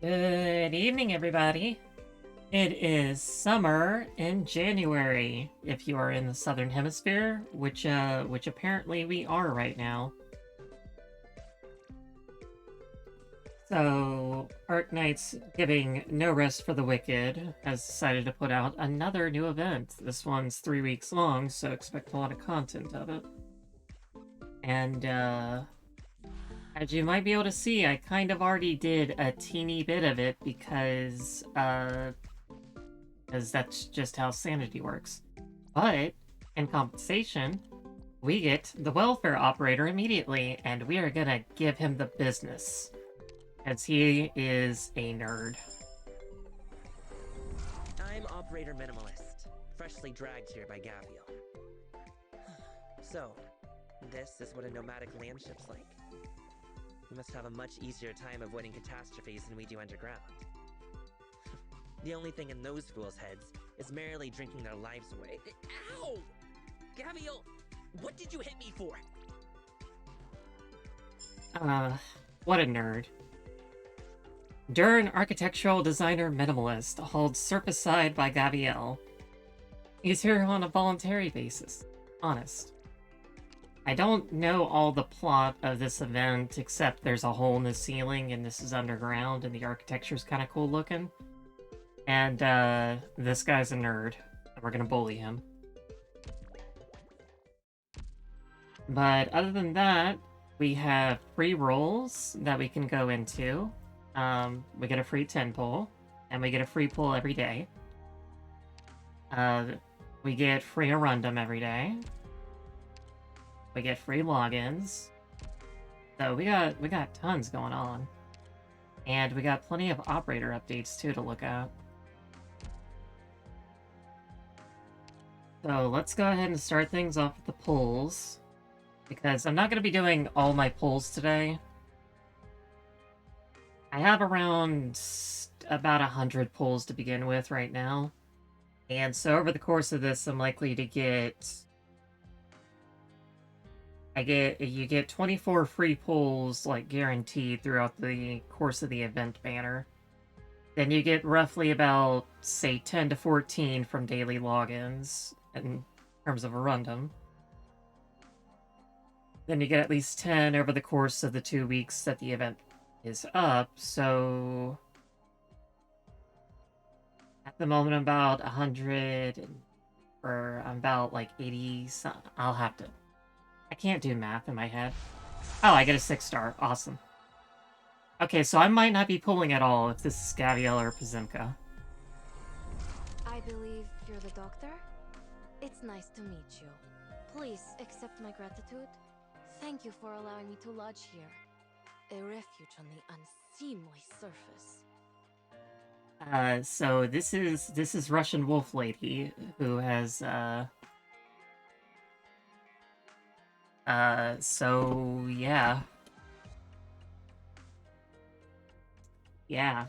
Good evening, everybody. It is summer in January, if you are in the Southern Hemisphere, which apparently we are right now. So, Arknights, giving no rest for the wicked, has decided to put out another new event. This one's 3 weeks long, so expect a lot of content of it. And, as you might be able to see, I kind of already did a teeny bit of it because that's just how sanity works. But, in compensation, we get the welfare operator immediately, and we are gonna give him the business. As he is a nerd. I'm Operator Minimalist, freshly dragged here by Gaviel. So, this is what a nomadic land ship's like. We must have a much easier time avoiding catastrophes than we do underground. The only thing in those fools' heads is merrily drinking their lives away. Ow! Gaviel, what did you hit me for? What a nerd. Dern, architectural designer minimalist, hauled surface-side by Gaviel. He's here on a voluntary basis. Honest. I don't know all the plot of this event, except there's a hole in the ceiling and this is underground and the architecture's kind of cool looking. And, this guy's a nerd. And we're gonna bully him. But other than that, we have free roles that we can go into. We get a free 10 pull, and we get a free pull every day. We get free Arundum every day. We get free logins. So we got tons going on. And we got plenty of operator updates too to look at. So let's go ahead and start things off with the pulls. Because I'm not going to be doing all my pulls today. I have around about 100 pulls to begin with right now. And so over the course of this, I'm likely to get... You get 24 free pulls, like, guaranteed throughout the course of the event banner. Then you get roughly about, say, 10 to 14 from daily logins, in terms of a rundum. Then you get at least 10 over the course of the 2 weeks that the event is up, so... At the moment, I'm about 100, or I'm about, like, 80... I'll have to... I can't do math in my head. Oh, I get a 6-star. Awesome. Okay, so I might not be pulling at all if this is Gaviel or Pazimka. I believe you're the doctor? It's nice to meet you. Please accept my gratitude. Thank you for allowing me to lodge here. A refuge on the unseemly surface. So this is Russian Wolf Lady, who has, so, yeah. Yeah.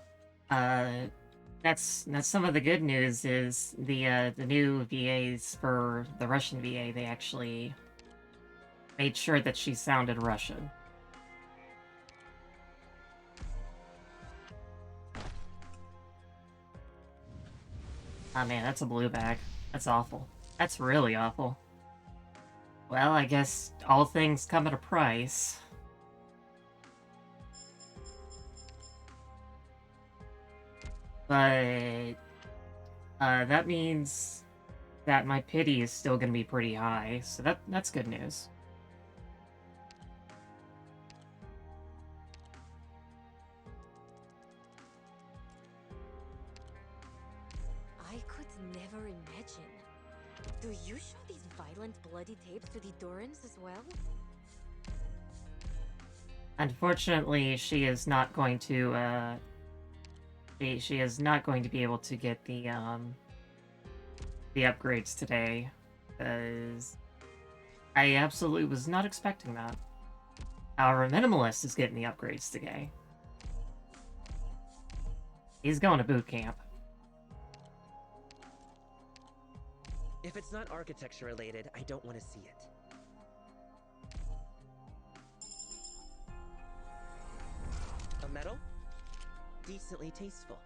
That's some of the good news is the new VAs for the Russian VA, they actually made sure that she sounded Russian. Oh man, that's a blue bag. That's awful. That's really awful. Well, I guess all things come at a price. But, that means that my pity is still gonna be pretty high, so that's good news. I could never imagine. Do you show these violent, bloody tapes to the Durans as well? Unfortunately, she is not going to, she is not going to be able to get the upgrades today, because I absolutely was not expecting that. Our Minimalist is getting the upgrades today. He's going to boot camp. If it's not architecture related, I don't want to see it. A medal? decently tasteful.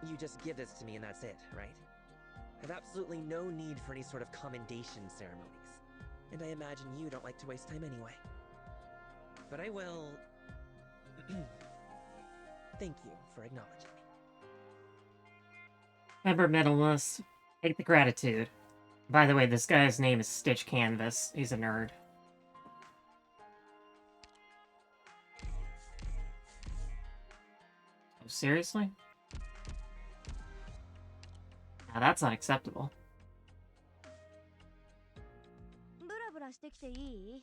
You just give this to me and that's it, right? I've absolutely no need for any sort of commendation ceremonies. And I imagine you don't like to waste time anyway. But I will... thank you for acknowledging me. Remember, minimalist, take the gratitude. By the way, this guy's name is Stitch Canvas. He's a nerd. Oh, seriously? Now that's unacceptable. ブラブラしてきていい?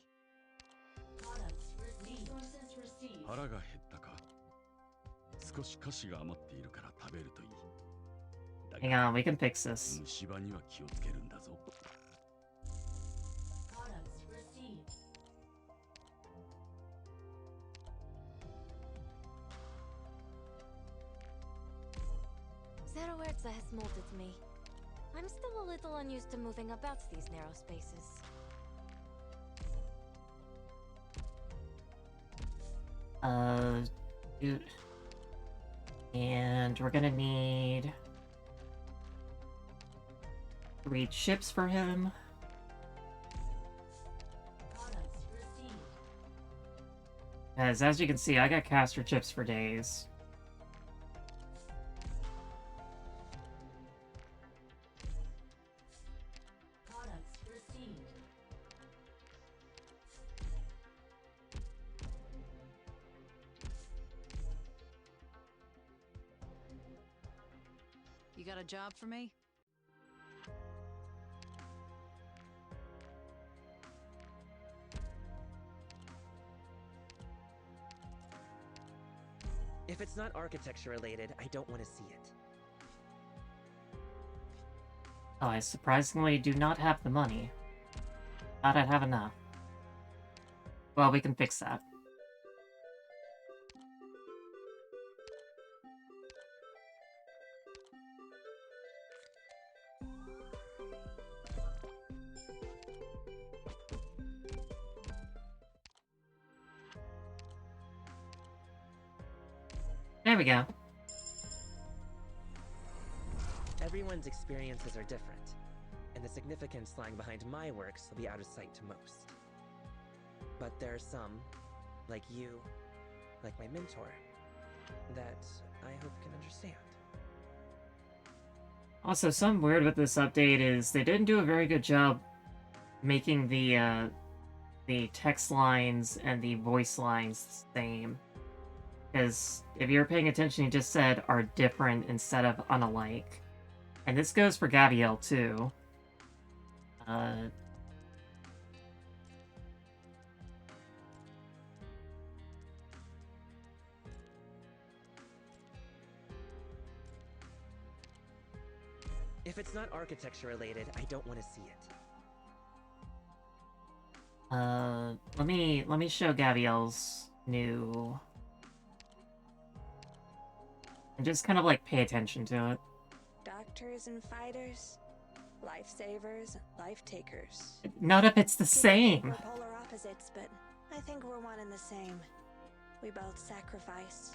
腹が減ったか。少し菓子が余っているから食べるといい。だ Hang が on, we can fix this. 虫歯には気をつけるんだぞ。Zerawertza has molded me. I'm still a little unused to moving about these narrow spaces. Dude. And we're gonna need 3 chips for him. As you can see, I got caster chips for days. You got a job for me? If it's not architecture related, I don't want to see it. Oh, I surprisingly do not have the money. Thought I'd have enough. Well, we can fix that. There we go. Everyone's experiences are different, and the significance lying behind my works will be out of sight to most. But there are some, like you, like my mentor, that I hope can understand. Also, something weird with this update is they didn't do a very good job making the text lines and the voice lines the same. Because if you're paying attention, he just said are different instead of unalike. And this goes for Gabrielle too. If it's not architecture related, I don't want to see it. Let me show Gabrielle's new... And just kind of like pay attention to it. Doctors and fighters, lifesavers, life takers. None of it's the same. We're polar opposites, but I think we're one and the same. We both sacrifice.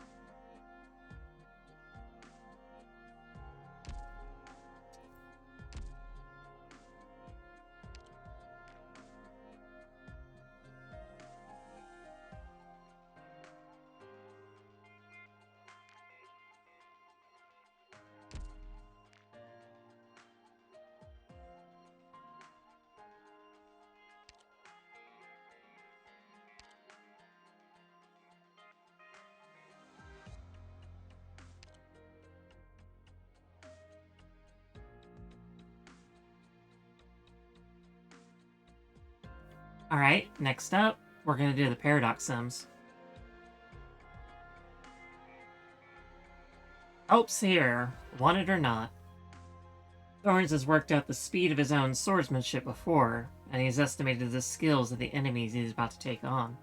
Alright, next up, we're gonna do the Paradox Sims. Hope's here, want it or not. Thorns has worked out the speed of his own swordsmanship before, and he's estimated the skills of the enemies he's about to take on.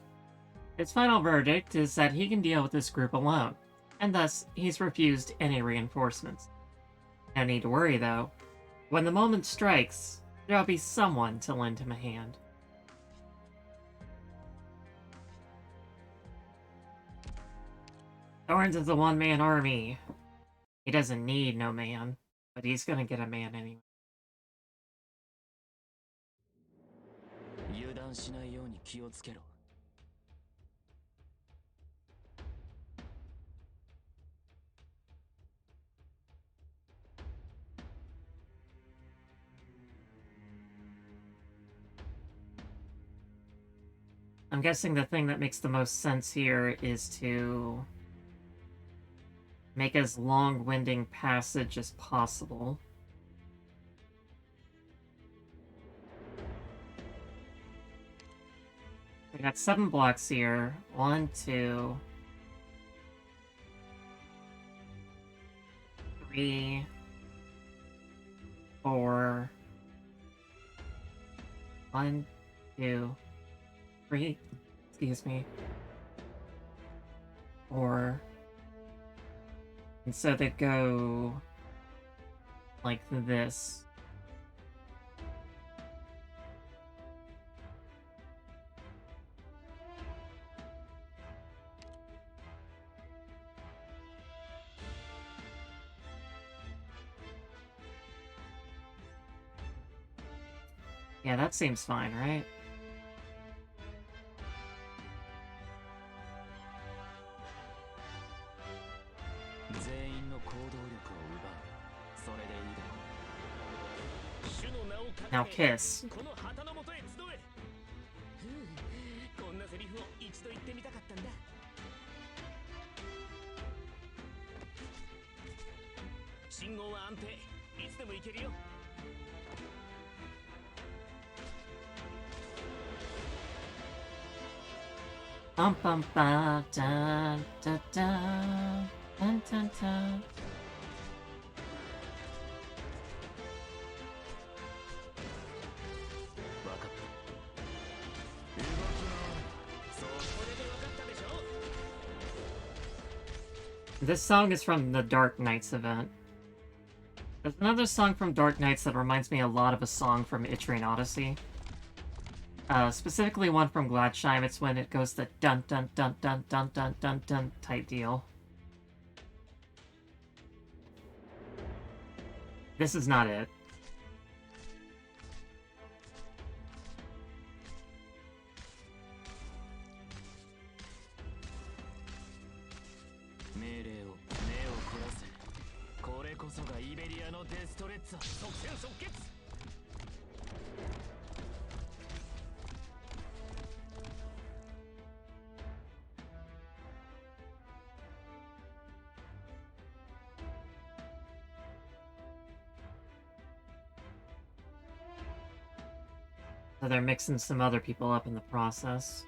His final verdict is that he can deal with this group alone, and thus he's refused any reinforcements. No need to worry though. When the moment strikes, there'll be someone to lend him a hand. Thorns is a one-man army. He doesn't need no man, but he's gonna get a man anyway. 油断しないように気をつけろ。I'm guessing the thing that makes the most sense here is to make as long-winding passage as possible. We got 7 blocks here. 1, 2, 3, 4. 1, 2, 3. Excuse me. 4. And so they go like this. Yeah, that seems fine, right? Now kiss. こんなセリフを一度言ってみたかったんだ。信号は安定。いつでも行けるよ。Bum bum ba da da da dun dun dun. This song is from the Arknights event. There's another song from Arknights that reminds me a lot of a song from Ichrain Odyssey. Specifically one from Gladsheim. It's when it goes the dun dun dun dun dun dun dun dun type deal. This is not it. So they're mixing some other people up in the process.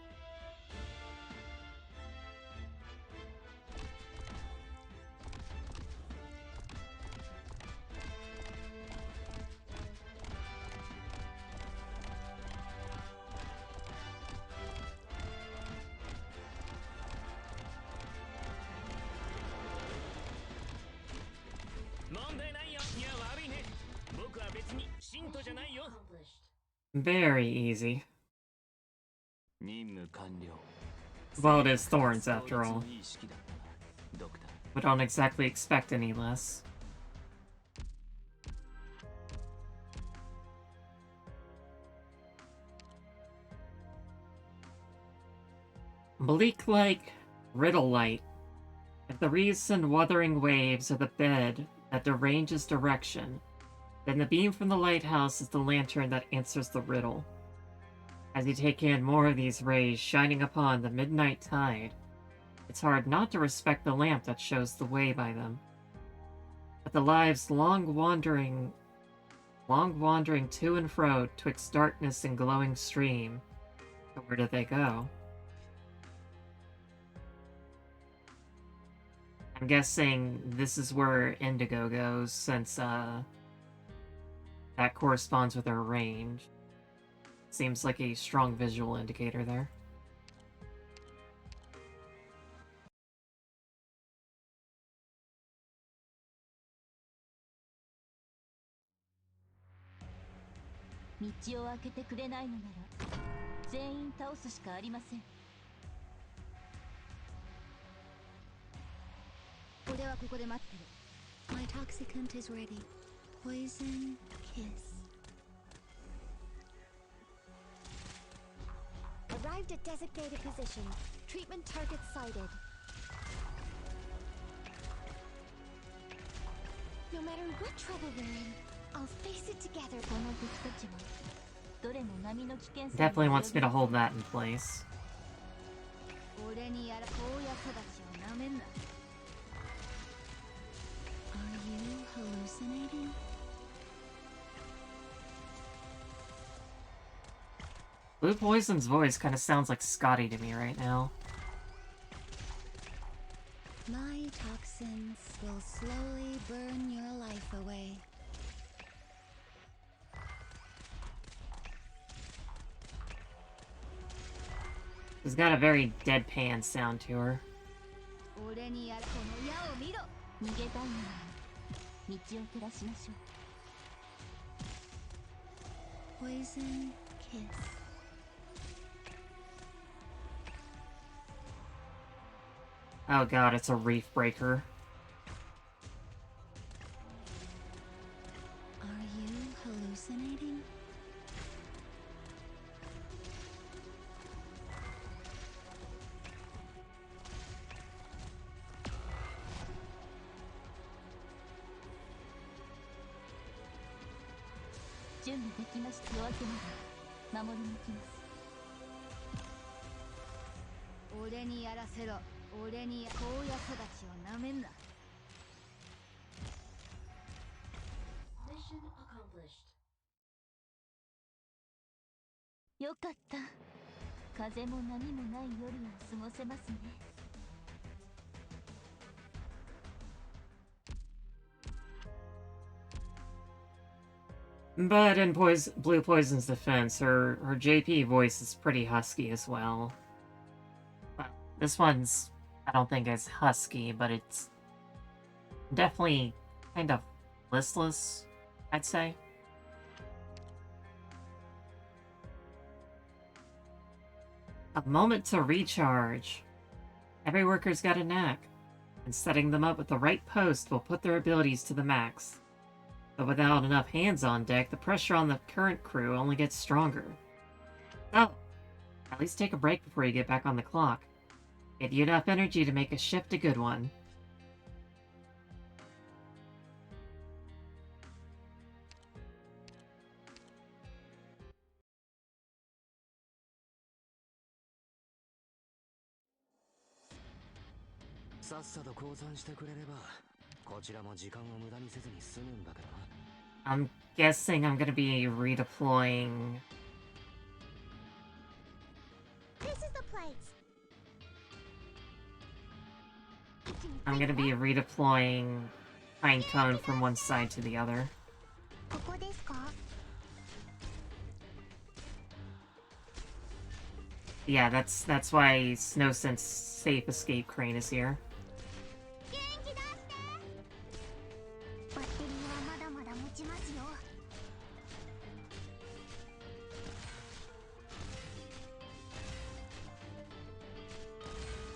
Very easy. Well, it is thorns after all. We don't exactly expect any less. Bleak-like, riddle-light. If the wreaths and wuthering waves are the bed that deranges direction, then the beam from the lighthouse is the lantern that answers the riddle. As you take in more of these rays shining upon the midnight tide, it's hard not to respect the lamp that shows the way by them. But the lives long wandering to and fro twixt darkness and glowing stream, but where do they go? I'm guessing this is where Indigo goes, since, that corresponds with her range. Seems like a strong visual indicator there. My toxicant is ready. Poison kiss. Arrived at designated position. Treatment target sighted. No matter what trouble we're in, I'll face it together. Definitely wants me to hold that in place. Are you hallucinating? Blue Poison's voice kind of sounds like Scotty to me right now. My toxins will slowly burn your life away. She's got a very deadpan sound to her. Poison kiss. Oh god, it's a reef breaker. Are you hallucinating? Mission accomplished. よかった。風も波もない夜を過ごせますね。But in Blue Poison's defense, her JP voice is pretty husky as well. Well, this one's, I don't think as husky, but it's definitely kind of listless, I'd say. A moment to recharge. Every worker's got a knack, and setting them up with the right post will put their abilities to the max. But without enough hands on deck, the pressure on the current crew only gets stronger. So, at least take a break before you get back on the clock. Give you enough energy to make a shift a good one. I'm guessing I'm gonna be redeploying. This is the place. I'm gonna be redeploying Pine Cone from one side to the other. ここですか? Yeah, that's why Snowsense Safe Escape Crane is here. 元気出して。バッテリーはまだまだ持ちますよ。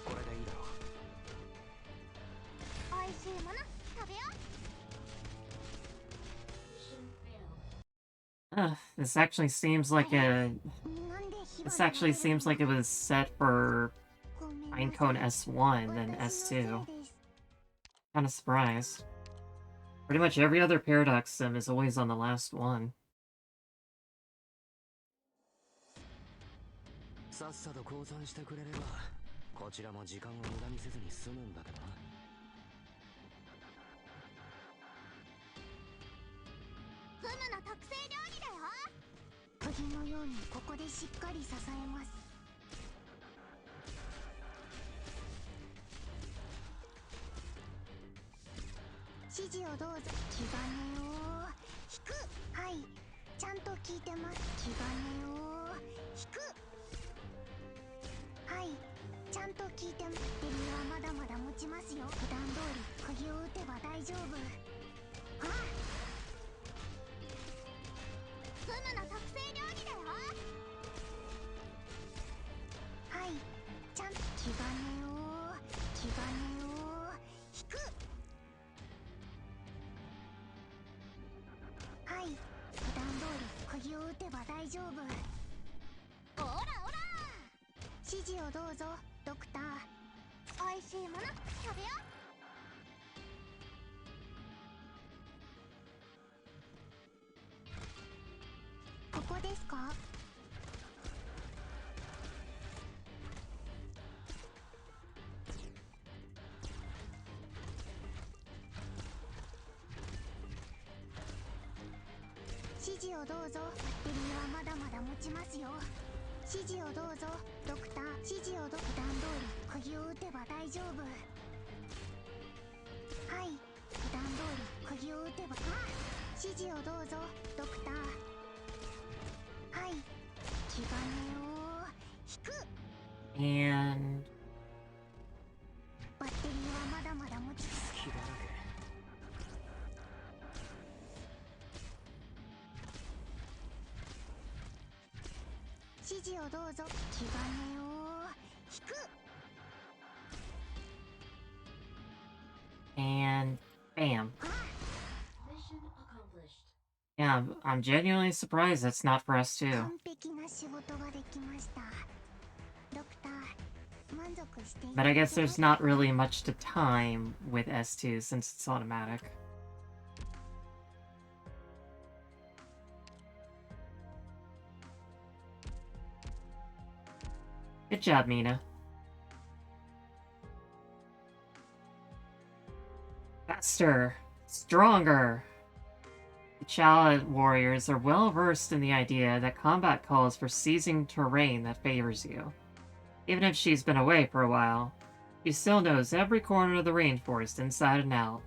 これでいいだろう。美味しいもの食べよう。This actually seems like it was set for Pinecone S1 than S2. Kinda surprised. Pretty much every other Paradox sim is always on the last one. さっさと降参してくれればこちらも時間を無駄にせずに済むんだけどな。フムの特製料理だよ。釘のようにここでしっかり支えます。指示をどうぞ。気兼ねを引く。はい、ちゃんと聞いてます。気兼ねを引く。はい、ちゃんと聞いてます。デリはまだまだ持ちますよ。普段通り釘を打てば大丈夫。ああ、フムの特製料理だよ。はい、ちゃんと気兼ねを引く。釘を打てば大丈夫。オラオラ、指示をどうぞドクター。おいしいもの食べよう。ここですか？指示をどうぞ。バッテリーはまだまだ持ちますよ。指示をどうぞドクター。指示を普段通り釘を打てば大丈夫。はい、普段通り釘を打てば。指示をどうぞドクター。はい、気兼ねを引く。 And バッテリーはまだまだ持ち。隙だらけ。指示をどうぞ。気兼ねを引く。 and bam. Mission accomplished. Yeah, I'm genuinely surprised that's not for us too. 完璧な仕事ができました。ドクター、満足していた But だ I け guess ま there's した not really much to time with S2 since it's automatic. Good job, Mina. Faster, stronger. The Chala warriors are well versed in the idea that combat calls for seizing terrain that favors you. Even if she's been away for a while, she still knows every corner of the rainforest inside and out.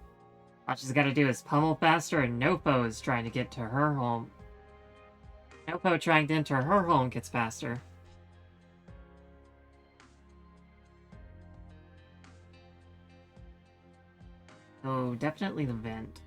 All she's gotta do is pummel faster and no foe is trying to get to her home. No foe trying to enter her home gets faster. So definitely the vent.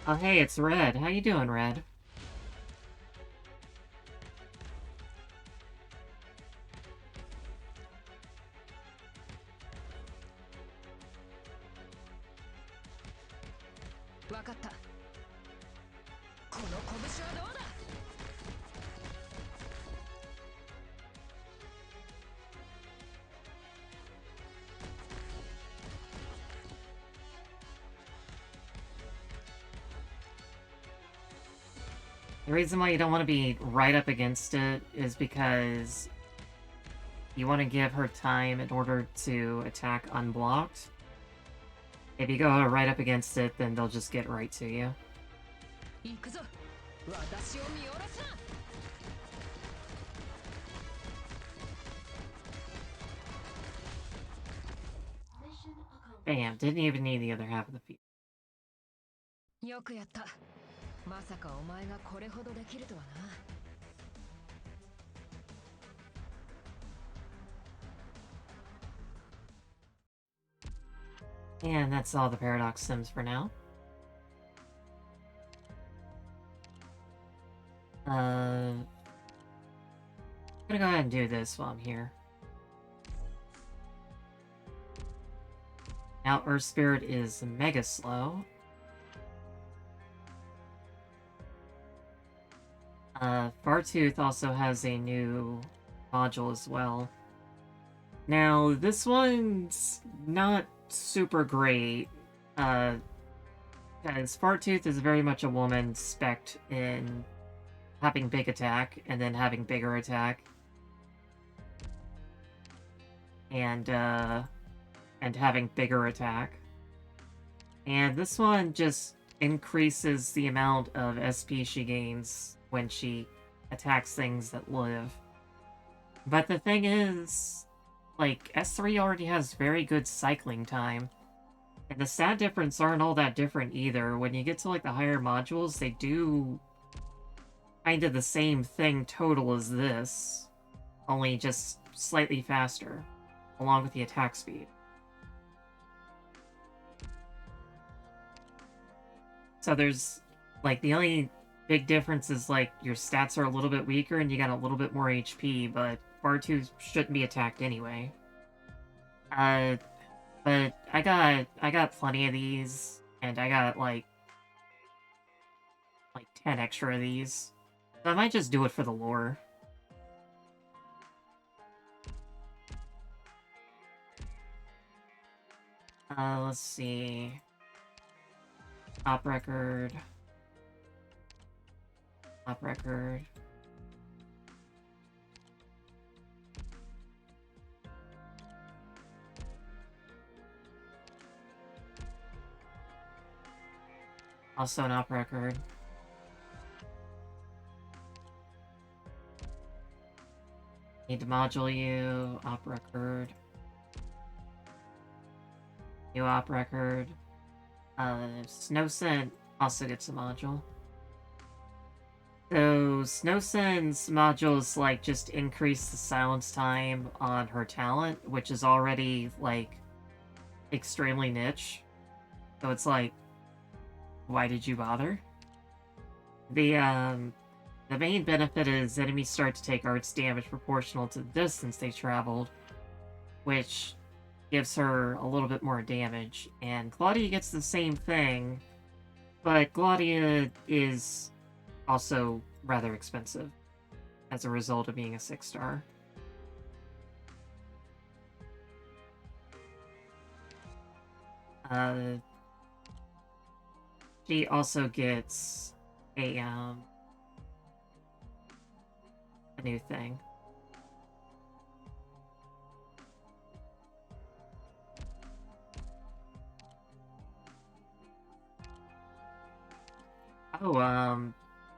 Oh hey, it's Red. How you doing, Red? The reason why you don't want to be right up against it is because you want to give her time in order to attack unblocked. If you go right up against it, then they'll just get right to you. Bam, didn't even need the other half of the field. よくやった。まさかお前がこれほどできるとはな。And that's all the Paradox Sims for now. I'm gonna go ahead and do this while I'm here. Now Earth Spirit is mega slow. Fartooth also has a new module as well. Now, this one's not super great. Because Fartooth is very much a woman spec'd in having big attack and then having bigger attack. And having bigger attack. And this one just increases the amount of SP she gains when she attacks things that live. But the thing is, like, S3 already has very good cycling time. And the stat difference aren't all that different either. When you get to, like, the higher modules, they do kind of the same thing total as this, only just slightly faster, along with the attack speed. So there's, like, the only big difference is, like, your stats are a little bit weaker and you got a little bit more HP, but Bar2 shouldn't be attacked anyway. But I got plenty of these, and I got, like 10 extra of these. So I might just do it for the lore. Let's see. Top record. Top record. Also an op record. Need to module you. Op record. New op record. Snowsen also gets a module. So Snowsen's modules like just increase the silence time on her talent, which is already like extremely niche. So it's like, why did you bother? The main benefit is enemies start to take arts damage proportional to the distance they traveled, which gives her a little bit more damage. And Claudia gets the same thing, but Claudia is also rather expensive as a result of being a 6-star. She also gets a new thing. Oh,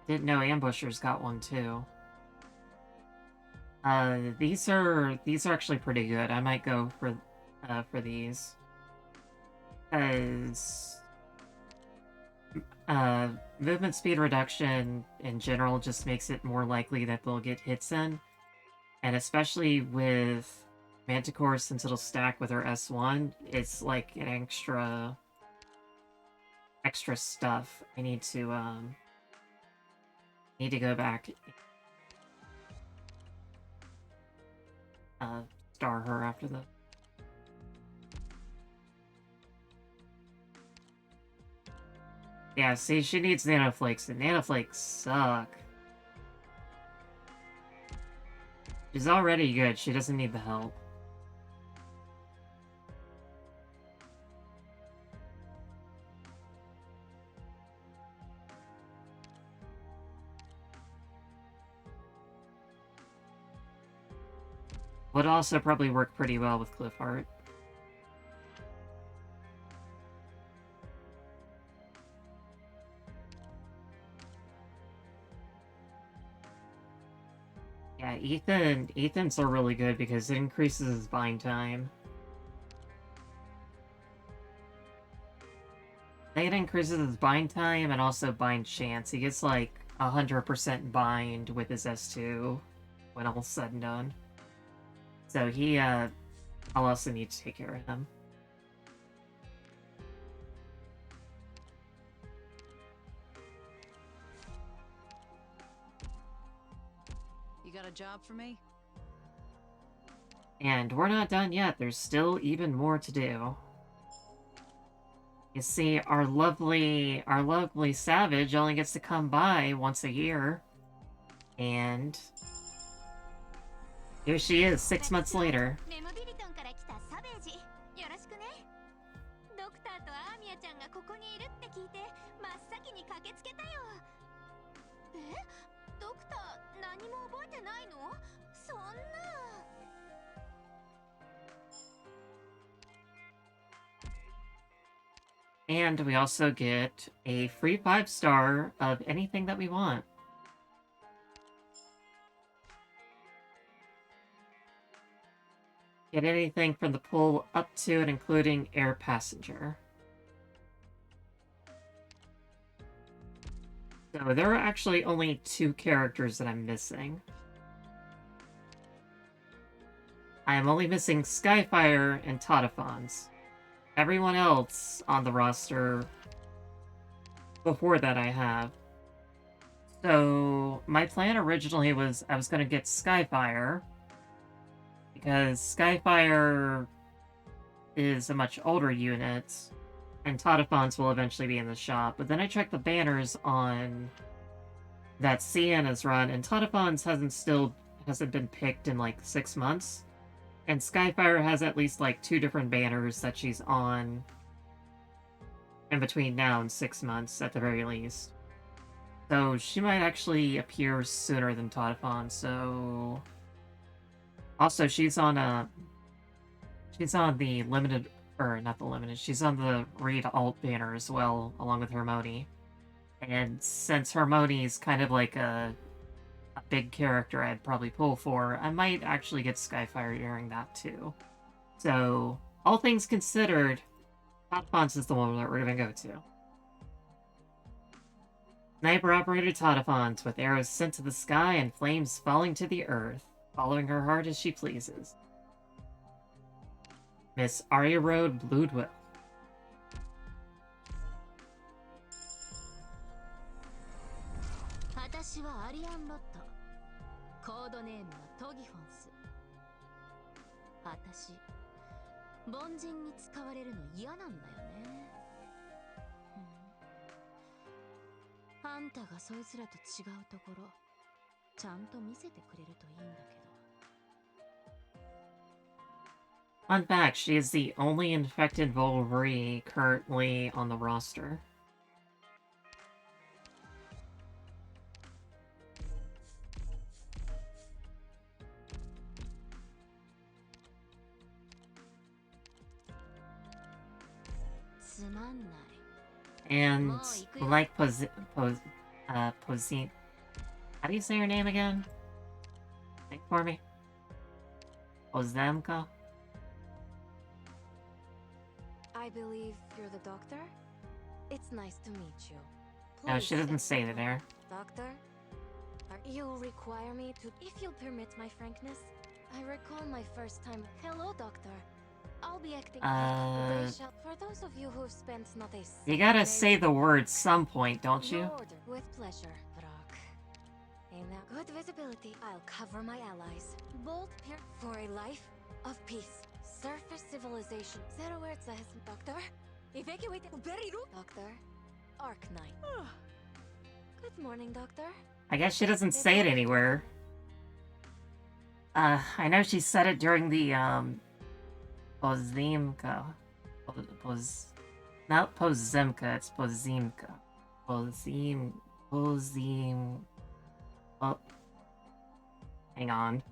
didn't know Ambushers got one too. These are actually pretty good. I might go for these. Because movement speed reduction in general just makes it more likely that they'll get hits in. And especially with Manticore, since it'll stack with her S1, it's like an extra stuff. I need to go back star her after the yeah, see, she needs nanoflakes, and nanoflakes suck. She's already good, she doesn't need the help. Would also probably work pretty well with Cliffheart. Yeah, Ethan's are really good because it increases his bind time. I think it increases his bind time and also bind chance. He gets like 100% bind with his S2 when all's said and done. So I'll also need to take care of him. You got a job for me? And we're not done yet. There's still even more to do. You see, our lovely Savage only gets to come by once a year. And here she is, 6 months later. てないの？そんな。And we also get a free 5-star of anything that we want. Get anything from the pool up to and including air passenger. So there are actually only 2 characters that I'm missing. I am only missing Skyfire and Tadafons. Everyone else on the roster before that I have. So my plan originally was I was going to get Skyfire, because Skyfire is a much older unit, and Tadafons will eventually be in the shop. But then I checked the banners on that Sienna's run, and Tadafons hasn't been picked in like 6 months. And Skyfire has at least like 2 different banners that she's on in between now and 6 months at the very least. So she might actually appear sooner than Tadafon, so... Also, she's on the limited, or not the limited, she's on the Raid Alt banner as well, along with Hermione. And since Hermione's kind of like a big character I'd probably pull for, I might actually get Skyfire during that too. So, all things considered, Tadafons is the one that we're gonna go to. Sniper-operated Tadafons, with arrows sent to the sky and flames falling to the earth, following her heart as she pleases. Miss Arya Road Bloodwill. Fun fact, she is the only infected Volveri currently on the roster. And like Pozine, how do you say her name again? Think for me. Ozemka? I believe you're the doctor? It's nice to meet you. No, she doesn't say it there. Doctor? You require me to... If you'll permit my frankness, I recall my first time... Hello, doctor. I'll be acting... For those of you who've spent not a... You gotta say the word some point, don't you? With pleasure, Brock. In a good visibility, I'll cover my allies. Bold pair for a life of peace. Surface civilization. Zero word says, Doctor. Evacuate Doctor. Arknight. Good morning, Doctor. I guess she doesn't say it anywhere. I know she said it during the, Pozimka. Not Pozimka, it's Pozimka. Oh. Hang on.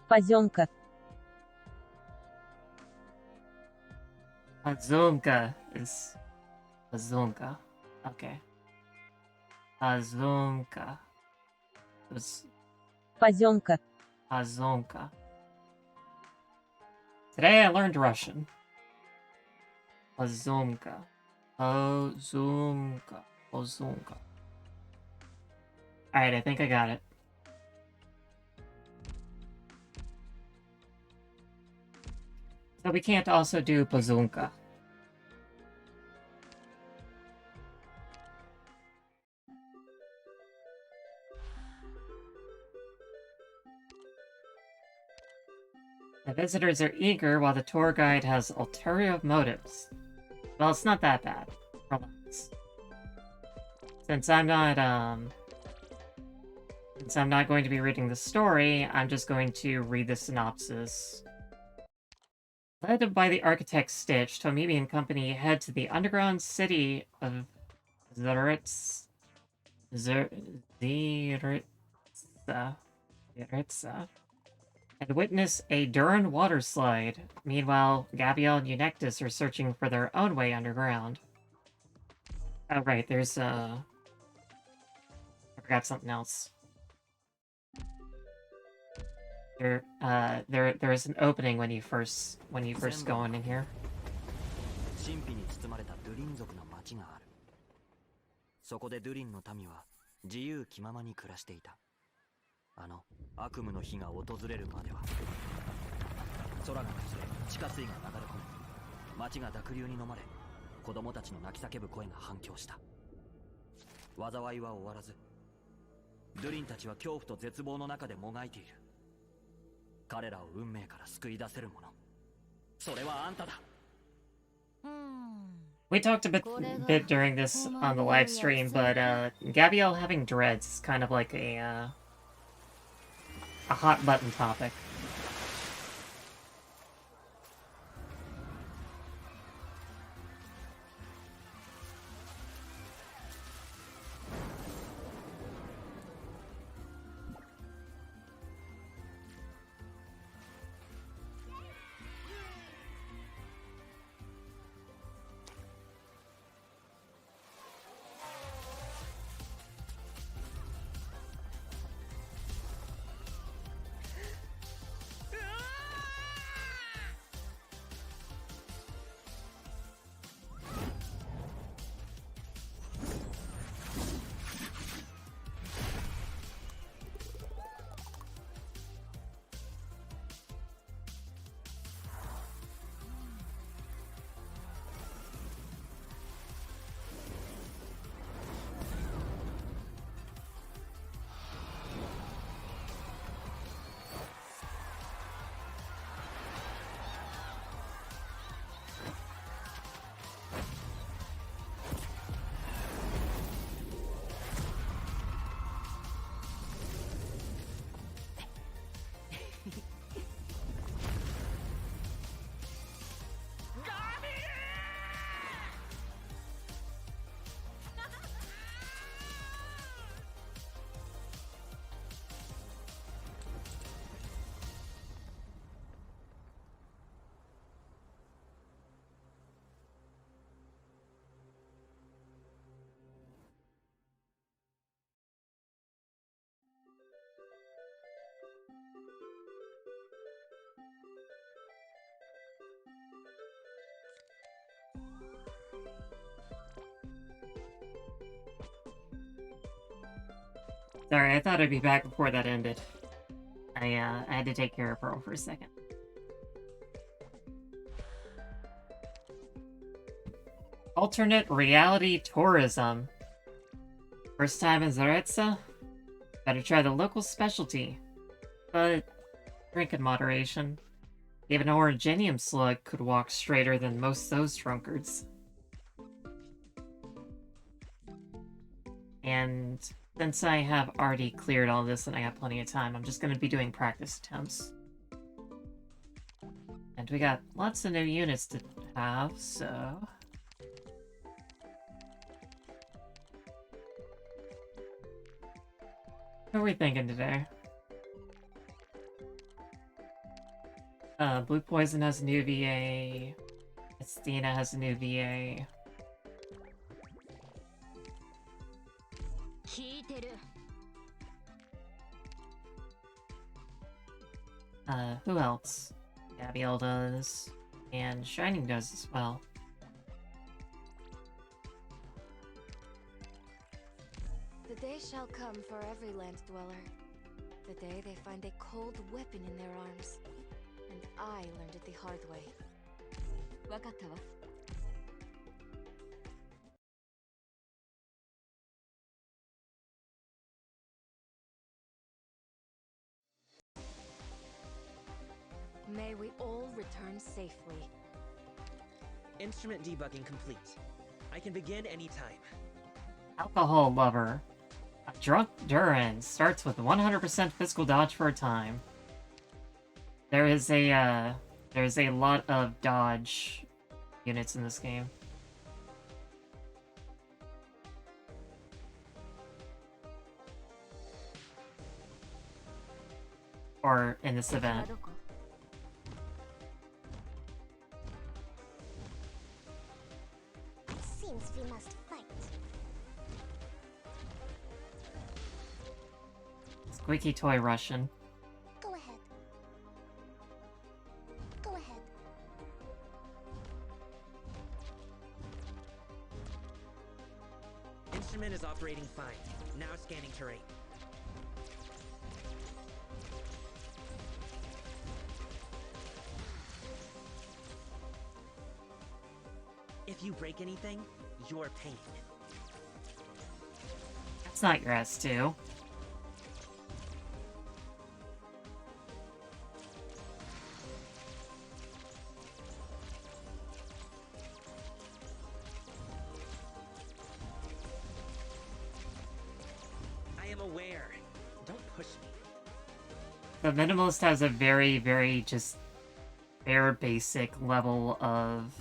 Поземка. Azumka is Azumka. Okay. Azumka. Поземка. Azumka. Today I learned Russian. Azumka. Azumka. Azumka. Alright, I think I got it. So we can't also do Bazunka. The visitors are eager while the tour guide has ulterior motives. Well, it's not that bad. Since I'm not going to be reading the story, I'm just going to read the synopsis. Led by the architect Stitch, Tomimi and company head to the underground city of Zeritza, and witness a Duran water slide. Meanwhile, Gabrielle and Eunectus are searching for their own way underground. Oh right, there's I forgot something else. There's an opening when you first go in here. 神秘に包まれたドゥリン族の町がある。そこでドゥリンの民は自由気ままに暮らしていた。あの悪夢の日が訪れるまでは。空が崩れ、地下水が流れ込み、町が濁流に飲まれ、子供たちの泣き叫ぶ声が反響した。災いは終わらず、ドゥリンたちは恐怖と絶望の中でもがいている。彼らを運命から救い出せるもの、それはあんただ。We talked a bit during this on the live stream, but Gabrielle having dreads is kind of like a hot button topic. Sorry, I thought I'd be back before that ended. I had to take care of Pearl for a second. Alternate reality tourism. First time in Zaretsa? Better try the local specialty. But drink in moderation. Even an originium slug could walk straighter than most of those drunkards. And since I have already cleared all this and I got plenty of time, I'm just going to be doing practice attempts. And we got lots of new units to have, so... What are we thinking today? Blue Poison has a new VA. Estina has a new VA. Who else? Gabrielle does. And Shining does as well. The day shall come for every land dweller. The day they find a cold weapon in their arms. And I learned it the hard way. わかったわ。May we all return safely. Instrument debugging complete. I can begin anytime. Alcohol lover. A drunk Durin starts with 100% physical dodge for a time. There's a lot of dodge units in this game. Or in this event. Seems we must fight. Squeaky toy Russian. Go ahead. Go ahead. Instrument is operating fine. Now scanning terrain. If you break anything, you're paying. That's not your S2. I am aware. Don't push me. The Minimalist has a very, very just bare basic level of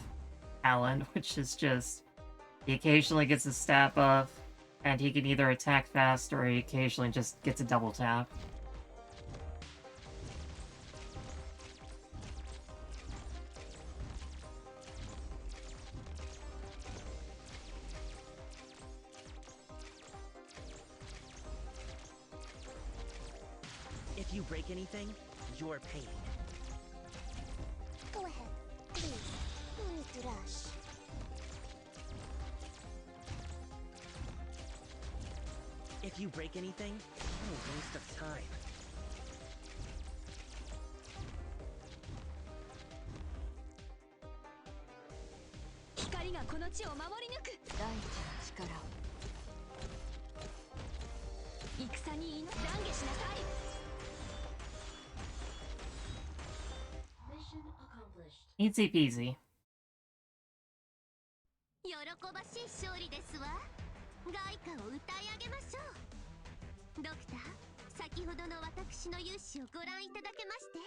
talent, which is just he occasionally gets a stat buff, and he can either attack fast or he occasionally just gets a double tap. If you break anything, you're paying. Go ahead. Please. No need to rush. If you break anything, no waste of time. Easy peasy. 喜ばしい勝利ですわ。外貨を歌い上げましょう。ドクター、先ほどの私の勇姿をご覧いただけまして。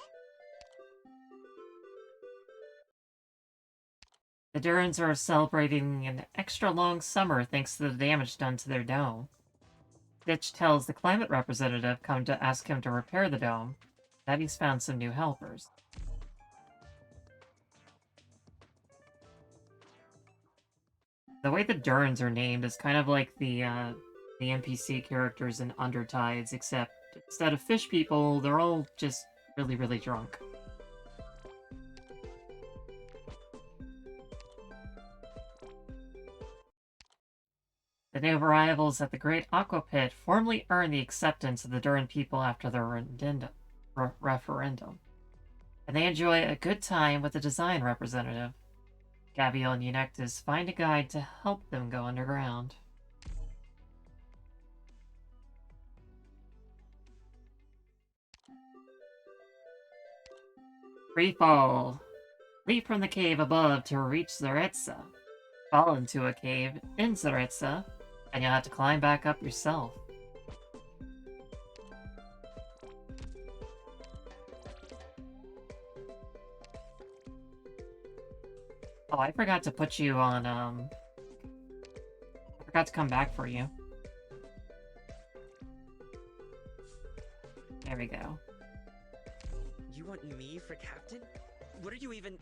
The Durans are celebrating an extra long summer thanks to the damage done to their dome. Ditch tells the climate representative come to ask him to repair the dome, that he's found some new helpers. The way the Durans are named is kind of like the NPC characters in Undertides, except instead of fish people, they're all just really, really drunk. The new arrivals at the Great Aqua Pit formally earned the acceptance of the Duran people after their referendum, and they enjoy a good time with the design representative. Gabriel and Eunectus find a guide to help them go underground. Free fall. Leap from the cave above to reach Zaretsa. Fall into a cave in Zaretsa, and you'll have to climb back up yourself. Oh, I forgot to put you on, I forgot to come back for you. There we go. You want me for captain? What are you even...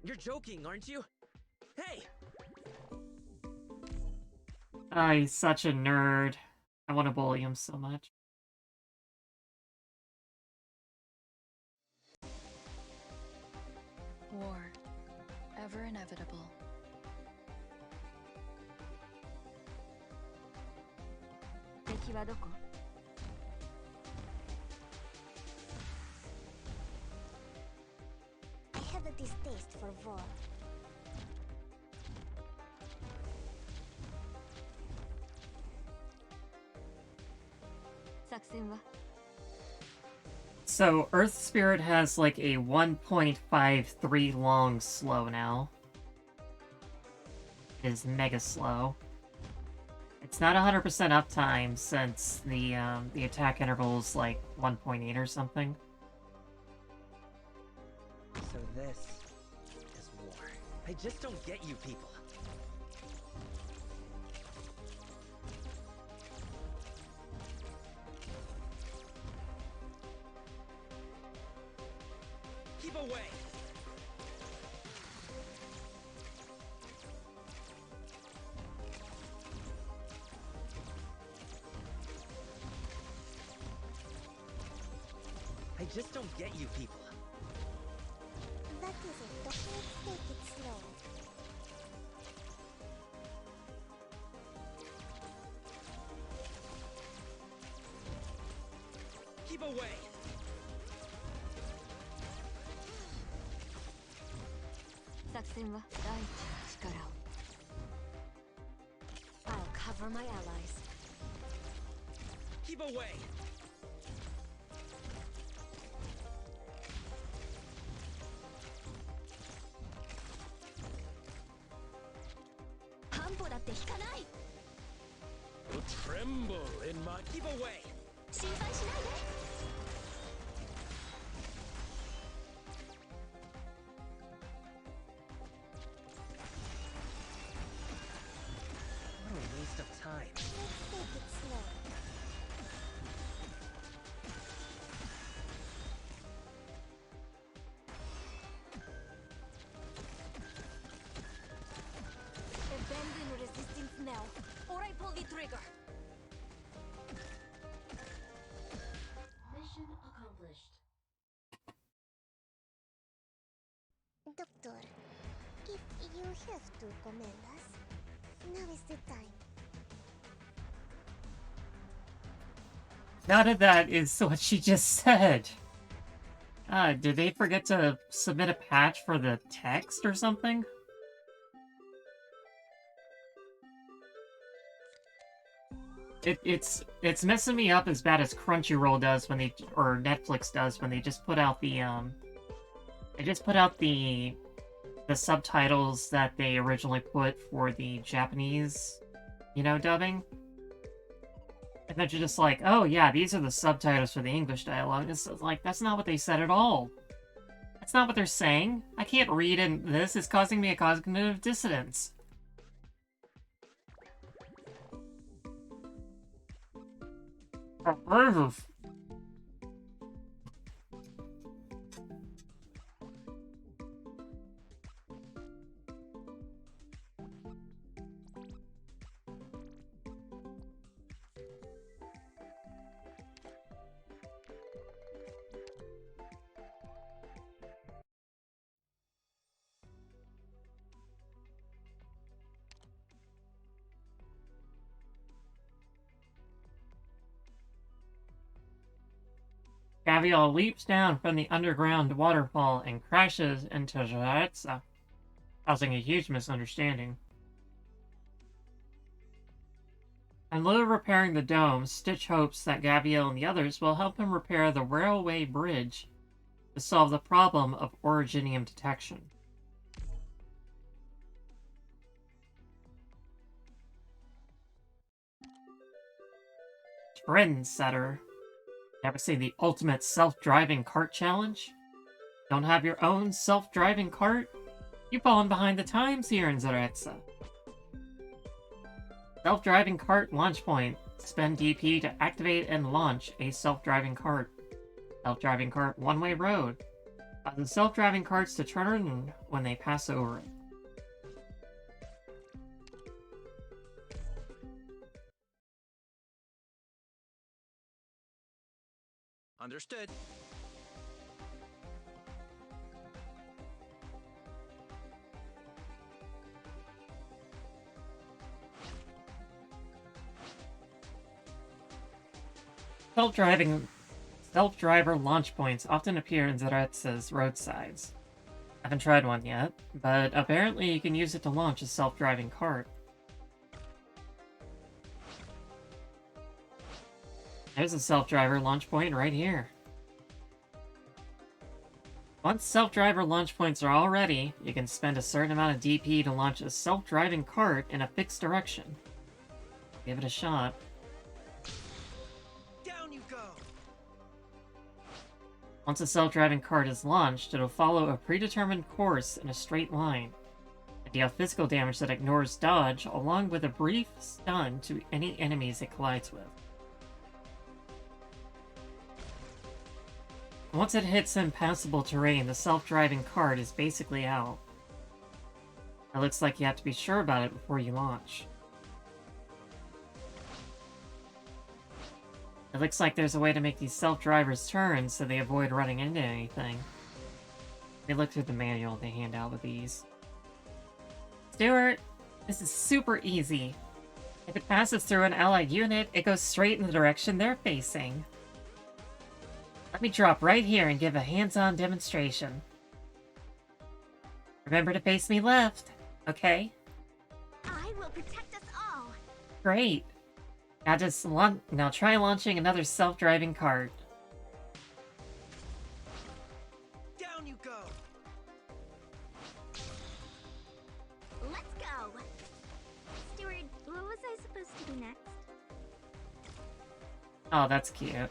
You're joking, aren't you? Hey! Oh, he's such a nerd. I want to bully him so much. War. Ever inevitable. I have a distaste for war. So, Earth Spirit has like a 1.53 long slow now. It is mega slow. It's not 100% uptime since the attack interval's like 1.8 or something. So this is war. I just don't get you people. Keep away! I just don't get you people. That is it. Let's take it slow. Keep away! I'll cover my allies. Keep away! Tremble in my... Keep away! What a waste of time. Let's take it slow. Abandon resistance now, or I pull the trigger. Mission accomplished. Doctor, if you have to command us, now is the time. None of that is what she just said. Did they forget to submit a patch for the text or something? It's messing me up as bad as Crunchyroll does when they, or Netflix does when they just put out the the subtitles that they originally put for the Japanese, dubbing. And they're just like, oh yeah, these are the subtitles for the English dialogue. It's like, that's not what they said at all. That's not what they're saying. I can't read in this. It's causing me a cognitive dissonance. Gavial leaps down from the underground waterfall and crashes into Jaretsa, causing a huge misunderstanding. In lieu of repairing the dome, Stitch hopes that Gavial and the others will help him repair the railway bridge to solve the problem of originium detection. Trendsetter. Ever seen the ultimate self-driving cart challenge? Don't have your own self-driving cart? You've fallen behind the times here in Zaretsa. Self-driving cart launch point. Spend DP to activate and launch a self-driving cart. Self-driving cart one-way road. Cause the self-driving carts to turn when they pass over it. Understood. Self-driver launch points often appear in Zaretsa's roadsides. I haven't tried one yet, but apparently you can use it to launch a self-driving cart. There's a self-driver launch point right here. Once self-driver launch points are all ready, you can spend a certain amount of DP to launch a self-driving cart in a fixed direction. If Give it a shot. Down you go. Once a self-driving cart is launched, it'll follow a predetermined course in a straight line and deal physical damage that ignores dodge, along with a brief stun to any enemies it collides with. Once it hits impassable terrain, the self-driving cart is basically out. It looks like you have to be sure about it before you launch. It looks like there's a way to make these self-drivers turn so they avoid running into anything. They look through the manual they hand out with these. Stuart, this is super easy. If it passes through an allied unit, it goes straight in the direction they're facing. Let me drop right here and give a hands-on demonstration. Remember to face me left, okay? I will protect us all. Great. Now try launching another self-driving cart. Down you go. Let's go. Stuart, what was I supposed to do next? Oh, that's cute.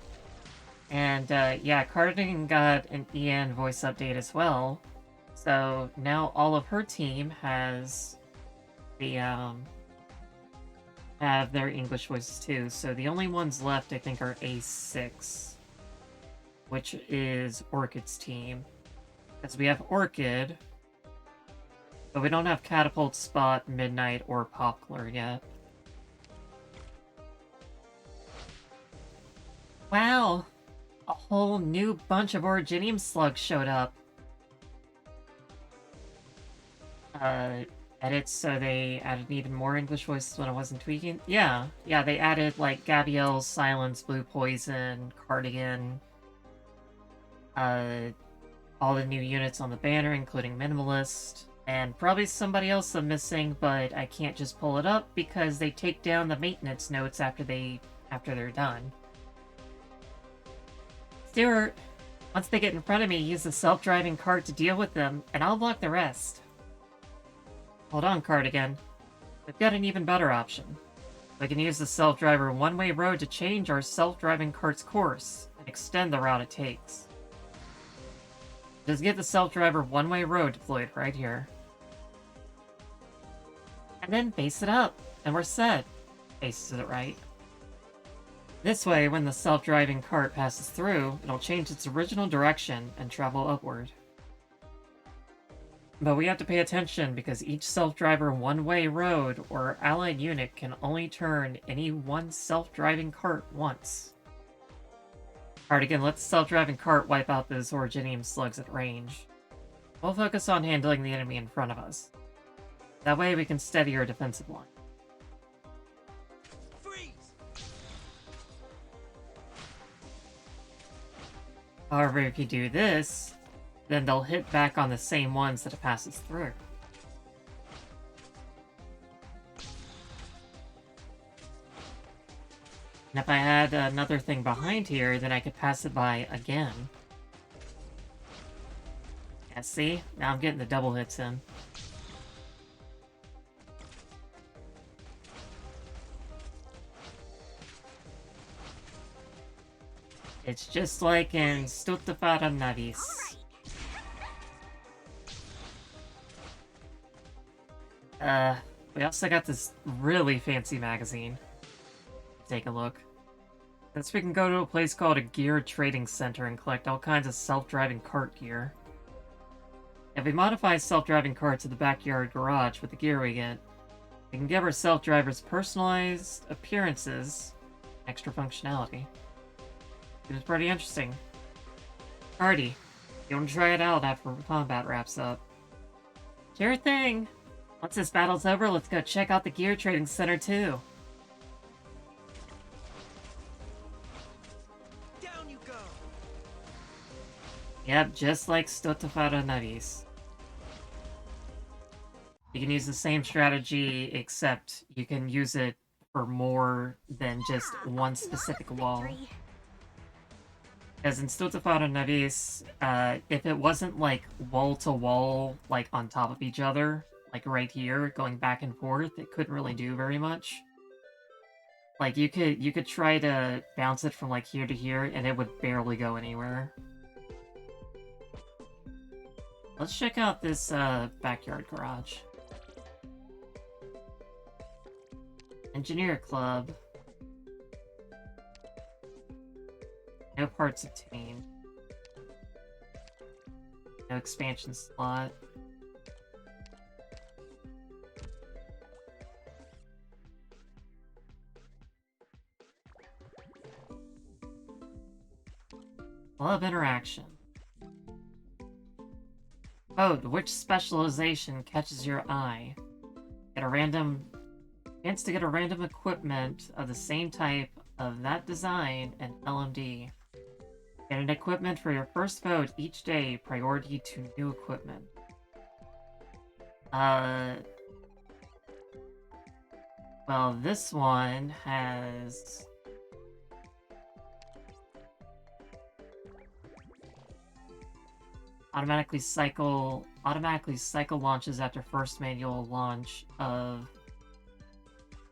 And yeah, Cardigan got an EN voice update as well. So now all of her team has the have their English voices too. So the only ones left, I think, are A6, which is Orchid's team. Because we have Orchid, but we don't have Catapult, Spot, Midnight, or Poplar yet. Wow! A whole new bunch of Originium slugs showed up. Edits, so they added even more English voices when I wasn't tweaking. Yeah, they added, like, Gabrielle, Silence, Blue Poison, Cardigan, all the new units on the banner, including Minimalist, and probably somebody else I'm missing, but I can't just pull it up because they take down the maintenance notes after they're done. Stuart, once they get in front of me, use the self-driving cart to deal with them, and I'll block the rest. Hold on, Cardigan. We've got an even better option. We can use the self-driver one-way road to change our self-driving cart's course and extend the route it takes. Just get the self-driver one-way road deployed right here. And then base it up, and we're set. Bases it right. This way, when the self-driving cart passes through, it'll change its original direction and travel upward. But we have to pay attention because each self-driver one-way road or allied unit can only turn any one self-driving cart once. Cardigan, let the self-driving cart wipe out those Originium slugs at range. We'll focus on handling the enemy in front of us. That way we can steady our defensive line. However, if you do this, then they'll hit back on the same ones that it passes through. And if I had another thing behind here, then I could pass it by again. Yeah, see? Now I'm getting the double hits in. It's just like in Stuttafara Navis. We also got this really fancy magazine. Take a look. Since we can go to a place called a gear trading center and collect all kinds of self-driving cart gear. If we modify self-driving carts to the backyard garage with the gear we get, we can give our self-drivers personalized appearances, extra functionality. Seems pretty interesting. Alrighty, you want to try it out after combat wraps up? Sure thing! Once this battle's over, let's go check out the gear trading center too. Down you go. Yep, just like Stuttafara Navis. You can use the same strategy, except you can use it for more than just one specific wall. Because in Stuttafara Navis, if it wasn't like wall to wall, like on top of each other, like right here, going back and forth, it couldn't really do very much. Like, you could try to bounce it from, like, here to here, and it would barely go anywhere. Let's check out this, backyard garage. Engineer Club. No parts obtained. No expansion slot. Club interaction. Code, which specialization catches your eye? Get a random chance to get a random equipment of the same type of that design and LMD. Get an equipment for your first vote each day, priority to new equipment. Well, this one has... automatically cycle launches after first manual launch of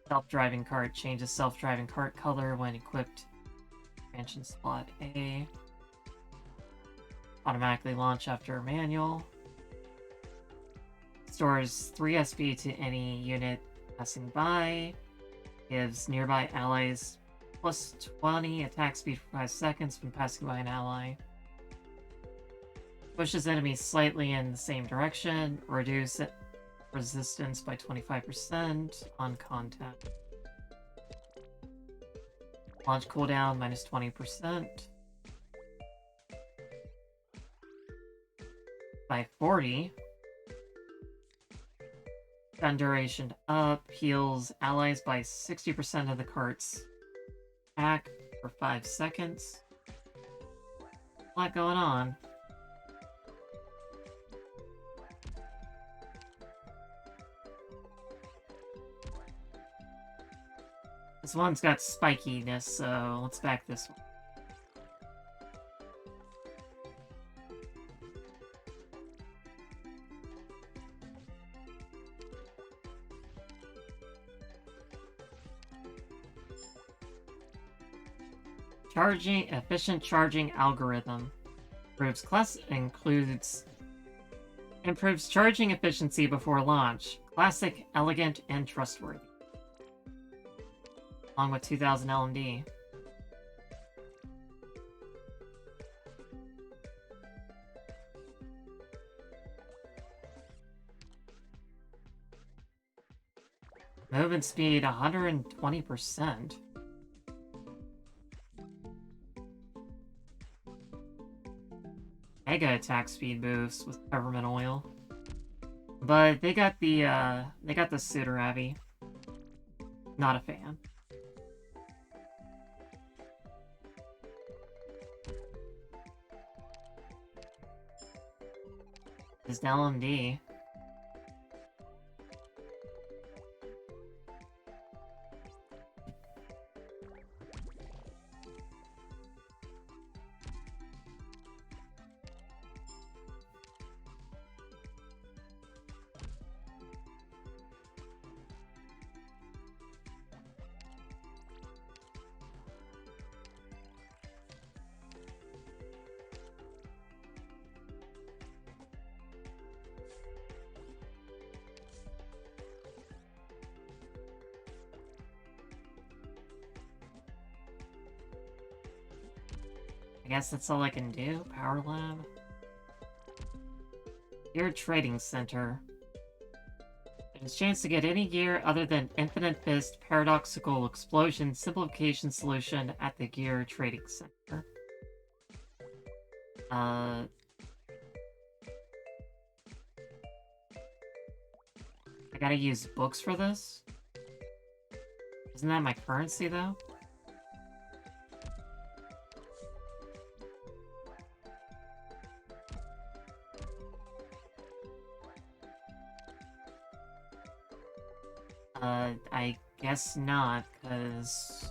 self-driving cart. Changes self-driving cart color when equipped. Expansion slot A. Automatically launch after manual. Stores 3 SP to any unit passing by. Gives nearby allies plus 20 attack speed for 5 seconds when passing by an ally. Pushes enemies slightly in the same direction. Reduce resistance by 25% on contact. Launch cooldown minus 20%. By 40. Gun duration up. Heals allies by 60% of the cart's attack for 5 seconds. A lot going on. This one's got spikiness, so let's back this one. Efficient charging algorithm. Improves charging efficiency before launch. Classic, elegant, and trustworthy. Along with 2000 LMD. Movement speed 120%. Mega attack speed boost with peppermint oil. But they got the Sudaravi. Not a fan. Is LMD. I guess that's all I can do. Power Lab. Gear Trading Center. There's a chance to get any gear other than Infinite Fist, Paradoxical Explosion, Simplification Solution at the Gear Trading Center. I gotta use books for this? Isn't that my currency, though? I guess not, because...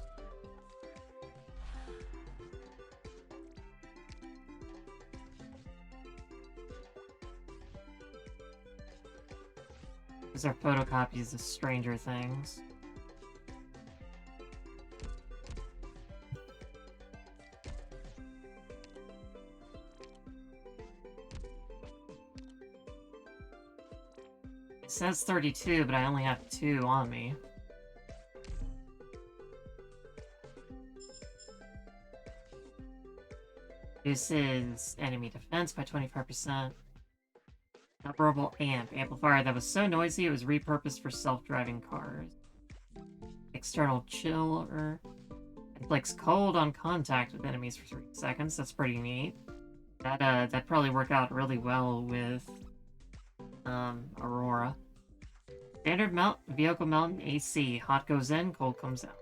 These are photocopies of Stranger Things. says 32, but I only have 2 on me. This is enemy defense by 25%. Operable amplifier that was so noisy it was repurposed for self-driving cars. External chiller. Inflicts cold on contact with enemies for 3 seconds. That's pretty neat. That'd probably work out really well with Aurora. Standard vehicle mountain AC. Hot goes in, cold comes out.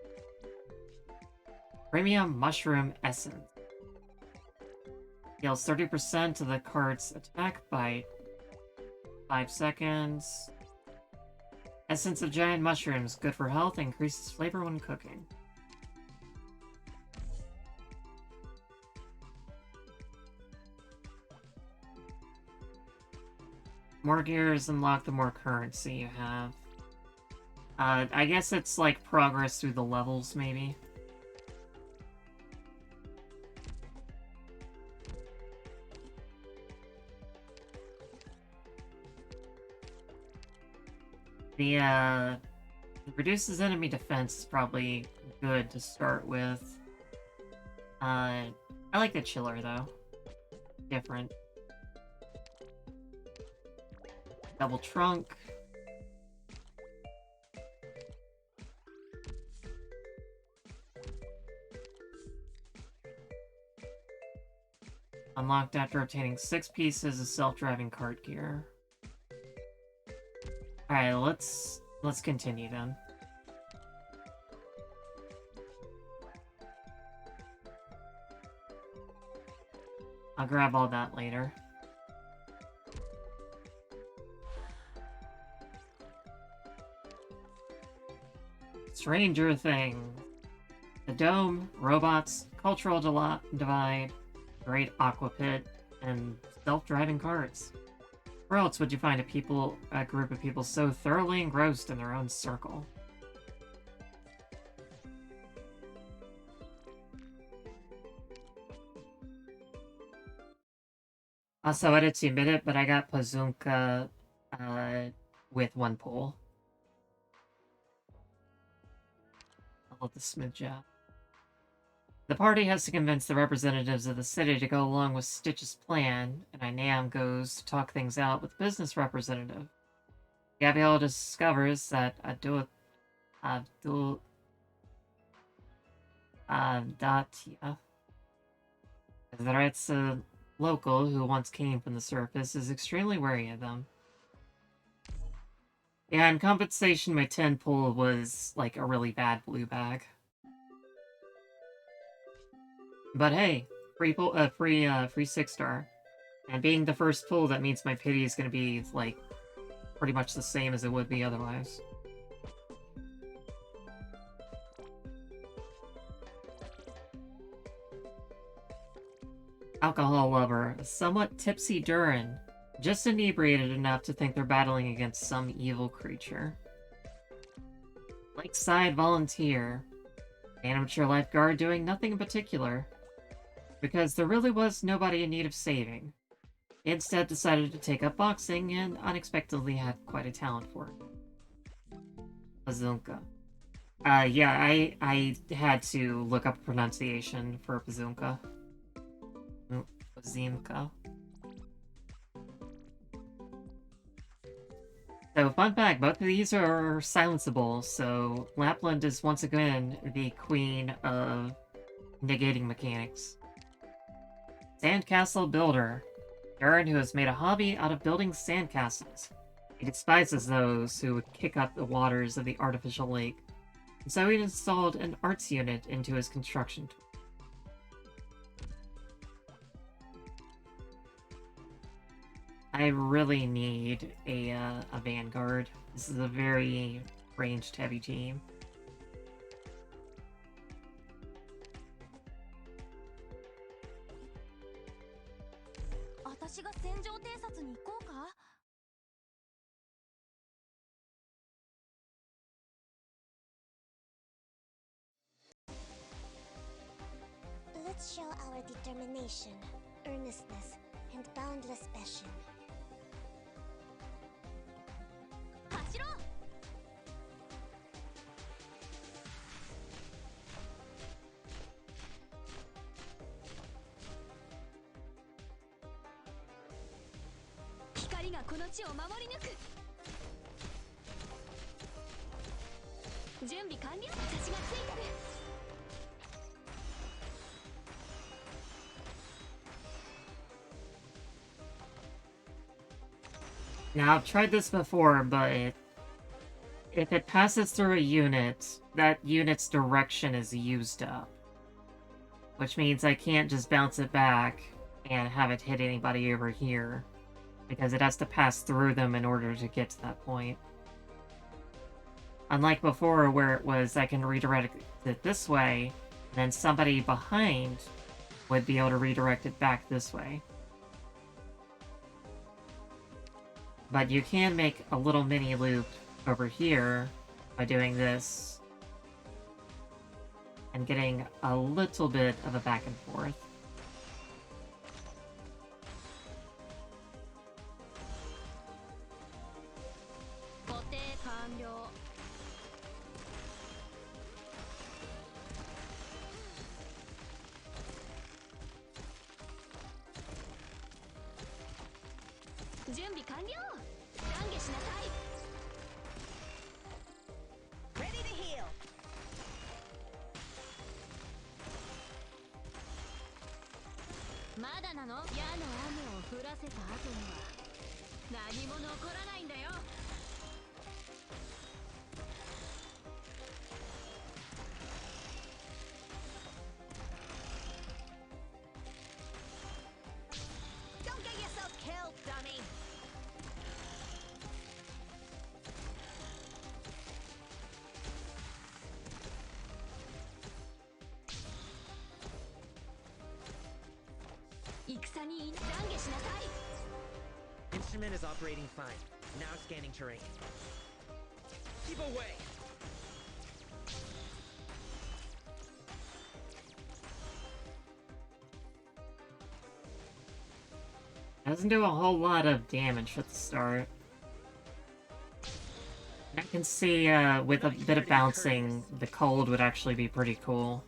Premium mushroom essence. Heals 30% to the cart's attack by 5 seconds. Essence of giant mushrooms. Good for health. Increases flavor when cooking. More gears unlock the more currency you have. I guess it's like progress through the levels, maybe. The reduces enemy defense is probably good to start with. I like the chiller though. Different. Double trunk. Unlocked after obtaining 6 pieces of self-driving cart gear. Alright, let's continue then. I'll grab all that later. Stranger Things. The Dome, robots, cultural divide, great aqua pit, and self-driving carts. Where else would you find a group of people so thoroughly engrossed in their own circle? Also, I did to admit it, but I got Pazunka with 1 pull. I love the smooth job. The party has to convince the representatives of the city to go along with Stitch's plan, and Inam goes to talk things out with the business representative. Gabrielle discovers that Datia, the local who once came from the surface, is extremely wary of them. Yeah, in compensation, my 10 pull was like a really bad blue bag. But hey, free 6-star. And being the first pull, that means my pity is going to be, like, pretty much the same as it would be otherwise. Alcohol lover, a somewhat tipsy Durin, just inebriated enough to think they're battling against some evil creature. Lakeside volunteer, amateur lifeguard doing nothing in particular, because there really was nobody in need of saving. He instead decided to take up boxing and unexpectedly had quite a talent for it. Bazunka. Yeah, I had to look up pronunciation for Bazunka. Bazimka. So, fun fact, both of these are silenceable, so Lapland is once again the queen of negating mechanics. Sandcastle builder. Aaron, who has made a hobby out of building sandcastles. He despises those who would kick up the waters of the artificial lake, and so he installed an arts unit into his construction tool. I really need a vanguard. This is a very ranged heavy team. Let's show our determination, earnestness, and boundless passion. がこの地を守り抜く。準備完了。私がついてる。Now, I've tried this before, but if it passes through a unit, that unit's direction is used up. Which means I can't just bounce it back and have it hit anybody over here, because it has to pass through them in order to get to that point. Unlike before, where it was I can redirect it this way, and then somebody behind would be able to redirect it back this way. But you can make a little mini loop over here by doing this and getting a little bit of a back and forth. Ready to heal. まだなの？矢の雨を降らせた後には何も残らないんだよ。Don't get yourself killed, dummy. Instrument is operating fine. Now scanning terrain. Keep away! Doesn't do a whole lot of damage at the start. I can see, with a bit of bouncing, the cold would actually be pretty cool.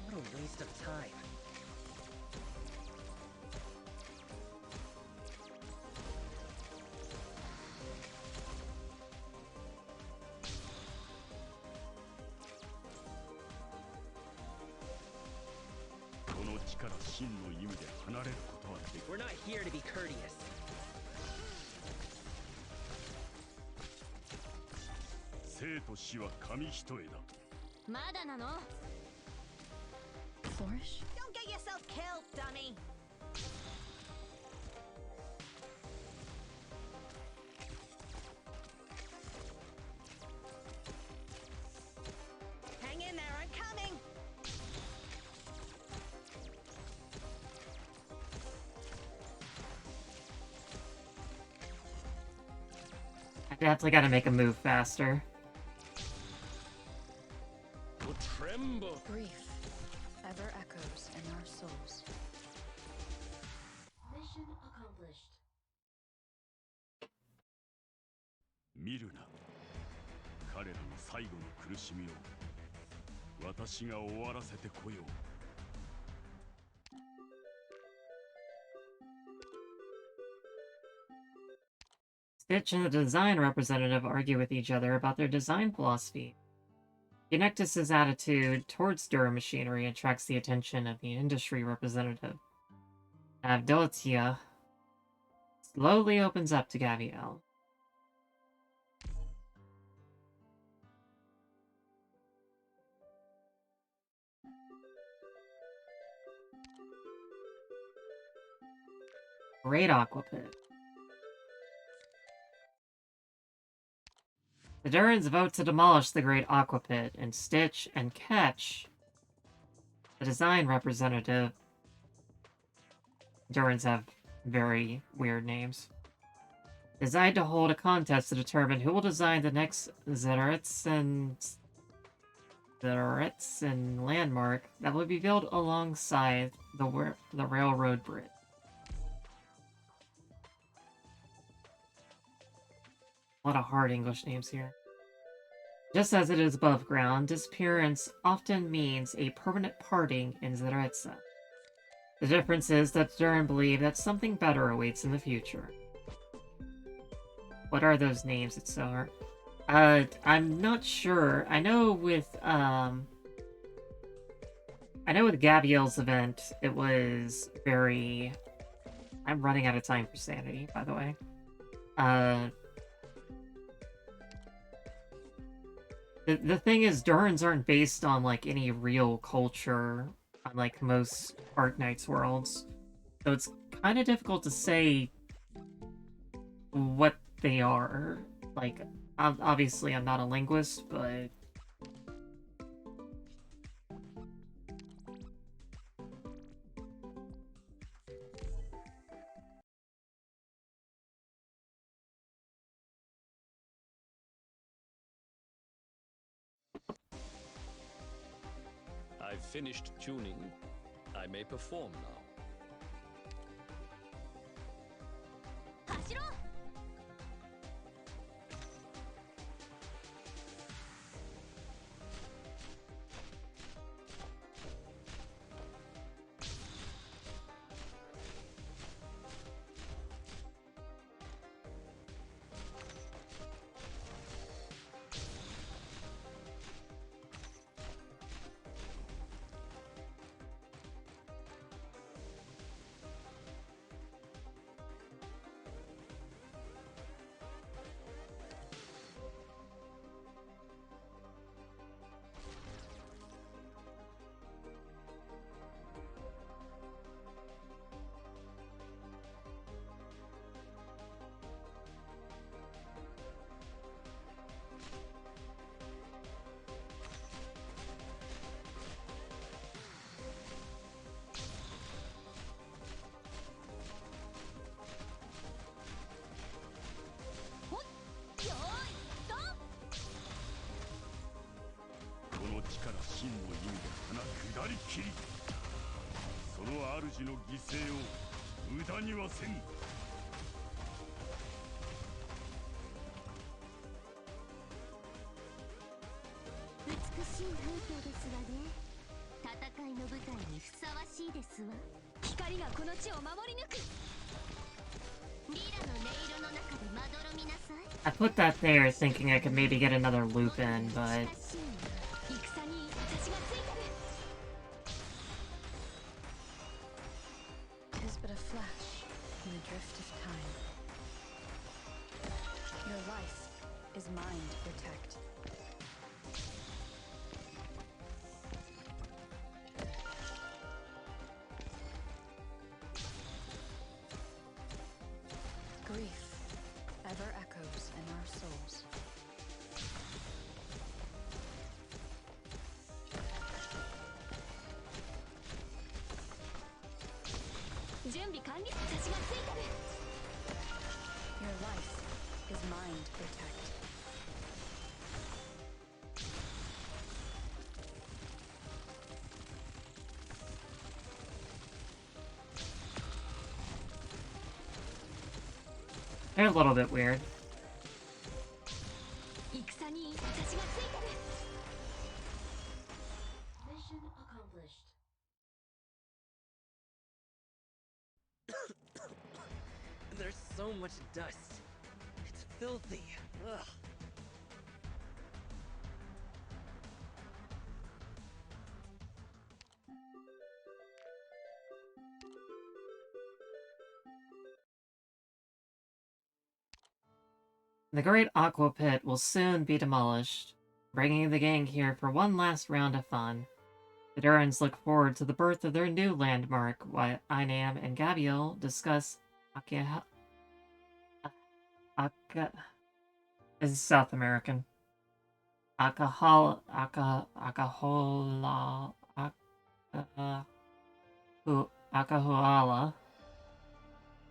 What a waste of time. We're not here to be courteous. Flourish? Don't get yourself killed, dummy. Hang in there, I'm coming. I definitely gotta make a move faster. Grief ever echoes in our souls. Mission accomplished. 見るな。彼らの最後の苦しみを私が終わらせてこよう。Stitch and the design representative argue with each other about their design philosophy. Unectus's attitude towards Dura machinery attracts the attention of the industry representative. Avdolitia slowly opens up to Gaviel. Great Aqua Pit. The Durans vote to demolish the Great Aqua Pit, and Stitch and Ketch, the design representative. Durans have very weird names. Decide to hold a contest to determine who will design the next Zeretz and the Retsen landmark that would be built alongside the railroad bridge. A lot of hard English names here. Just as it is above ground, disappearance often means a permanent parting in Zeretsa. The difference is that Durin believe that something better awaits in the future. What are those names? It's so hard. I'm not sure. I know with Gabrielle's event, it was very... I'm running out of time for sanity, by the way. The thing is, Durins aren't based on, like, any real culture, unlike most Arknights worlds. So it's kind of difficult to say what they are. Like, obviously I'm not a linguist, but... I've finished tuning. I may perform now. I put that there thinking I could maybe get another loop in, but... Tis but a flash in the drift of time. Your life is mine to protect. Grief ever echoes in our souls. Your life is mine to protect. They're a little bit weird. Mission accomplished. There's so much dust. It's filthy. Ugh. The Great Aqua Pit will soon be demolished, bringing the gang here for one last round of fun. The Durans look forward to the birth of their new landmark, while Inam and Gabriel discuss this is South American. Akahoala.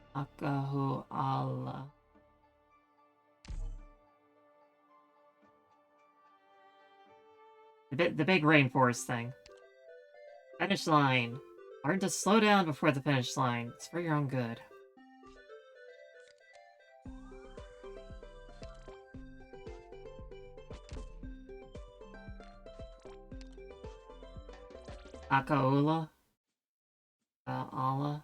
Akahuala. The big rainforest thing. Finish line. Learn to slow down before the finish line. It's for your own good. Akaola. Allah.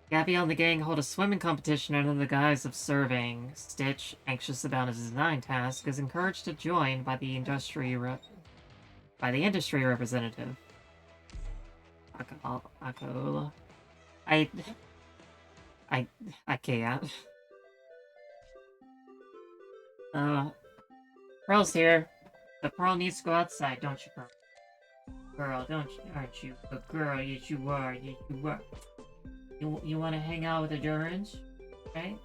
Gabby and the gang hold a swimming competition under the guise of serving. Stitch, anxious about his design task, is encouraged to join by the industry representative. Akaola. I can't. Pearl's here. But Pearl needs to go outside, don't you, Pearl? Girl, aren't you? But girl, yes you are, yes you are. You want to hang out with the Durans, right?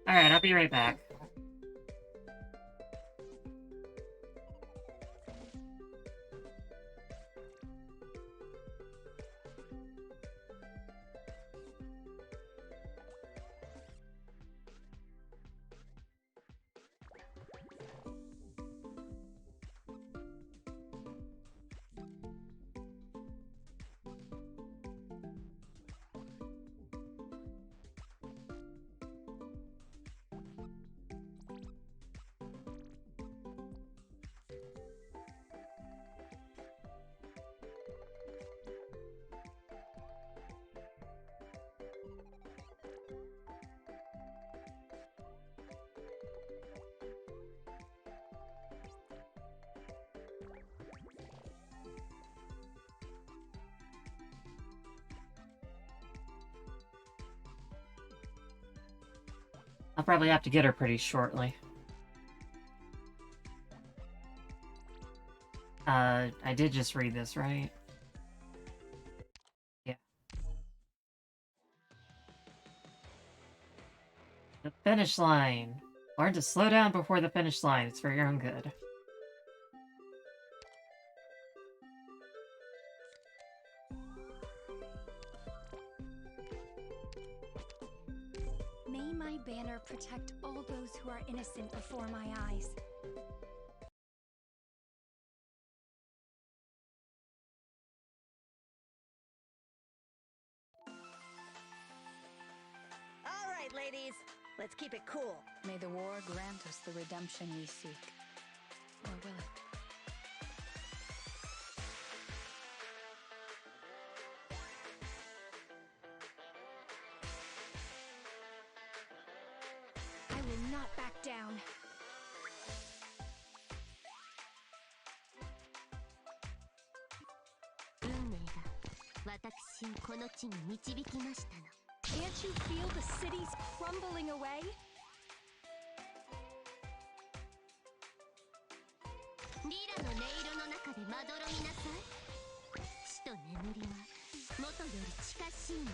Alright, I'll be right back. I'll probably have to get her pretty shortly. I did just read this, right? Yeah. The finish line. Learn to slow down before the finish line. It's for your own good. May my banner protect all those who are innocent before my eyes. All right, ladies. Let's keep it cool. May the war grant us the redemption we seek. Or will it? I will not back down. 運命が私をこの地に導きましたの。 Can't you feel the cities crumbling away? リラの音色の中でまどろみなさい。死と眠りは元より近しいもの。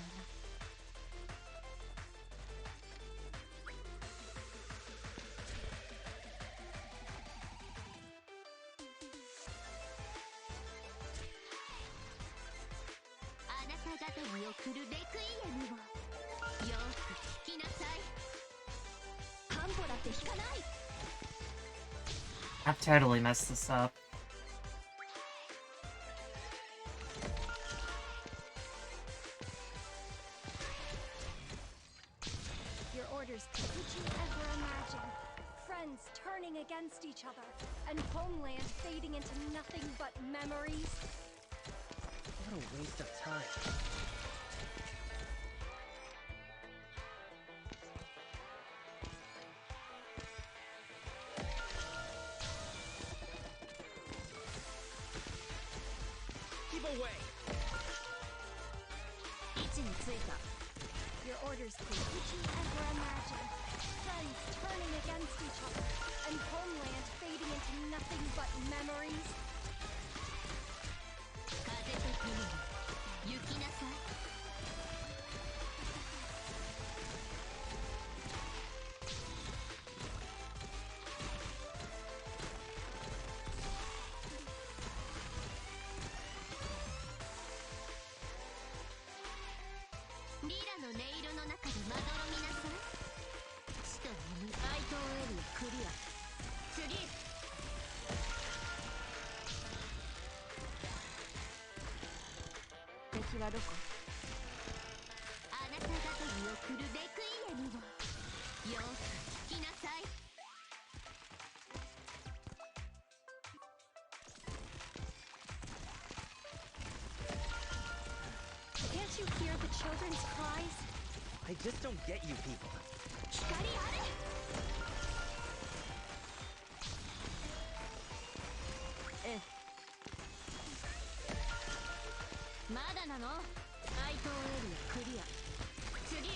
あなた方に送るレクイエムをよく聞きなさい。ハンボだって弾かない。 I've totally messed this up. Your orders, could you ever imagine? Friends turning against each other, and homeland fading into nothing but memories? What a waste of time. Keep away. 位置についた。 Your orders, please. Could you ever imagine? Friends turning against each other, and homeland fading into nothing but memories? 風と共に行きなさい。 リラの音色の中でまどろみなさい。死とエリアクリア。次。敵はどこ？あなた方に送るレクイエムをよく聞きなさい。Can't you hear the children's cries? I just don't get you people. 光あれ。まだなの？愛島エリアクリア。次。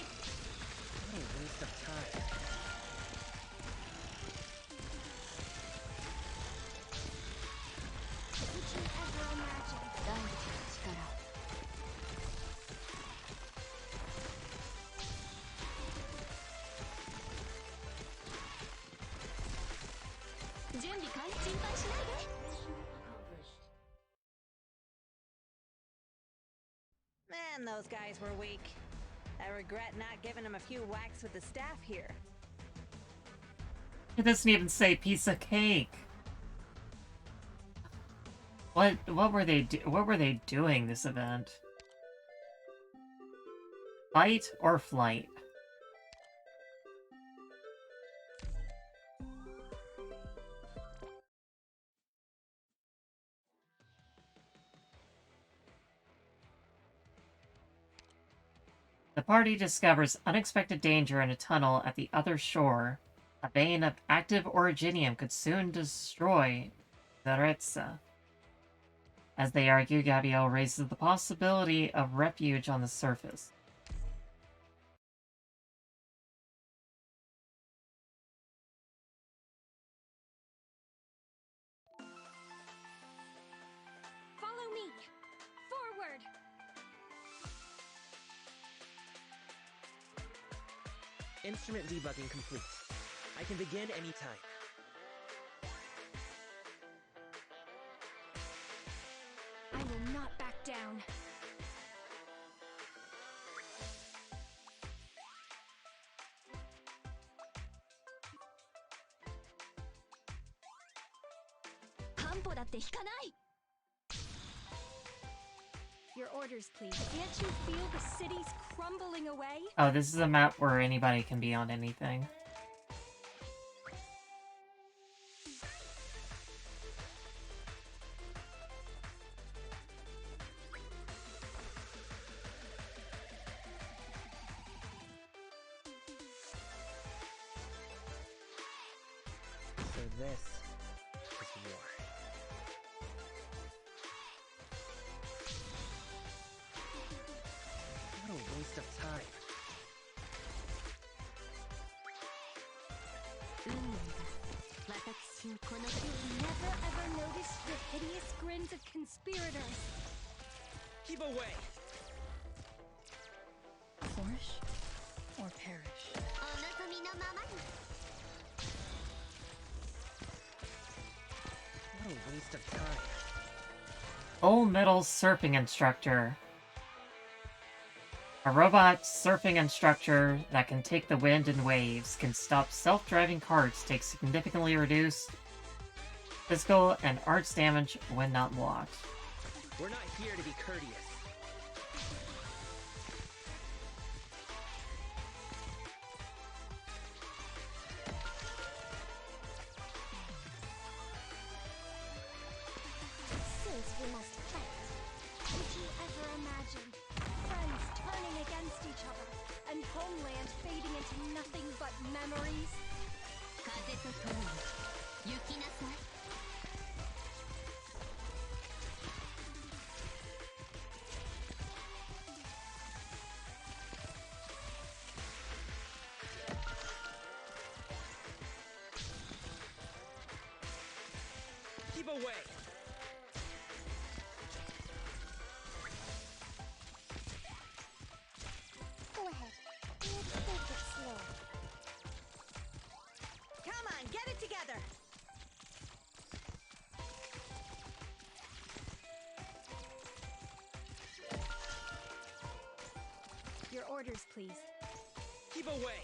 What a waste of time. Would you ever imagine? 大地の力。準備完。心配しないで。Man, those guys were weak. I regret not giving them a few whacks with the staff here. It doesn't even say piece of cake. What were they doing this event? Fight or flight? The party discovers unexpected danger in a tunnel at the other shore. A vein of active originium could soon destroy Zaretsa. As they argue, Gabrielle raises the possibility of refuge on the surface. Follow me! Forward! Instrument debugging complete. I can begin anytime. I will not back down. Kampo だって引かない! Your orders, please. Can't you feel the cities crumbling away? Oh, this is a map where anybody can be on anything. So this is war. What a waste of time. Never ever noticed the hideous grins of conspirators. Keep away! Flourish or perish. What a waste of time. Full Metal Surfing Instructor. A robot surfing instructor that can take the wind and waves, can stop self-driving carts, take significantly reduced physical and arts damage when not blocked. We're not here to be courteous. Since we must fight, would you ever imagine friends turning against each other and homeland fading into nothing but memories? 風と共に行きなさい。Keep away! Go ahead. Let's take it slow. Come on, get it together! Your orders, please. Keep away!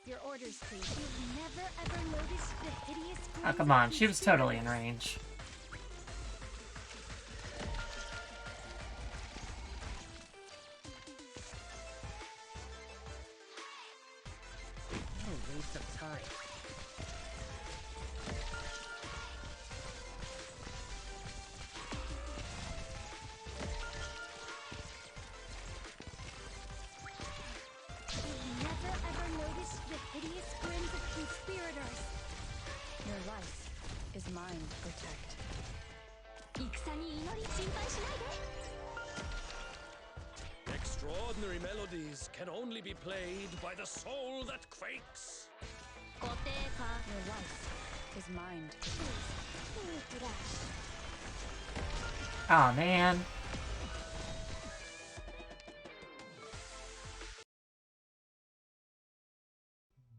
Your orders, please. You've never ever noticed the hideous Oh, come on. She was totally in range. What a waste of time. You've never ever noticed the hideous grins of conspirators. Your life is mine to protect. 戦に祈り心配しないで。 Extraordinary melodies can only be played by the soul that quakes. 固定化。 Your life is mine to protect. Oh man.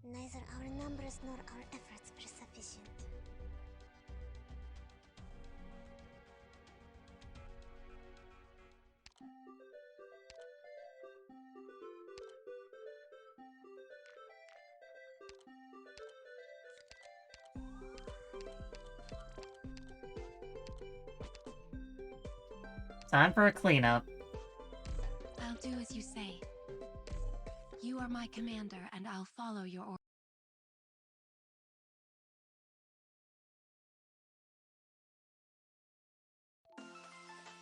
Neither our numbers nor our efforts were sufficient. Time for a cleanup. I'll do as you say. You are my commander, and I'll follow your orders.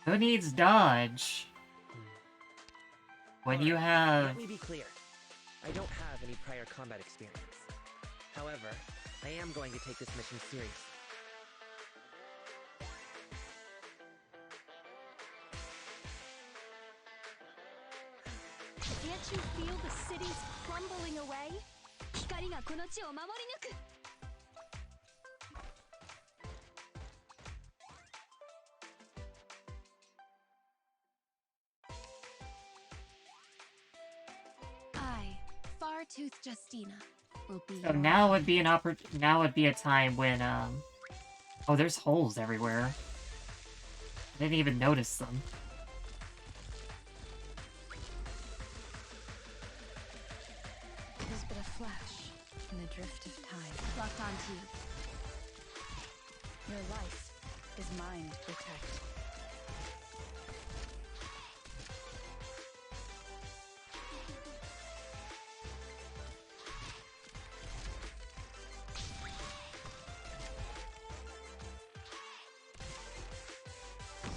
Who needs dodge? When you have... Let me be clear. I don't have any prior combat experience. However, I am going to take this mission seriously. Can't you feel the cities crumbling away? 光がこの地を守り抜く。 I, Far-Tooth Justina, will be So now would be now would be a time when, oh, there's holes everywhere. I didn't even notice them. It is but a flash in the drift of time. Locked onto you. Your life is mine to protect.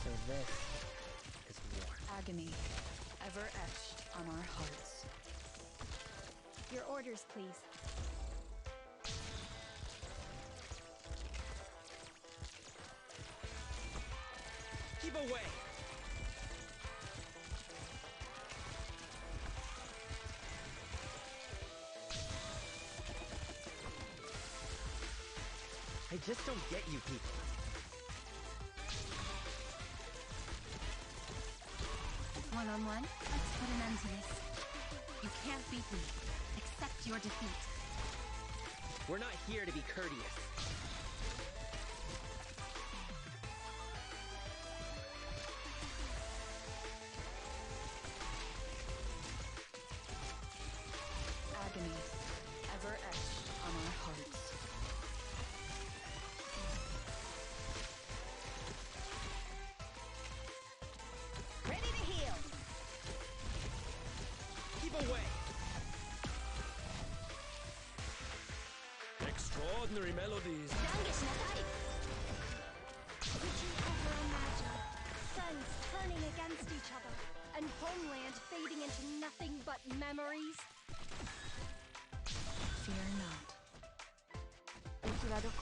So this is war. Agony, ever etched on our hearts. Your orders, please. Keep away! I just don't get you people. One-on-one? Let's put an end to this. You can't beat me. Accept your defeat. We're not here to be courteous. Agony, ever etched on our hearts. Ready to heal. Keep away! Extraordinary melodies. 懺悔しなさい。 Could you ever imagine friends turning against each other and homeland fading into nothing but memories? Fear not. 敵はどこ？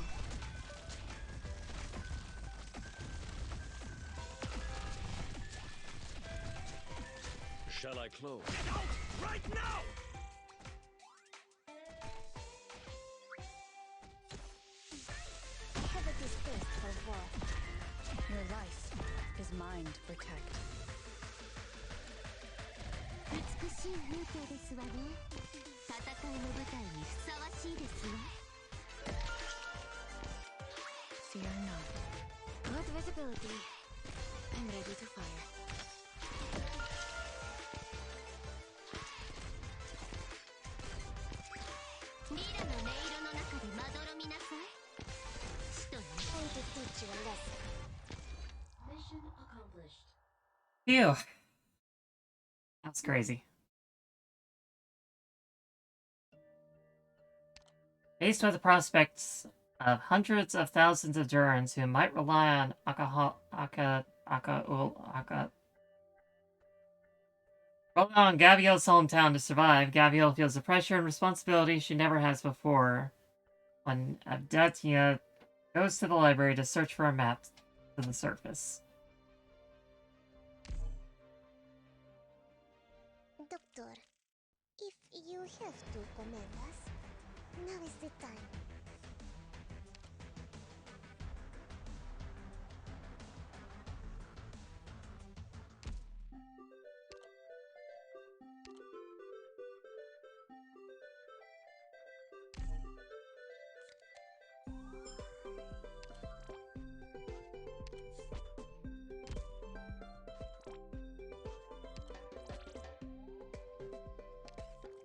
Shall I close? Get out right now! Pivot is fist for war. Your life is mine to protect. 美しい風景ですわね。戦いの舞台にふさわしいですわ。 Fear not. Good visibility. I'm ready to fire. Phew. That's crazy. Faced with the prospects of hundreds of thousands of Durans who might rely on Gaviel's hometown to survive, Gaviel feels the pressure and responsibility she never has before when Abdatia goes to the library to search for a map to the surface. Doctor, if you have to command us, now is the time.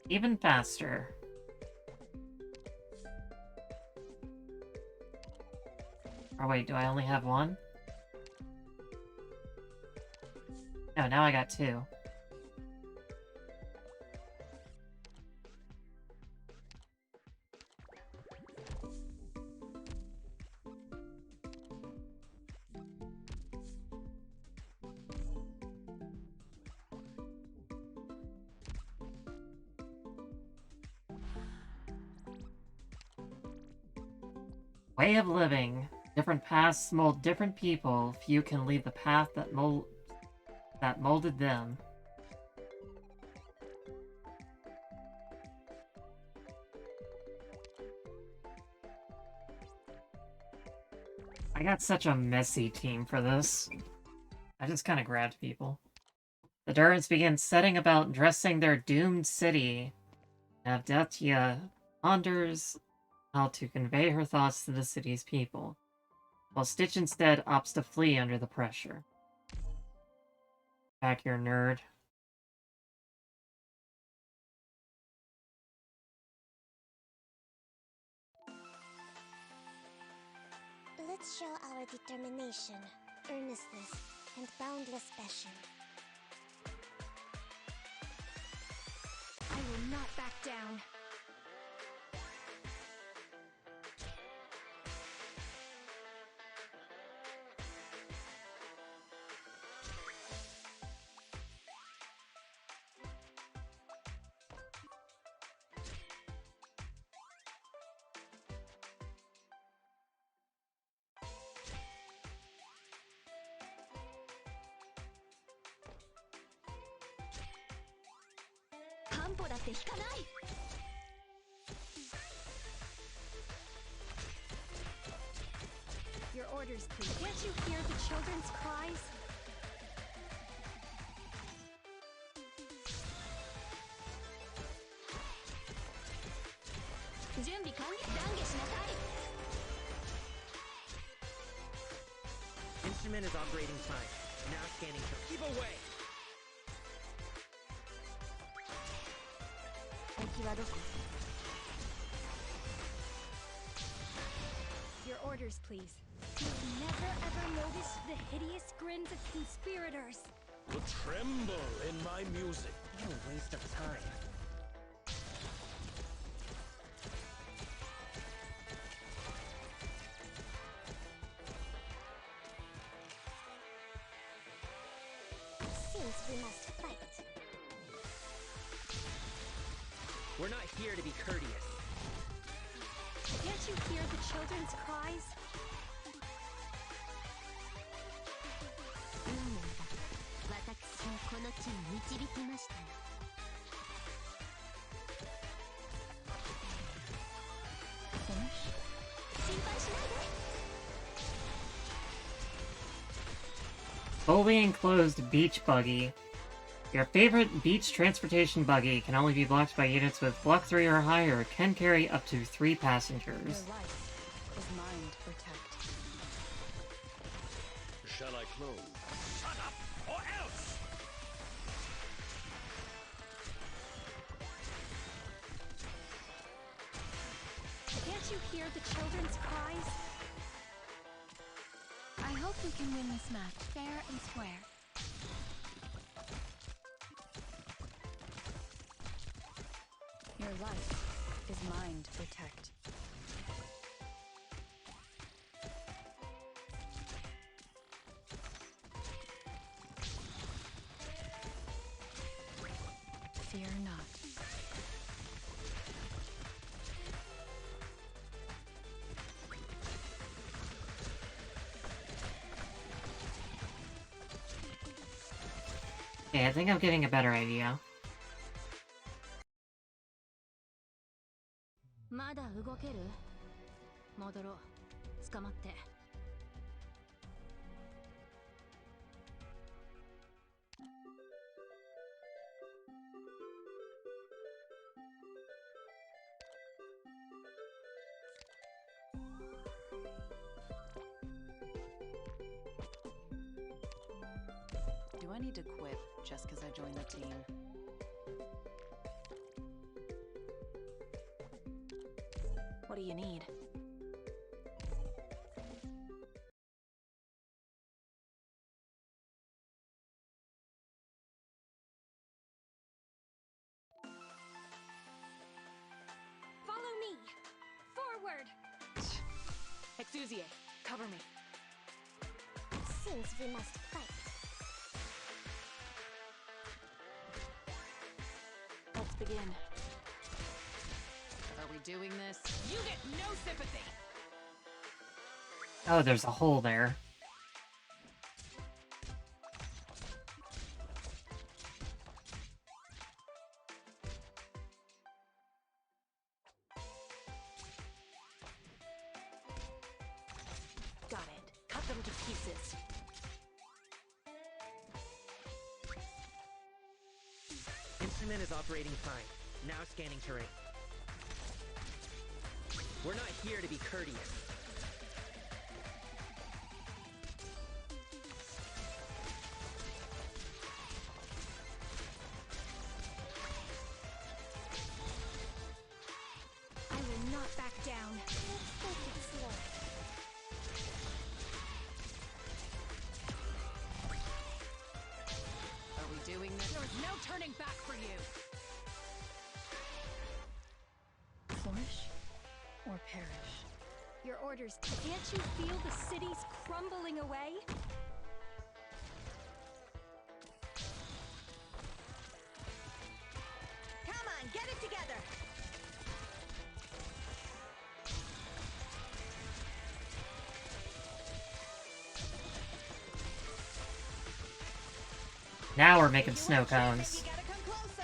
Even faster. Oh wait, do I only have one? No, now I got two. Way of living. Different paths mold different people. Few can leave the path that molded them. I got such a messy team for this. I just kind of grabbed people. The Durans begin setting about dressing their doomed city. Avdatia ponders how to convey her thoughts to the city's people, while Stitch instead opts to flee under the pressure. Back here, nerd. Let's show our determination, earnestness, and boundless passion. I will not back down. Your orders, please. Can't you hear the children's cries? Instrument is operating fine. Now scanning. Keep away! Your orders, please. You've never ever noticed the hideous grins of conspirators. The tremble in my music. What a waste of time. Seems we must fight. We're not here to be courteous. Can't you hear the children's cries? Fully enclosed beach buggy. Your favorite beach transportation buggy can only be blocked by units with block 3 or higher, can carry up to 3 passengers. Your life is mine to protect. Shall I close? Shut up, or else! Can't you hear the children's cries? I hope we can win this match fair and square. Your life is mine to protect. Fear not. Okay, I think I'm getting a better idea. まだ動ける？戻ろう。捕まって。Do I need to quit just because I joined the team? What do you need? Follow me! Forward! Exusie, cover me. Seems we must fight. Let's begin. Are we doing this? You get no sympathy! Oh, there's a hole there. Got it. Cut them to pieces. Instrument is operating fine. Now scanning terrain. We're not here to be courteous. I will not back down. Let's take it slow. Are we doing this? There is no turning back for you! Flourish or perish? Your orders. Can't you feel the cities crumbling away? Come on, get it together! Now we're making snow cones. You gotta come closer!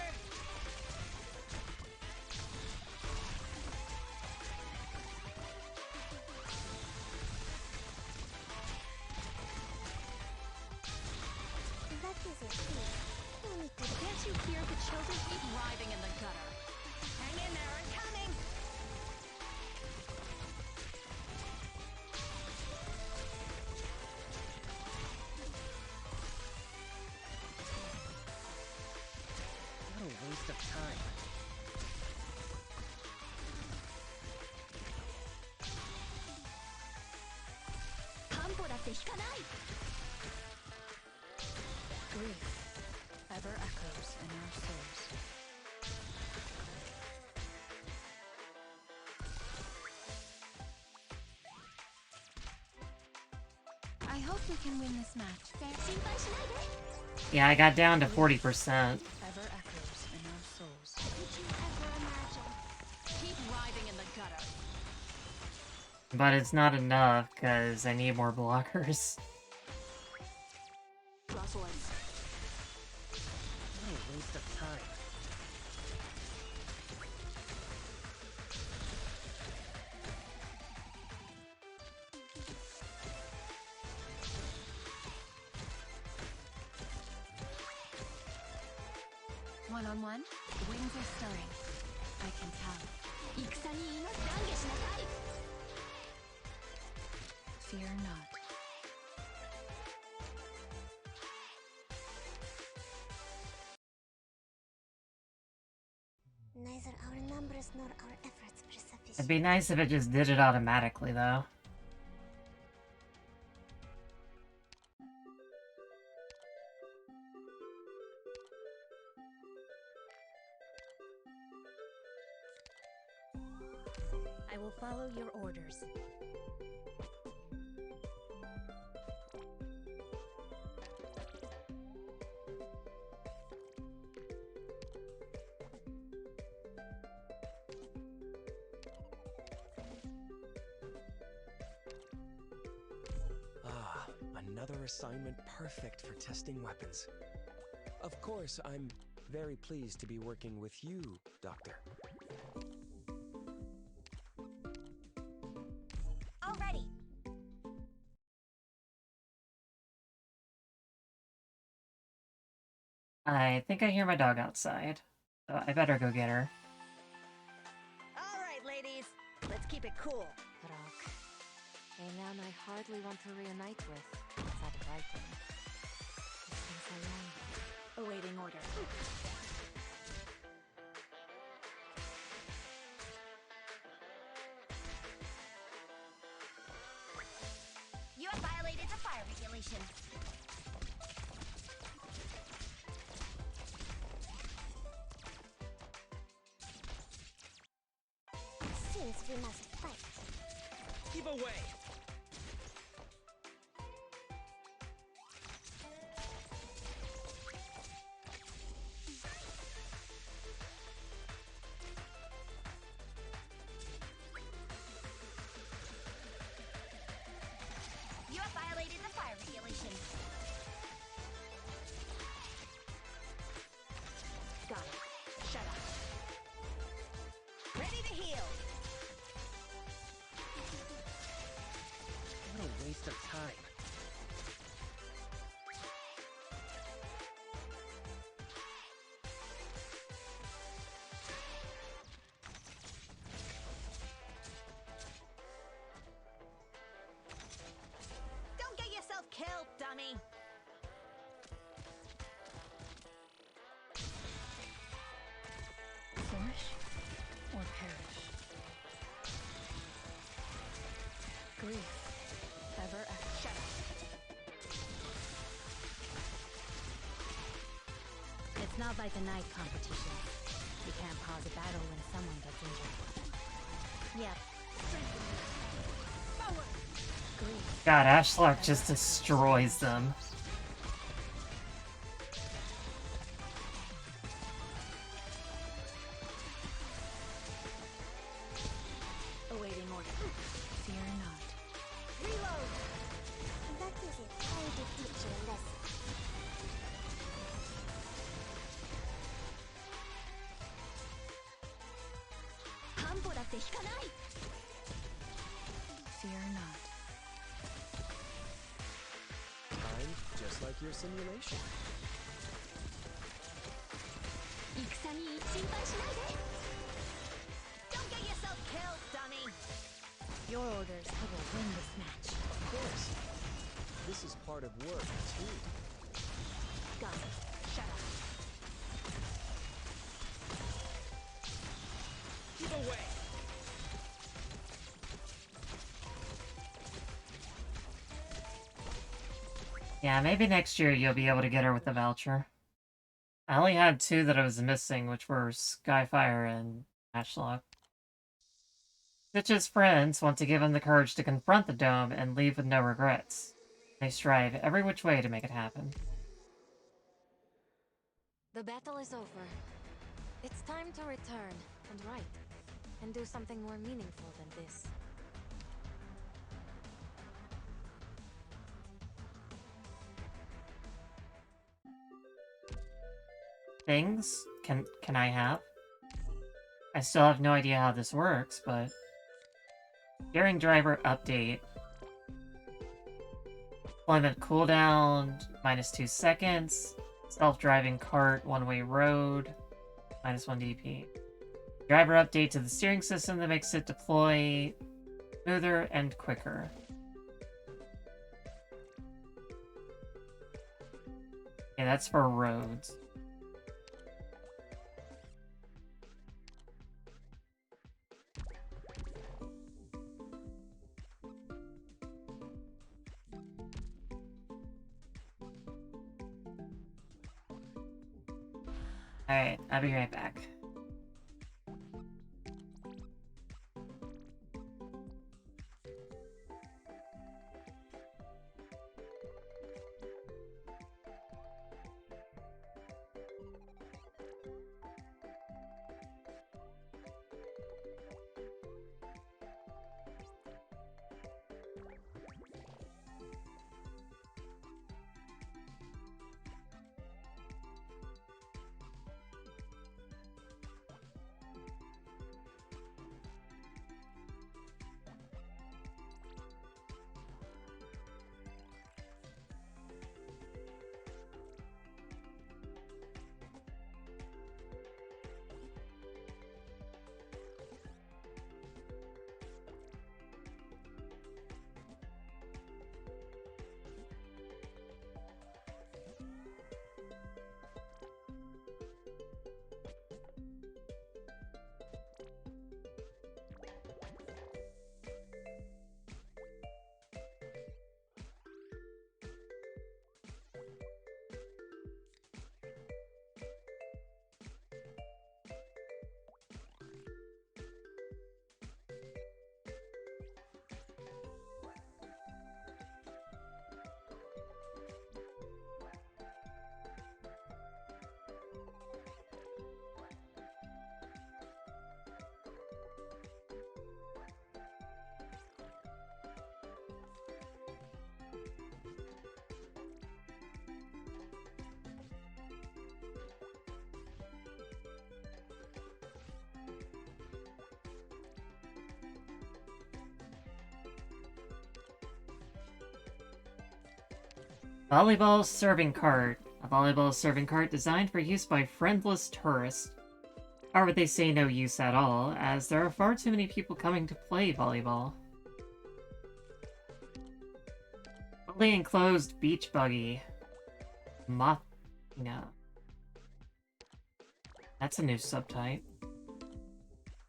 That is a fear. You need to Can't you hear the children? Keep writhing in the gutter. Hang in there, I'm coming! What a waste of time. Grief ever echoes in our souls. I hope we can win this match. Yeah, I got down to 40%. Ever echoes in our souls. Did you ever imagine? Keep writhing in the gutter. But it's not enough, because I need more blockers. Rosalind. What a waste of time. One-on-one, the winds are stirring. I can tell. Fear not. Neither our numbers nor our efforts were sufficient. It'd be nice if it just did it automatically, though. I will follow your orders. Ah, another assignment perfect for testing weapons. Of course, I'm very pleased to be working with you, Doctor. Already. I think I hear my dog outside. So I better go get her. All right, ladies. Let's keep it cool. Rock. A man I hardly want to reunite with outside of writing. It's been so long. Awaiting order. You have violated the fire regulation. Seems we must fight. Keep away! You have violated the fire regulation. Got it. Shut up. Ready to heal. What a waste of time. Don't get yourself killed, dummy. Flourish or perish. Grief. Ever after. Shut up. It's not like a knife competition. You can't pause a battle when someone gets injured. Yep. Forward. Grief. God, Ashlock just destroys them. Awaiting order. Fear not. Reload. That is it. I will teach you a lesson. Fear not. I'm just like your simulation. 戦に心配しないで Don't get yourself killed, dummy. Your orders. I will win this match. Of course. This is part of work, too. Got it. Shut up. Keep away! Yeah, maybe next year you'll be able to get her with the voucher. I only had two that I was missing, which were Skyfire and Ashlock. Stitch's friends want to give him the courage to confront the dome and leave with no regrets. They strive every which way to make it happen. The battle is over. It's time to return and write, and do something more meaningful than this. Things? Can I have? I still have no idea how this works, but... Steering driver update. Deployment cooldown, -2 seconds. Self-driving cart, one-way road, -1 DP. Driver update to the steering system that makes it deploy smoother and quicker. Yeah, that's for roads. Alright, I'll be right back. Volleyball serving cart. A volleyball serving cart designed for use by friendless tourists. However, they say no use at all, as there are far too many people coming to play volleyball. Fully enclosed beach buggy. No. That's a new subtype.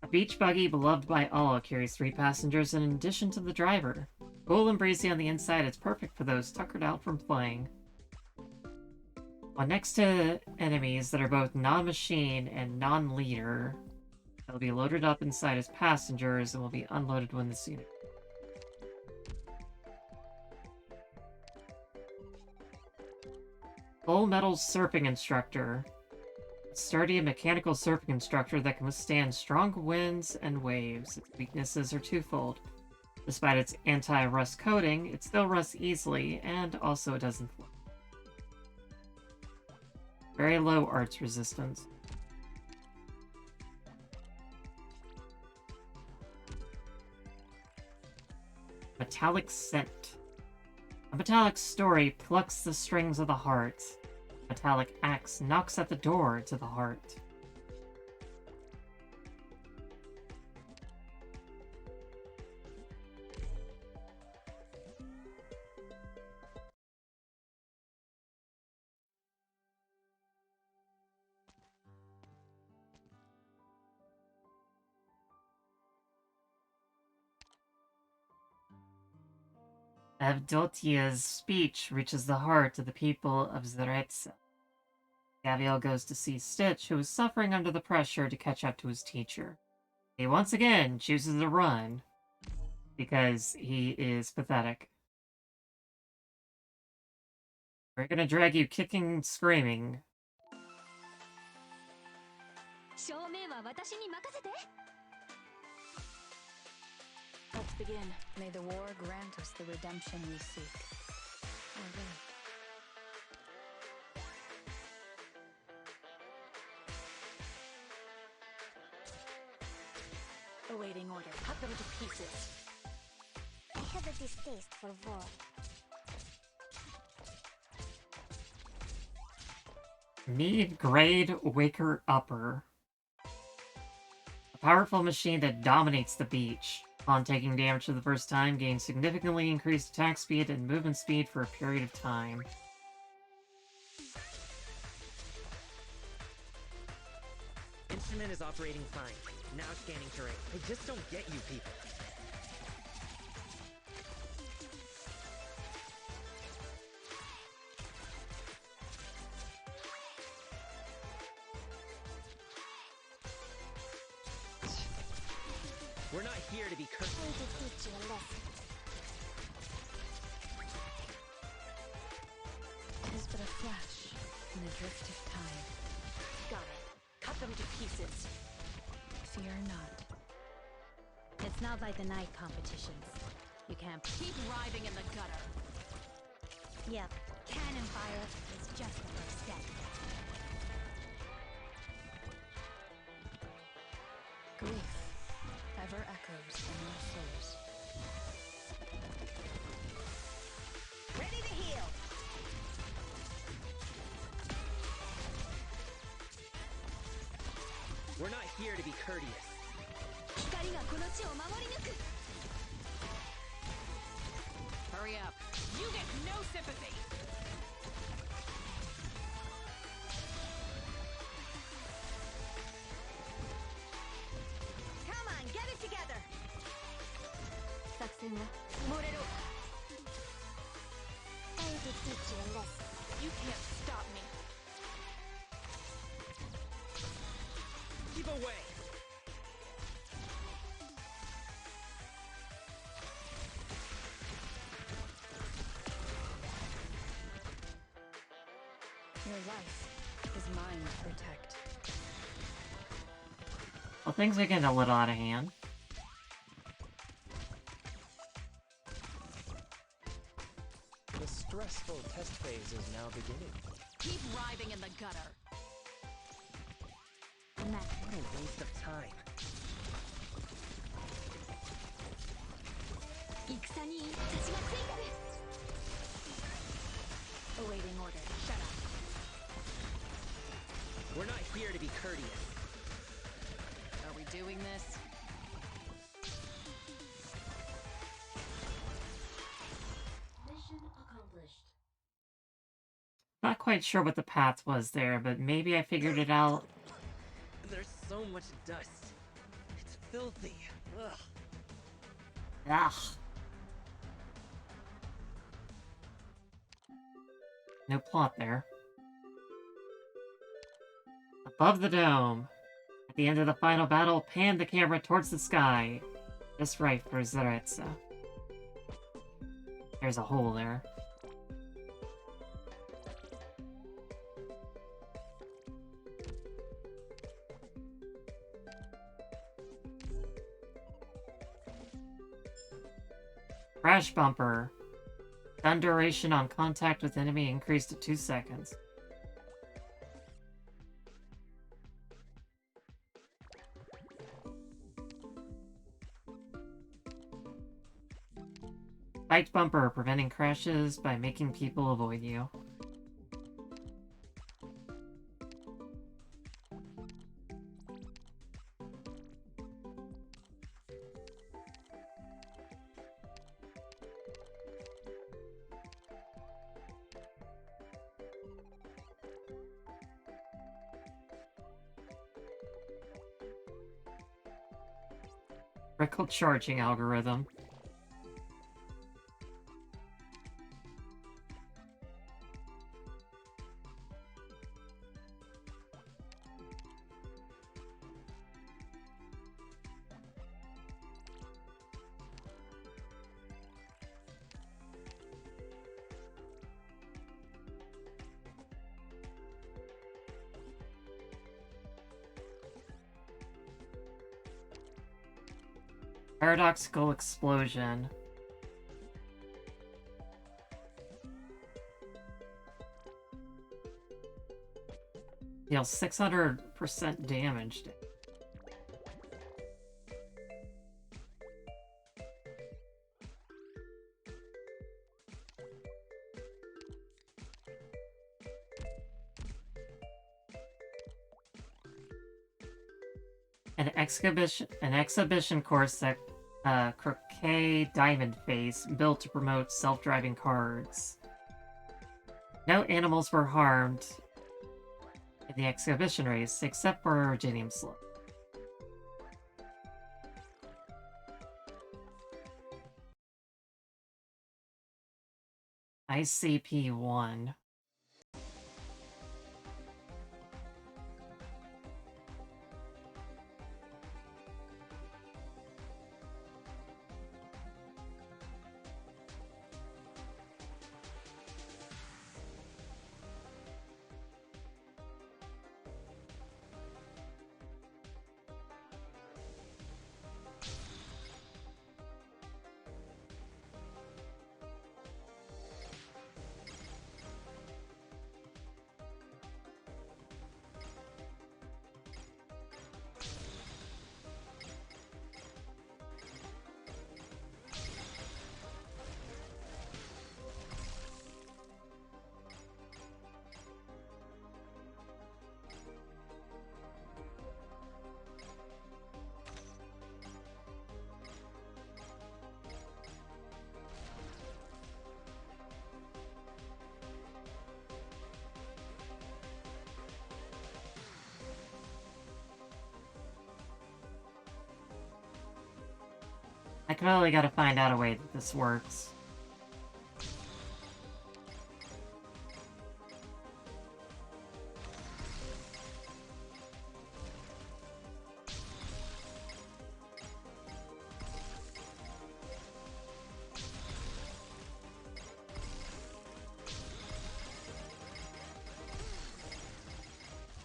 A beach buggy beloved by all carries 3 passengers in addition to the driver. Cool and breezy on the inside, it's perfect for those tuckered out from playing. When next to enemies that are both non-machine and non-leader, they'll be loaded up inside as passengers and will be unloaded when the scene. Full metal surfing instructor. Sturdy mechanical surfing instructor that can withstand strong winds and waves. Its weaknesses are twofold. Despite its anti-rust coating, it still rusts easily, and also it doesn't float. Very low arts resistance. Metallic scent. A metallic story plucks the strings of the heart. Metallic axe knocks at the door to the heart. Avdotia's speech reaches the heart of the people of Zarezza. Gabriel goes to see Stitch, who is suffering under the pressure to catch up to his teacher. He once again chooses to run because he is pathetic. We're gonna drag you kicking and screaming. Let's begin. May the war grant us the redemption we seek. Awaiting order. Cut them to pieces. I have a distaste for war. Need grade Waker Upper. A powerful machine that dominates the beach. Upon taking damage for the first time, gains significantly increased attack speed and movement speed for a period of time. Instrument is operating fine. Now scanning terrain. I just don't get you people. We're not here to be cursed. I'm going to teach you a lesson. Tis but a flash in a drift of time. Got it. Cut them to pieces. Fear not. It's not like the night competitions. You can't keep writhing in the gutter. Yep. Cannon fire is just the first step. Grief ever echoes in our souls. Ready to heal. We're not here to be courteous. Hurry up. You get no sympathy. Come on, get it together. Saxena. Time to teach you a lesson. You can't stop me. Keep away. Your life is mine to protect. Well, things are getting a little out of hand. The stressful test phase is now beginning. Keep writhing in the gutter. What a waste of time. Awaiting order. Shut up. We're not here to be courteous. Are we doing this? Mission accomplished. Not quite sure what the path was there, but maybe I figured it out. There's so much dust. It's filthy. Ugh. Ugh. No plot there. Above the dome. At the end of the final battle, pan the camera towards the sky. Just right for Zaretsa. There's a hole there. Crash bumper. Stun duration on contact with enemy increased to 2 seconds. Spiked bumper, preventing crashes by making people avoid you. Critical charging algorithm. Paradoxical explosion. Deals 600% damage. An exhibition course that Croquet Diamond Face built to promote self-driving cards. No animals were harmed in the exhibition race except for Genium Slip. ICP-1. I clearly gotta find out a way that this works.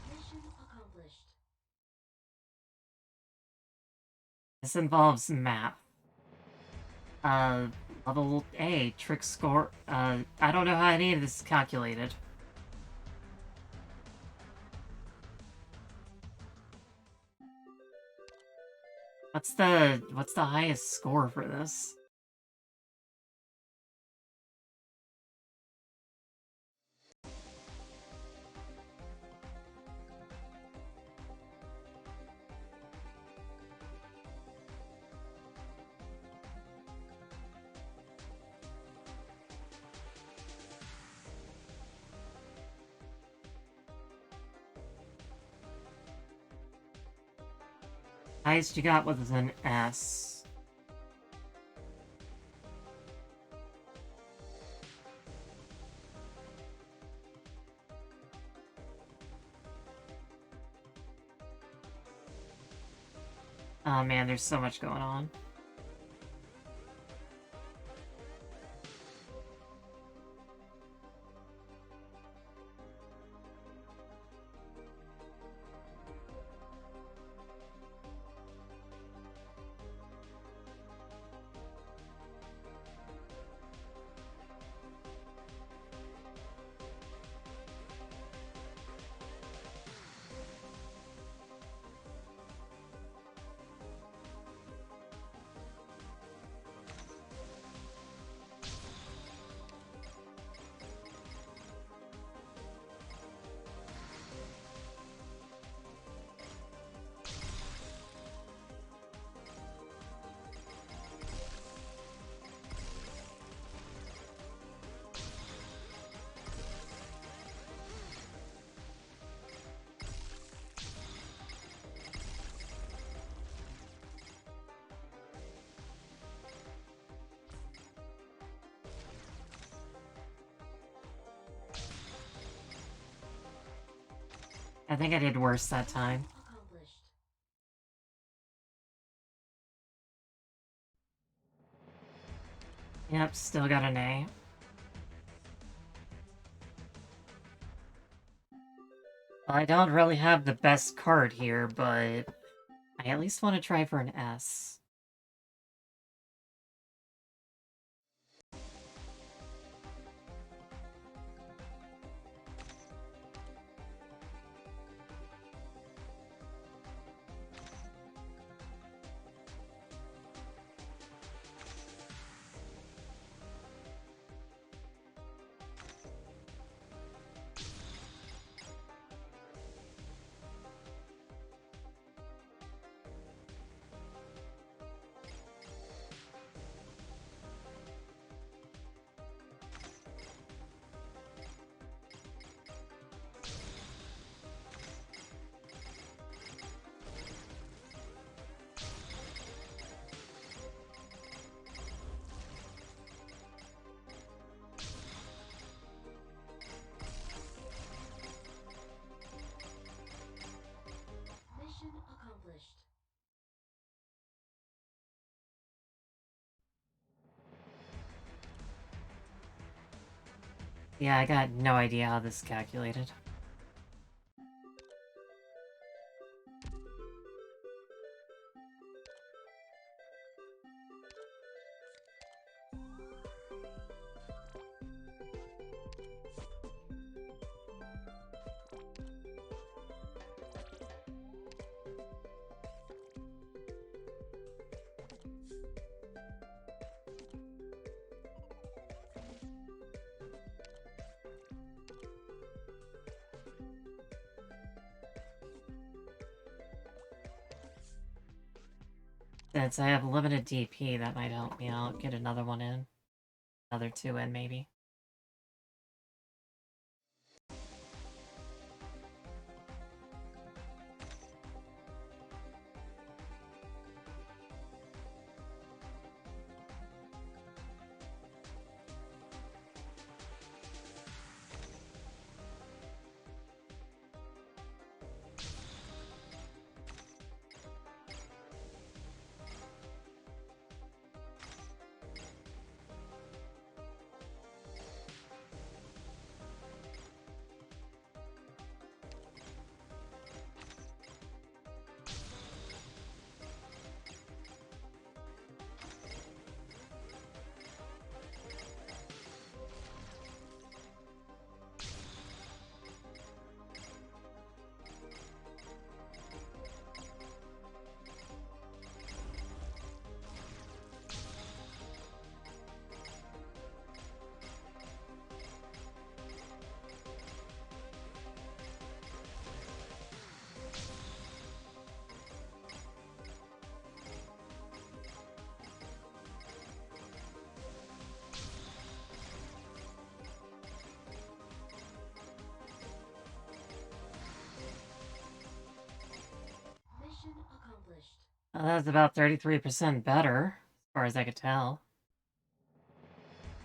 Mission accomplished. This involves math. Level A, trick score. I don't know how any of this is calculated. What's the highest score for this? Highest you got was an S. Oh man, there's so much going on. I think I did worse that time. Yep, still got an A. Well, I don't really have the best card here, but I at least want to try for an S. Yeah, I got no idea how this is calculated. Since I have limited DP, that might help me out. Get another one in. Another 2 in, maybe. Mission accomplished. That's about 33% better, as far as I could tell.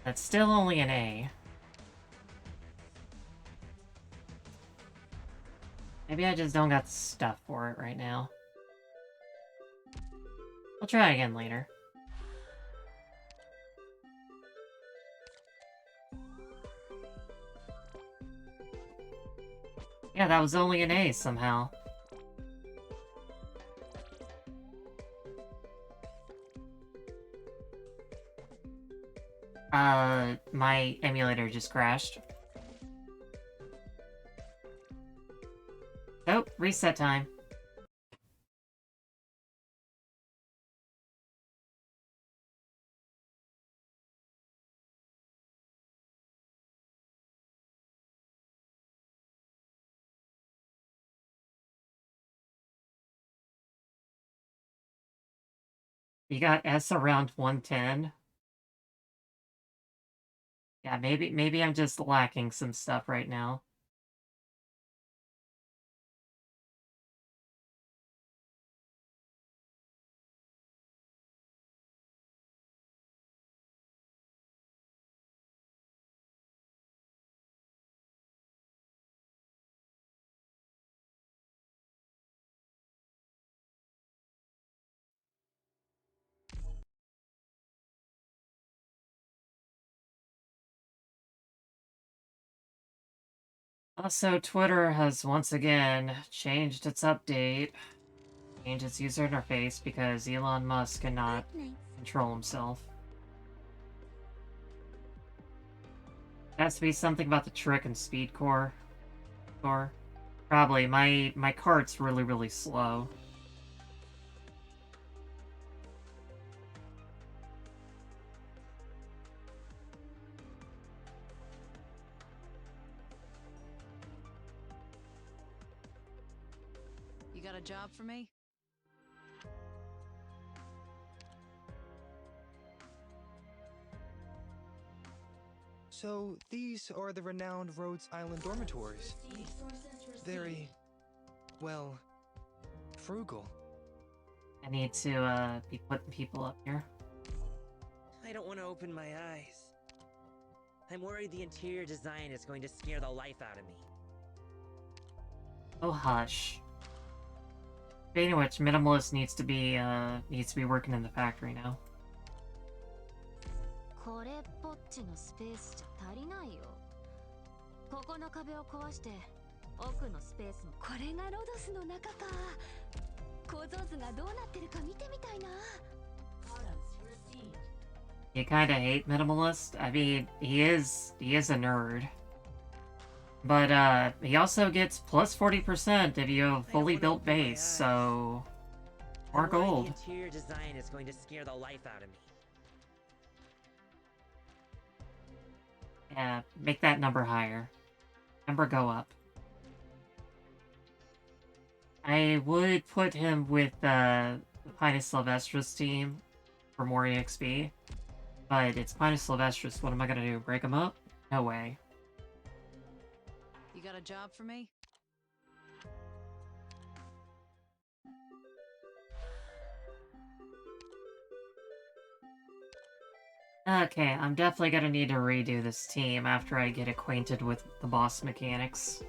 That's still only an A. Maybe I just don't got the stuff for it right now. I'll try again later. Yeah, that was only an A somehow. My emulator just crashed. Oh, reset time. You got S around 110? Yeah, maybe I'm just lacking some stuff right now. Also, Twitter has once again changed its update, changed its user interface because Elon Musk cannot control himself. It has to be something about the trick and speed core. Probably. My cart's really slow. You got a job for me? So, these are the renowned Rhodes Island dormitories. Very, well, frugal. I need to, be putting people up here. I don't want to open my eyes. I'm worried the interior design is going to scare the life out of me. Oh, hush. Speaking of which, Minimalist needs to be working in the factory now. これっぽっちのスペースじゃ足りないよ。ここの壁を壊して奥のスペースも。これがロドスの中か。構造図がどうなってるか見てみたいな。You kinda hate Minimalist? I mean, he is a nerd. But, he also gets plus 40% if you have a fully built base, so... More I'm worried gold. The interior design is going to scare the life out of me. Yeah, make that number higher. Number go up. I would put him with, the Pinus Sylvestris team for more EXP. But it's Pinus Sylvestris, what am I gonna do? Break him up? No way. You got a job for me? Okay, I'm definitely gonna need to redo this team after I get acquainted with the boss mechanics.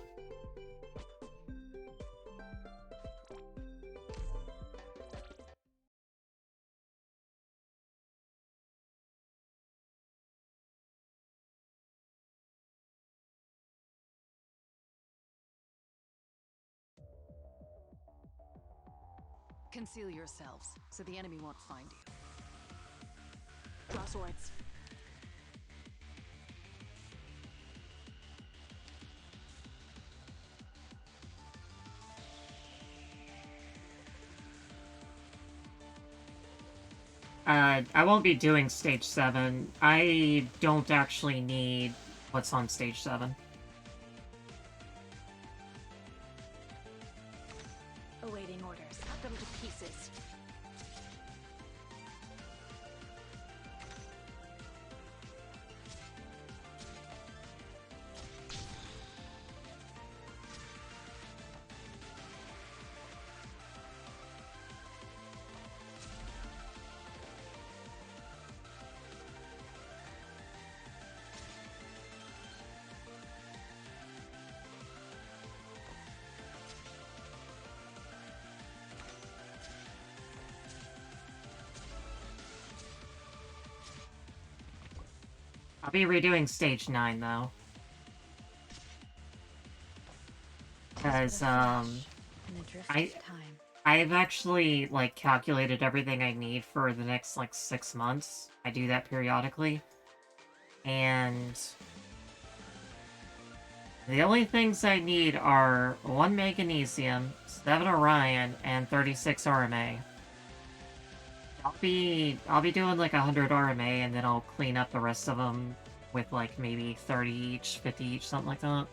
Conceal yourselves, so the enemy won't find you. Draw swords. I won't be doing stage 7. I don't actually need what's on stage 7. Awaiting orders. Cut them to pieces. I'll be redoing stage 9 though. Because I've actually like calculated everything I need for the next like 6 months. I do that periodically. And the only things I need are 1 magnesium, 7 Orion, and 36 RMA. I'll be doing like 100 RMA, and then I'll clean up the rest of them with like maybe 30 each, 50 each, something like that.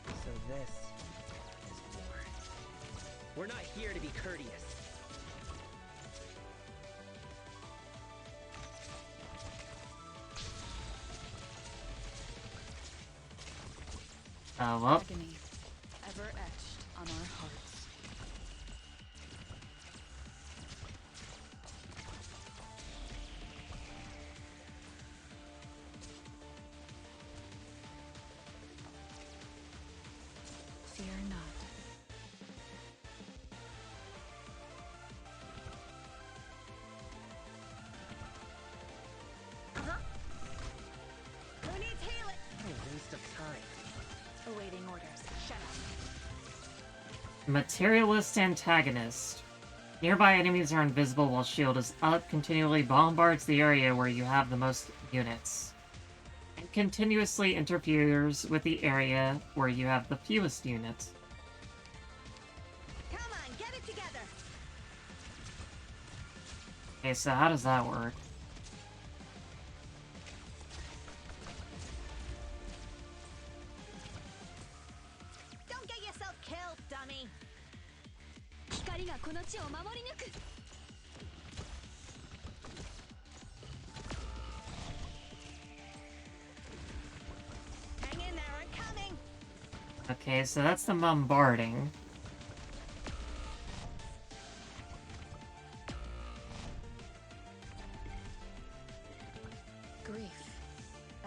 So this is war. We're not here to be courteous. Well. Agony, ever etched on our hearts. Fear not. Who needs healing? A waste of time. Awaiting orders. Shut up. Materialist antagonist. Nearby enemies are invisible while shield is up, continually bombards the area where you have the most units. And continuously interferes with the area where you have the fewest units. Come on, get it together. Okay, so how does that work? Don't get yourself killed, dummy. 光がこの地を守り抜く Hang in there, I'm coming. Okay, so that's the bombarding. Grief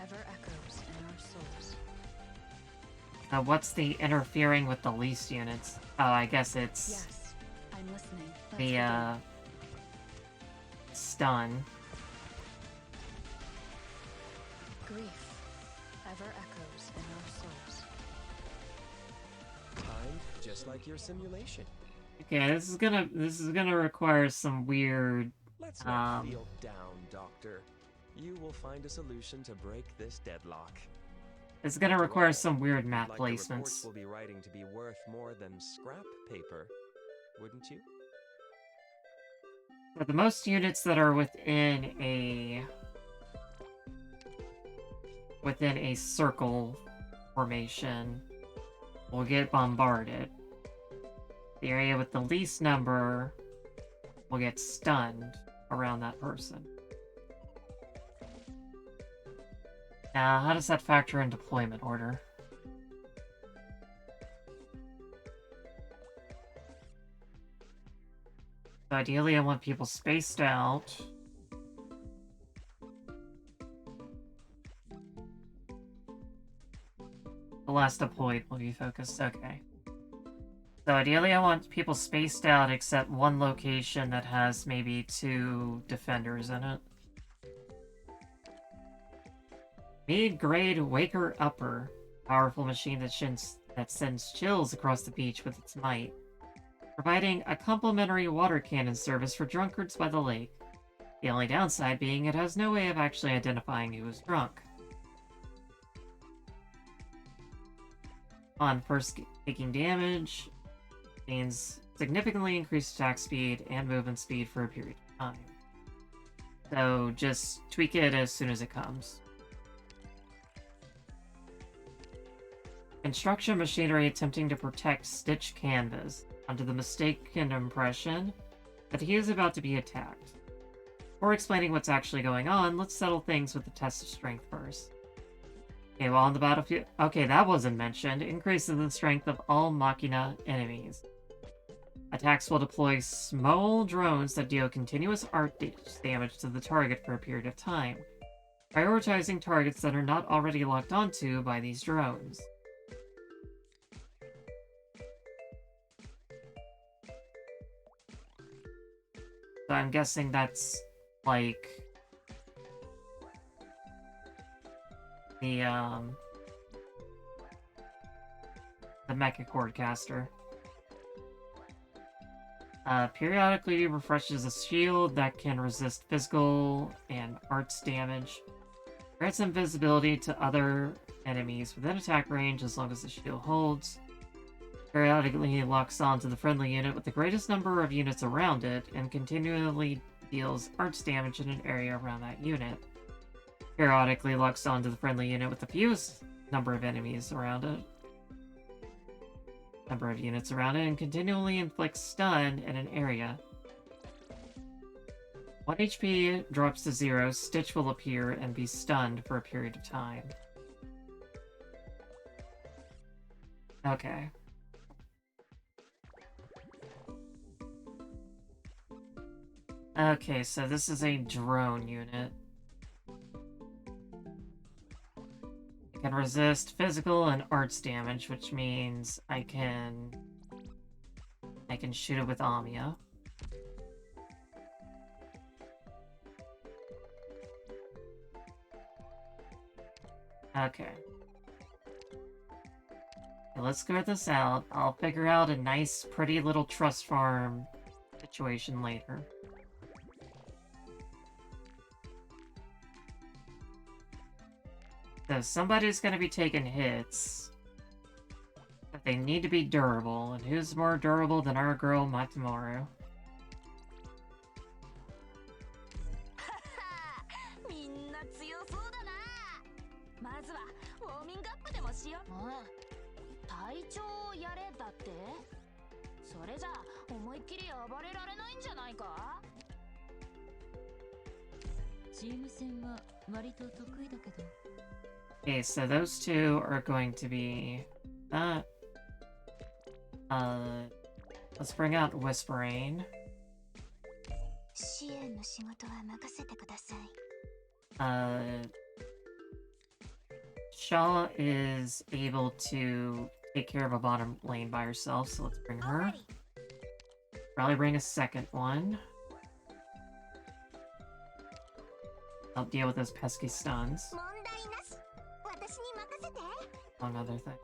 ever echoes in our souls. What's the interfering with the least units? Oh, I guess it's... Yes, I'm listening. Let's the, begin. stun. Grief ever echoes in our souls. Timed just like your simulation. Okay, this is gonna require some weird, Let's not feel down, Doctor. You will find a solution to break this deadlock. it's gonna require some weird map Like the reports placements. we'll be writing to be worth more than scrap paper, wouldn't you? But the most units that are within a circle formation will get bombarded. The area with the least number will get stunned around that person. Now, how does that factor in deployment order? So ideally, I want people spaced out. The last deployed will be focused, okay. So ideally, I want people spaced out except one location that has maybe 2 defenders in it. Mid-grade Waker Upper. Powerful machine that sends chills across the beach with its might. Providing a complimentary water cannon service for drunkards by the lake. The only downside being it has no way of actually identifying who is drunk. On first taking damage, means significantly increased attack speed and movement speed for a period of time. So just tweak it as soon as it comes. Construction machinery attempting to protect Stitch Canvas under the mistaken impression that he is about to be attacked. Before explaining what's actually going on, let's settle things with a test of strength first. Okay, well on the battlefield... Okay, that wasn't mentioned. Increases the strength of all Machina enemies. Attacks will deploy small drones that deal continuous art damage to the target for a period of time, prioritizing targets that are not already locked onto by these drones. So I'm guessing that's like the Mecha Cordcaster. Periodically refreshes a shield that can resist physical and arts damage. Grants invisibility to other enemies within attack range as long as the shield holds. Periodically locks onto the friendly unit with the greatest number of units around it, and continually deals arts damage in an area around that unit. Periodically locks onto the friendly unit with the fewest number of enemies around it. Number of units around it, and continually inflicts stun in an area. 1 HP drops to 0, Stitch will appear and be stunned for a period of time. Okay. Okay, so this is a drone unit. It can resist physical and arts damage, which means I can shoot it with Amiya. Okay. Let's go this out. I'll figure out a nice, pretty little trust farm situation later. So somebody's gonna be taking hits. But they need to be durable, and who's more durable than our girl Matamoru? みんな強そうだな。まずはウォーミングアップでもしよう。体調をやれだって。それじゃ思いっきり暴れられないんじゃないか。チーム戦は割と得意だけど。 Okay, so those two are going to be that. Let's bring out Whispering. Shaw is able to take care of a bottom lane by herself, so let's bring her. Probably bring a second one. Help deal with those pesky stuns. Another thing.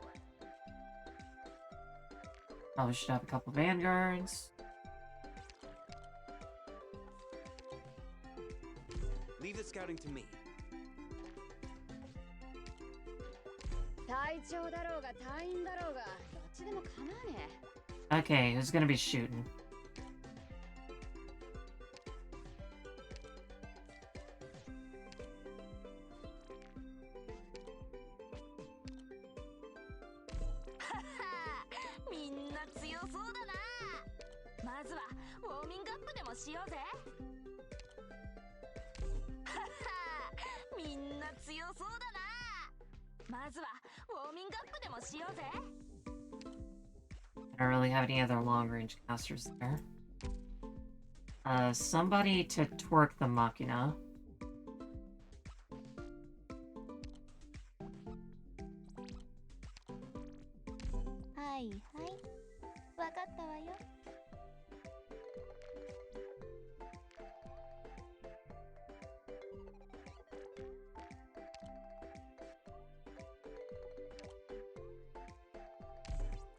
Probably should have a couple vanguards. Leave the scouting to me. Okay, who's gonna be shooting? I don't really have any other long-range casters there. Somebody to twerk the Machina.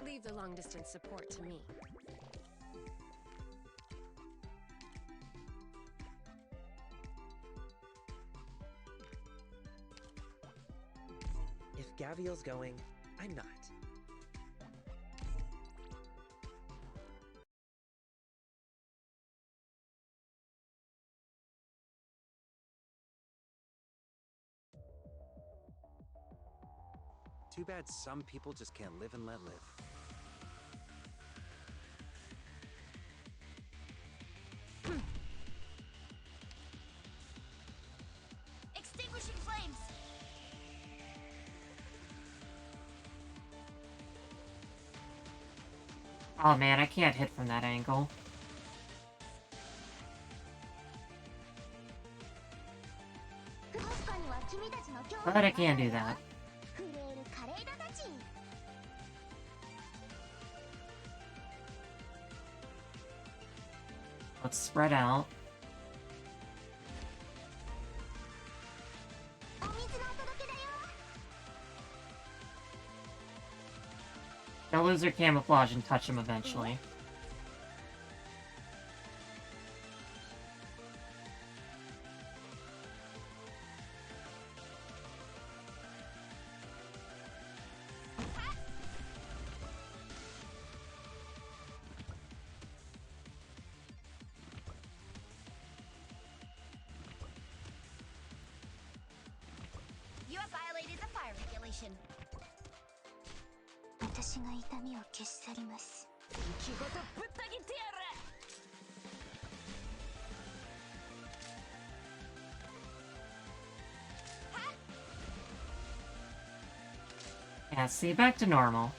Leave the long-distance support to me. If Gaviel's going, I'm not. Too bad some people just can't live and let live. Extinguishing flames. Oh man, I can't hit from that angle. But I can do that. Let's spread out. They'll lose their camouflage and touch them eventually. You have violated the fire regulation. 私が痛みを消し去ります。息ごとぶった切ってやる。Yeah, see, back to normal.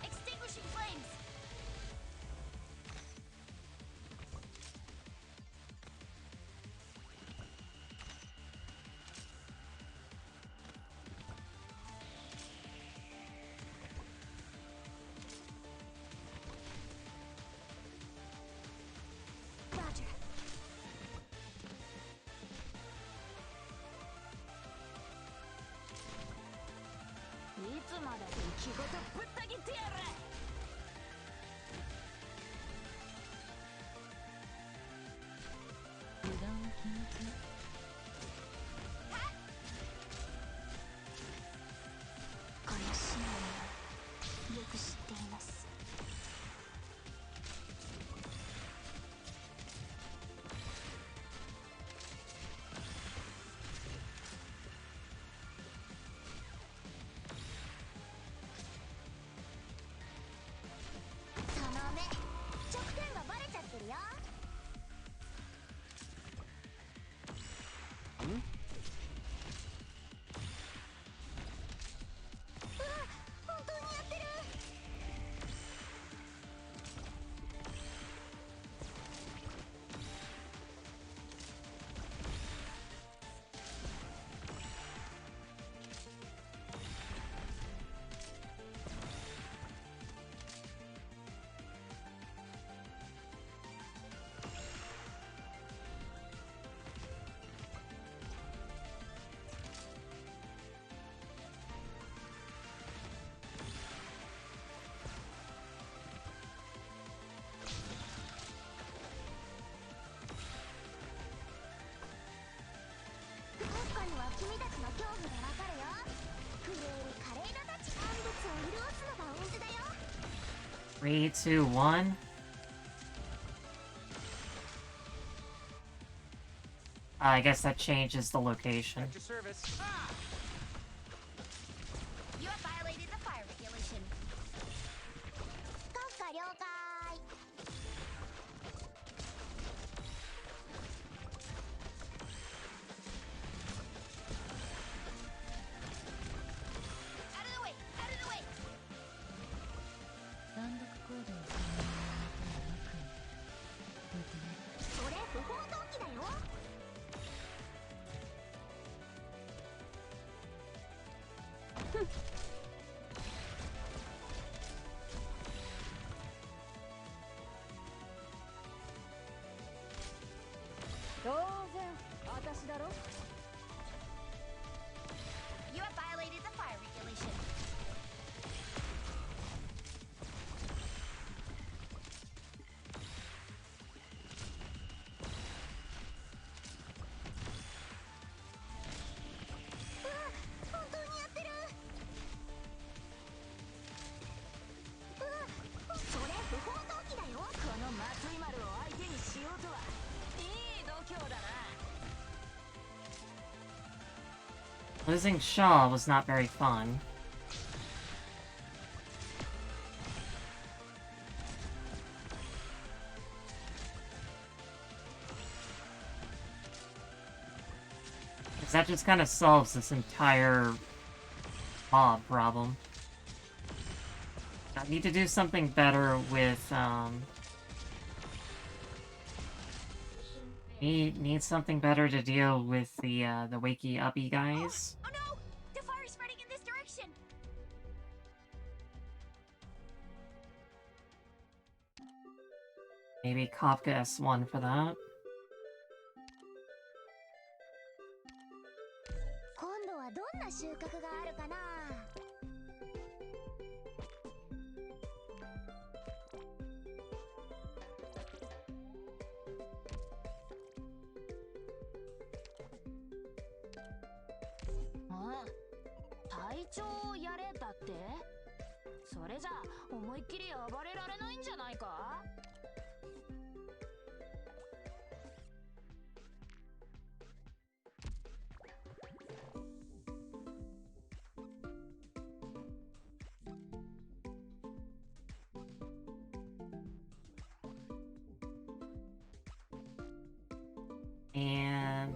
Extinguishing flames. Roger. いつまで息ごとぶった切ってやる。油断は禁物。このシーンをよく知っています。その目、弱点がバレちゃってるよ。うわ、本当にやってる。確かには君たちの恐怖がわかるよ。震える華麗なタッチ、万物を潤すのが恩手だよ。 3, 2, 1. I guess that changes the location. At your service. You have violated the fire regulation. 国家了解。Out of the way! Out of the way! 単独行動を可能になったら悪意。見てね。それ不法投棄だよ。当然私だろ。 You have violated the fire regulation. Losing Shaw was not very fun. Because that just kind of solves this entire mob problem. I need to do something better with, Need something better to deal with the wakey uppy guys. Oh no! The fire is spreading in this direction! Maybe Kafka S1 for that. 今度はどんな収穫があるかな。隊長をやれだって？それじゃ思いっきり暴れられないんじゃないか？And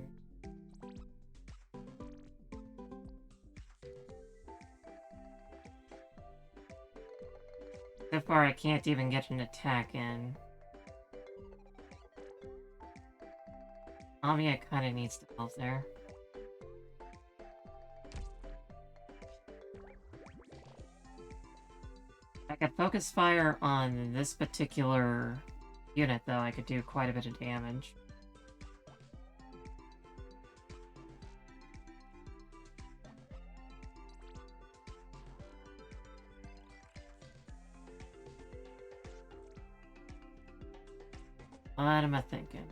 so far, I can't even get an attack in. Amia kinda needs to help there. If I could focus fire on this particular unit, though, I could do quite a bit of damage. What am I thinking?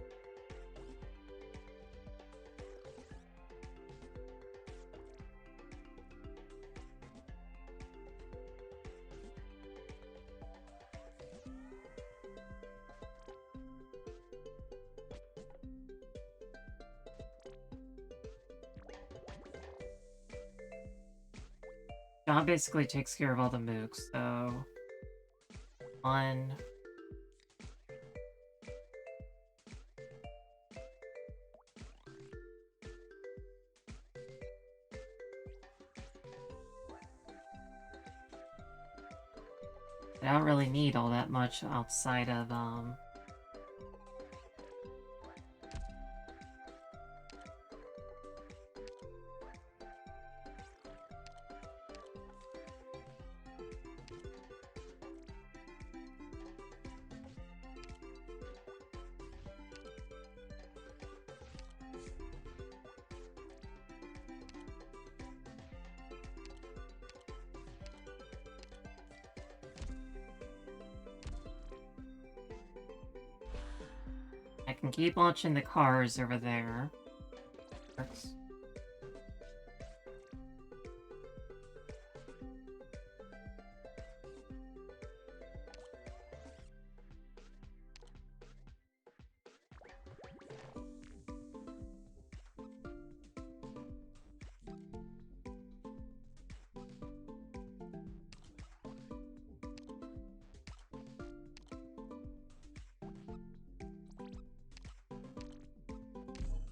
John basically takes care of all the mooks, so... 1... I don't really need all that much outside of, I can keep launching the cars over there. Works.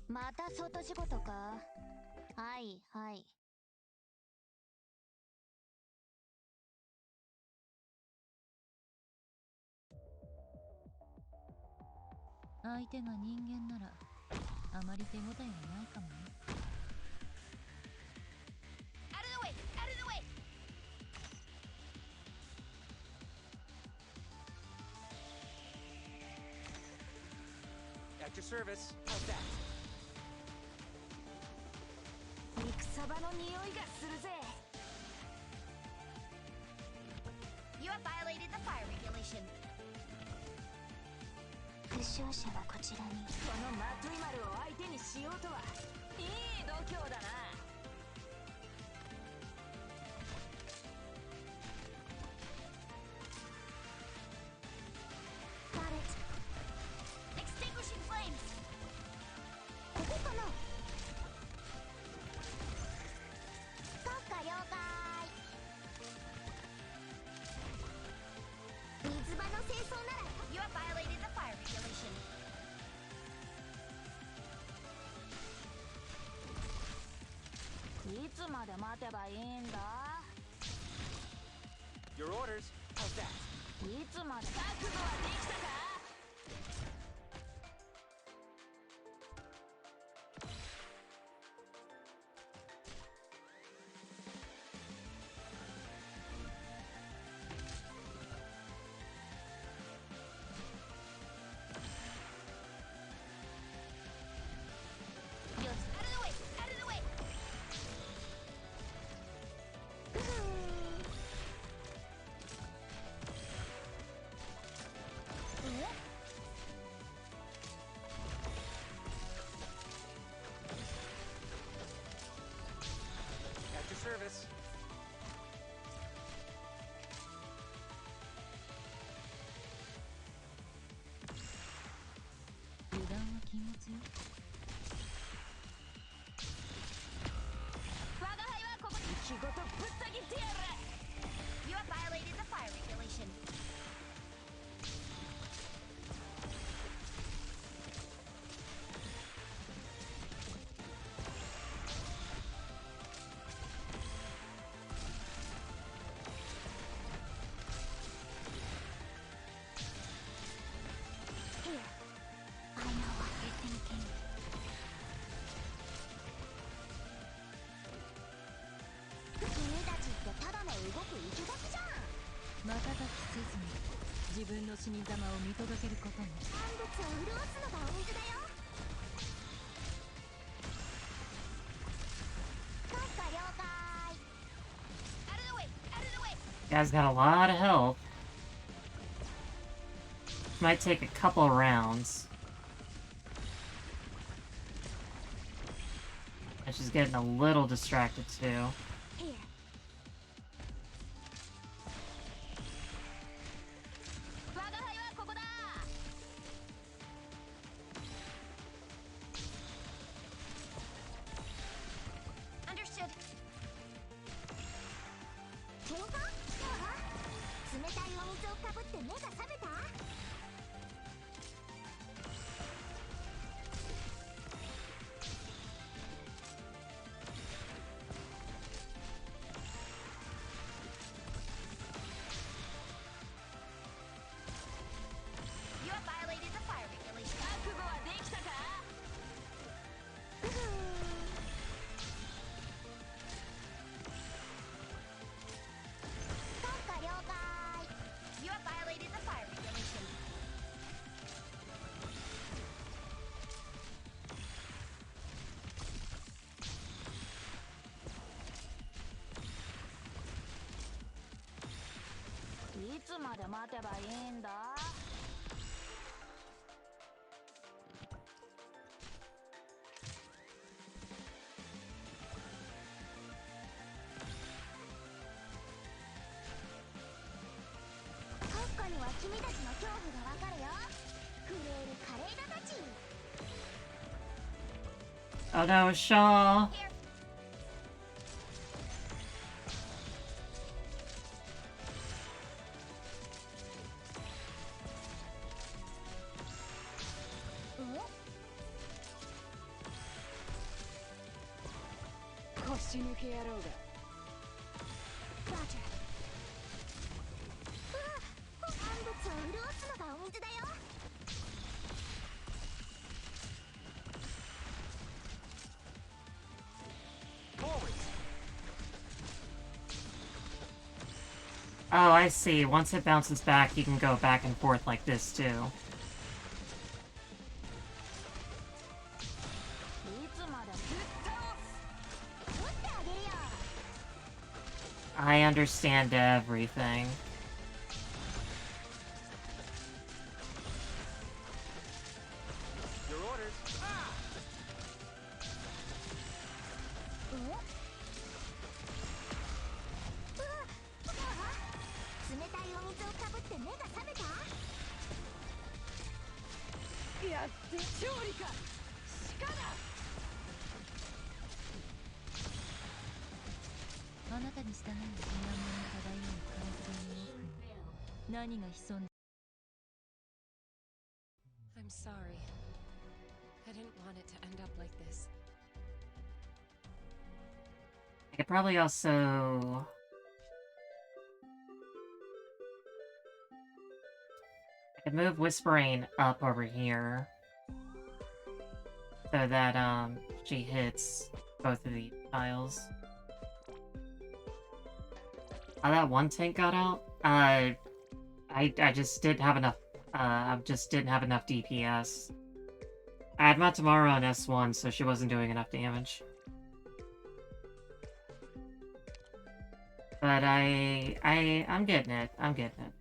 また外仕事か。はいはい。相手が人間ならあまり手応えがないかもね。Out of the way! Out of the way! At your service. How's that? 肉サバの匂いがするぜ You have violated the fire regulation 負傷者はこちらに。このマトイマルを相手にしようとはいい度胸だな Got it. Extinguishing flames ここかな。閣下了解。水場の清掃なら。 You have violated the fire regulation いつまで待てばいいんだ Your orders. How's that? いつまで覚悟はできたか You have violated the fire regulation. Here. I know what you're thinking. 君たちってただの動く生き垣じゃん。瞬きせずに自分の死に様を見届けることも。万物を潤すのがお水だよ。閣下了解。 Out of the way! Out of the way! You guys got a lot of help. Might take a couple rounds. And she's getting a little distracted too. Here. Understood. 喧嘩？そう？冷たいお水をかぶって目が覚めた？ You have violated the fire regulation. 覚悟はできたか？閣下了解。 You have violated the fire regulation. Iつまで待てばいいんだ？ 閣下には君たちの恐怖がわかるよ。震える華麗なたち。 Oh no, Shaw! Roger. 万物を潤すのがお水だよ。 Oh, I see. Once it bounces back, you can go back and forth like this, too. いつまでぶっ倒す。取ってあげるよ。 I understand everything. Your orders. 冷たいお水をかぶって目が覚めた？ やって勝利か。鹿だ。あなたに従う気がも漂う海水の奥に何が潜んで。 I'm sorry. I didn't want it to end up like this. I could probably also... I could move Whispering up over here. So that, she hits both of these tiles. Oh, that one tank got out? I just didn't have enough, I just didn't have enough DPS. I had Matamara on S1, so she wasn't doing enough damage. But I'm getting it. I'm getting it.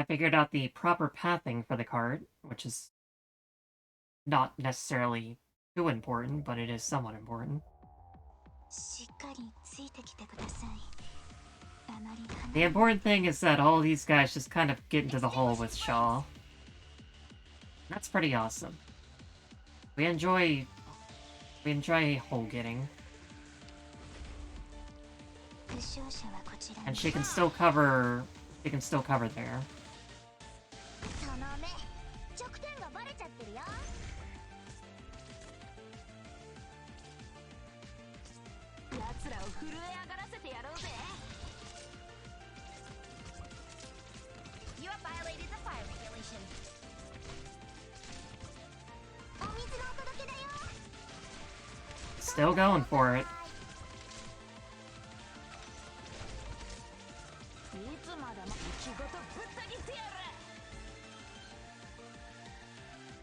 figured out the proper pathing for the cart, which is not necessarily too important, but it is somewhat important. The important thing is that all these guys just kind of get into the hole with Shaw. That's pretty awesome. We enjoy hole getting. And she can still cover there. You have violated the fire regulations. Still going for it.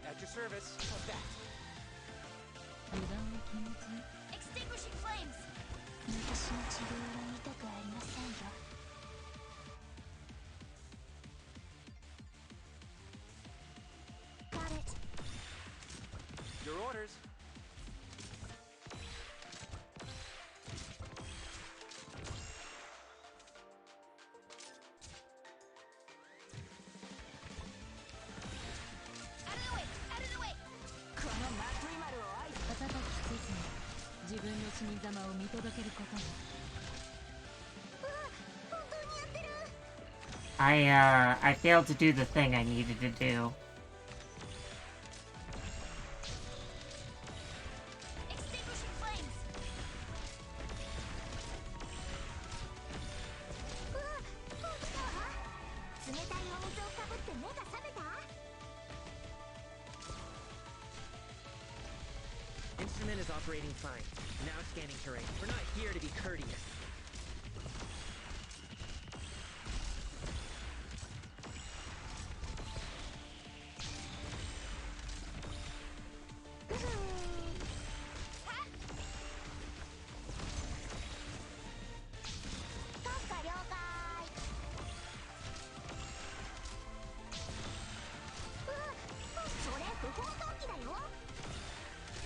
At your service. How's that? Extinguishing flames. Got it. Your orders. I failed to do the thing I needed to do. Extinguishing flames. Instrument is operating fine. Now scanning terrain. We're not here to be courteous.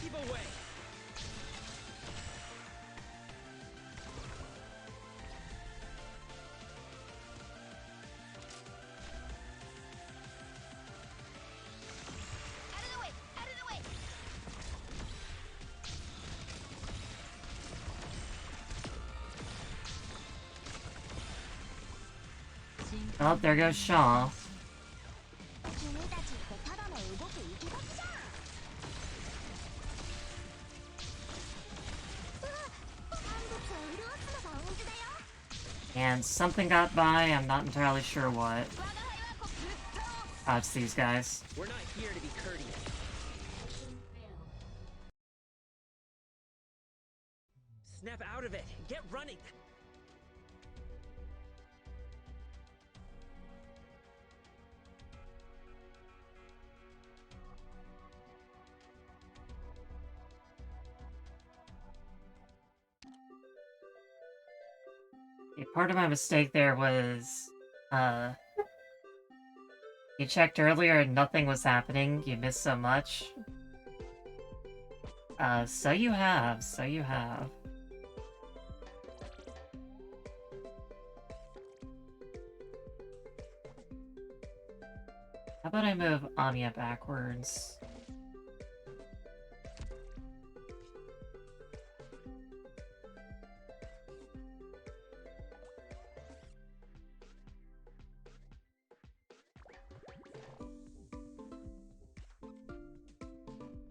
Keep away! Out of the way! Out of the way! Oh, there goes Shaw. And something got by, I'm not entirely sure what. Oh, it's these guys. We're not here to be courteous. Snap out of it! Get running! Part of my mistake there was, you checked earlier and nothing was happening. You missed so much. So you have. How about I move Anya backwards?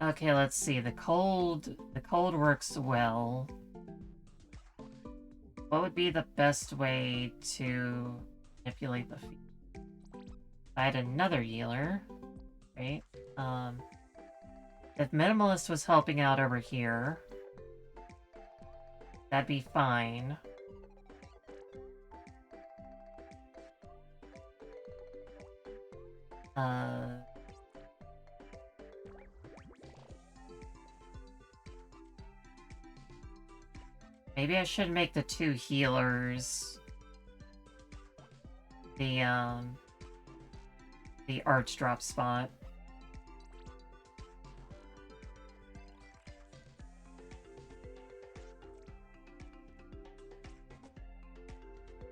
Okay, let's see. The cold works well. What would be the best way to manipulate the feet? I had another healer, right? If Minimalist was helping out over here, that'd be fine. Maybe I should make the two healers the the arch drop spot.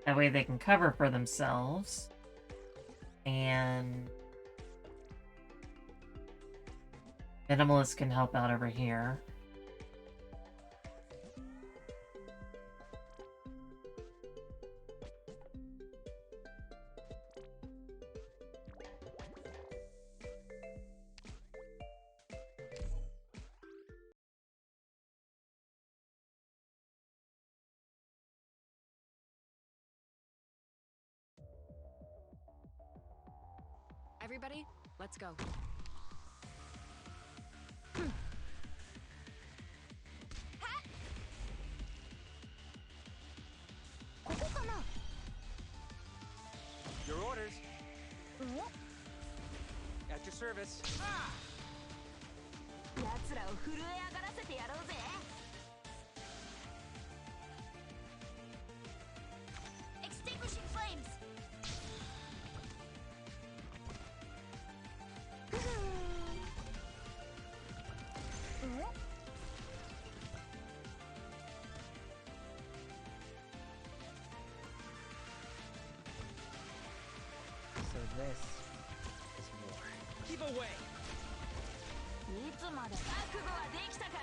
That way they can cover for themselves. And Minimalist can help out over here. Everybody, let's go. ここかな Your orders. At your service. 奴らを震え上がらせてやろうぜ Extinguishing flames. So this is war. Keep away. いつまで覚悟はできたか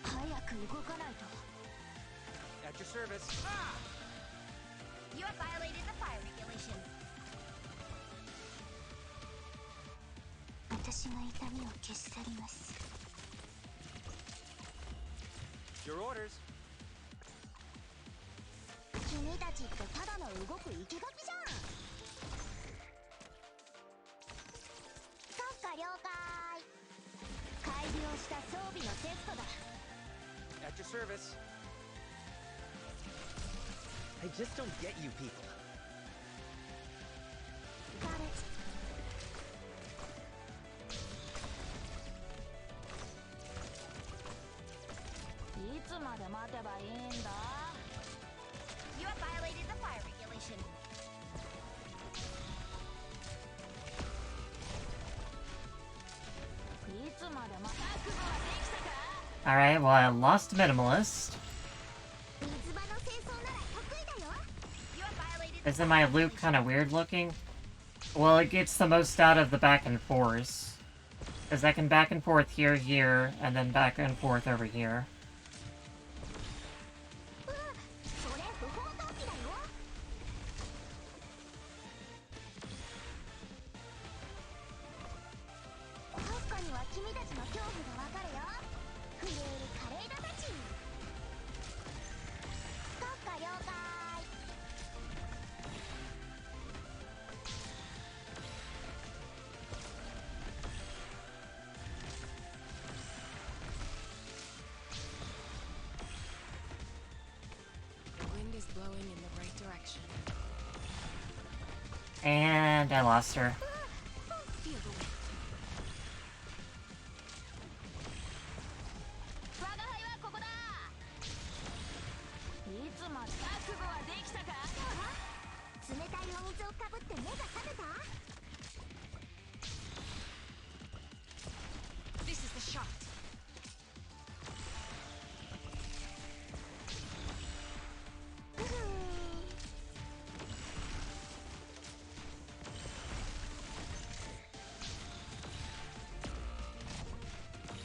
早く動かないと At your service. You have violated the fire regulations. 私が痛みを消し去ります Your orders. 君たちってただの動く生き垣じゃん閣下了解改良した装備のテストだ At your service. I just don't get you people. Got it いつまで待てばいいんだ You have violated the fire regulations. いつまで覚悟はできたか Alright, well, I lost Minimalist. 水場の清掃なら得意だよ You have violated the Isn't my loop kind of weird looking? Well, it gets the most out of the back and forth. Because I can back and forth here, here, and then back and forth over here. それ不法投棄だよ閣下には君たちの恐怖がわかるよ震える華麗なたち閣下了解 The wind is blowing in the right direction. And I lost her. Feel the wind. 我が輩はここだいつまで覚悟はできたか冷たいお水をかぶって目が覚めた This is the shot.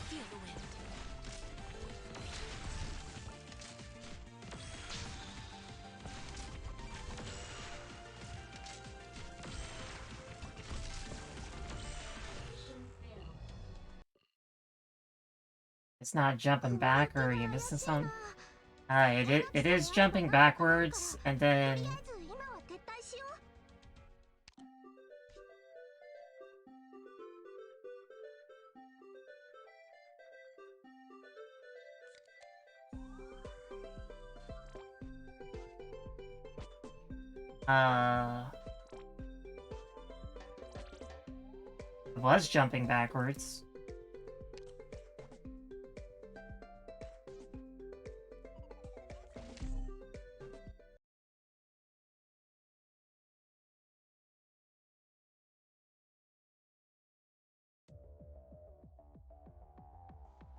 Feel the wind. It's not jumping back, or are you missing something? It is jumping backwards, and then... とりあえず今は撤退しよう was jumping backwards.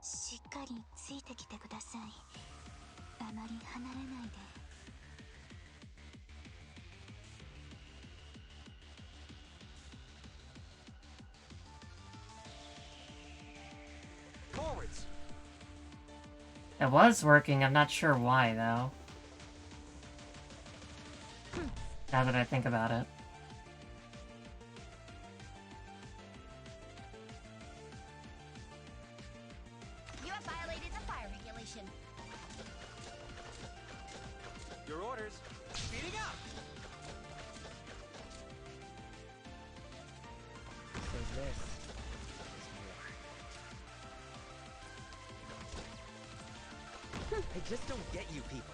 しっかりついてきてください。あまり離れないで。Forwards. It was working, I'm not sure why, though. Now that I think about it. You have violated the fire regulation. Your orders. Speeding up. So this is war. I just don't get you people.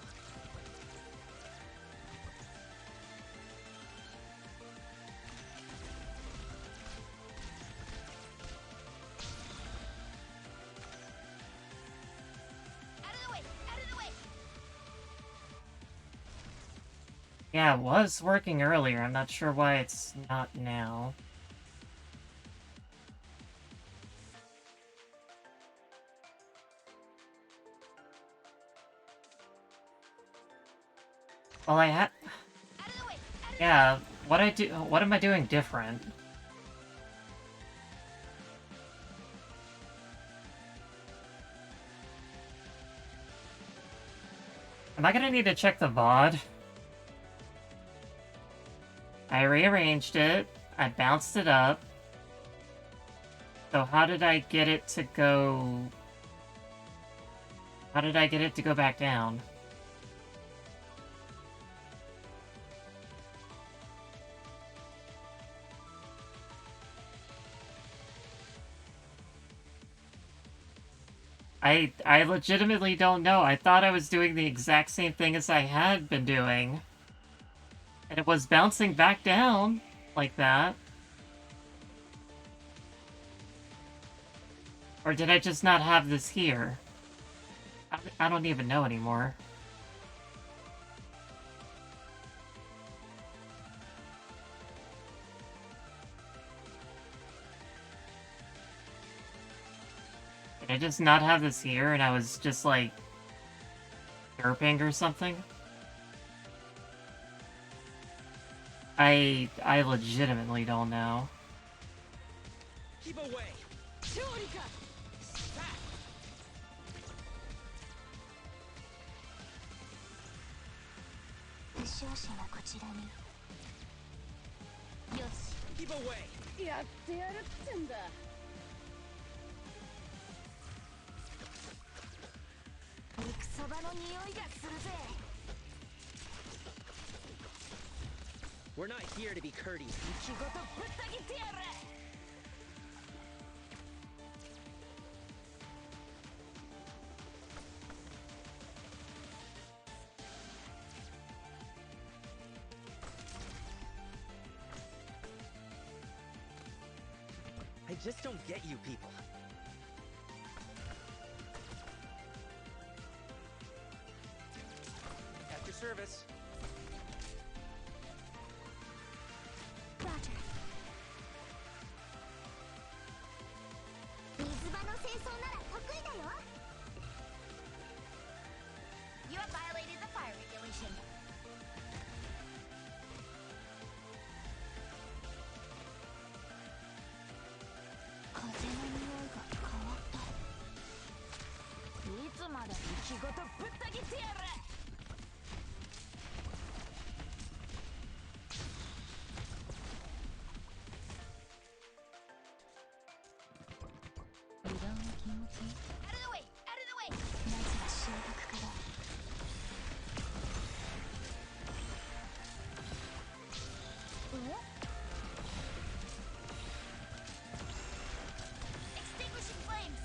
Yeah, it was working earlier. I'm not sure why it's not now. Well, I had... Yeah, what am I doing different? Am I gonna need to check the VOD? I rearranged it, I bounced it up. So how did I get it to go... How did I get it to go back down? I legitimately don't know. I thought I was doing the exact same thing as I had been doing. And it was bouncing back down like that. Or did I just not have this here? I don't even know anymore. Did I just not have this here and I was just like derping or something? I legitimately don't know. Keep away. Keep away. やってやるってんだ。肉そばの匂いがするぜ。We're not here to be courteous. 仕事ぶった切ってやる。I just don't get you people. At your service. Roger. 水場の清掃なら得意だよ。You have violated the fire regulation. 風の匂いが変わった。いつまで仕事ぶった切ってやる。油断は禁物。 Out of the way! Out of the way! まずは消毒から。Extinguishing flames!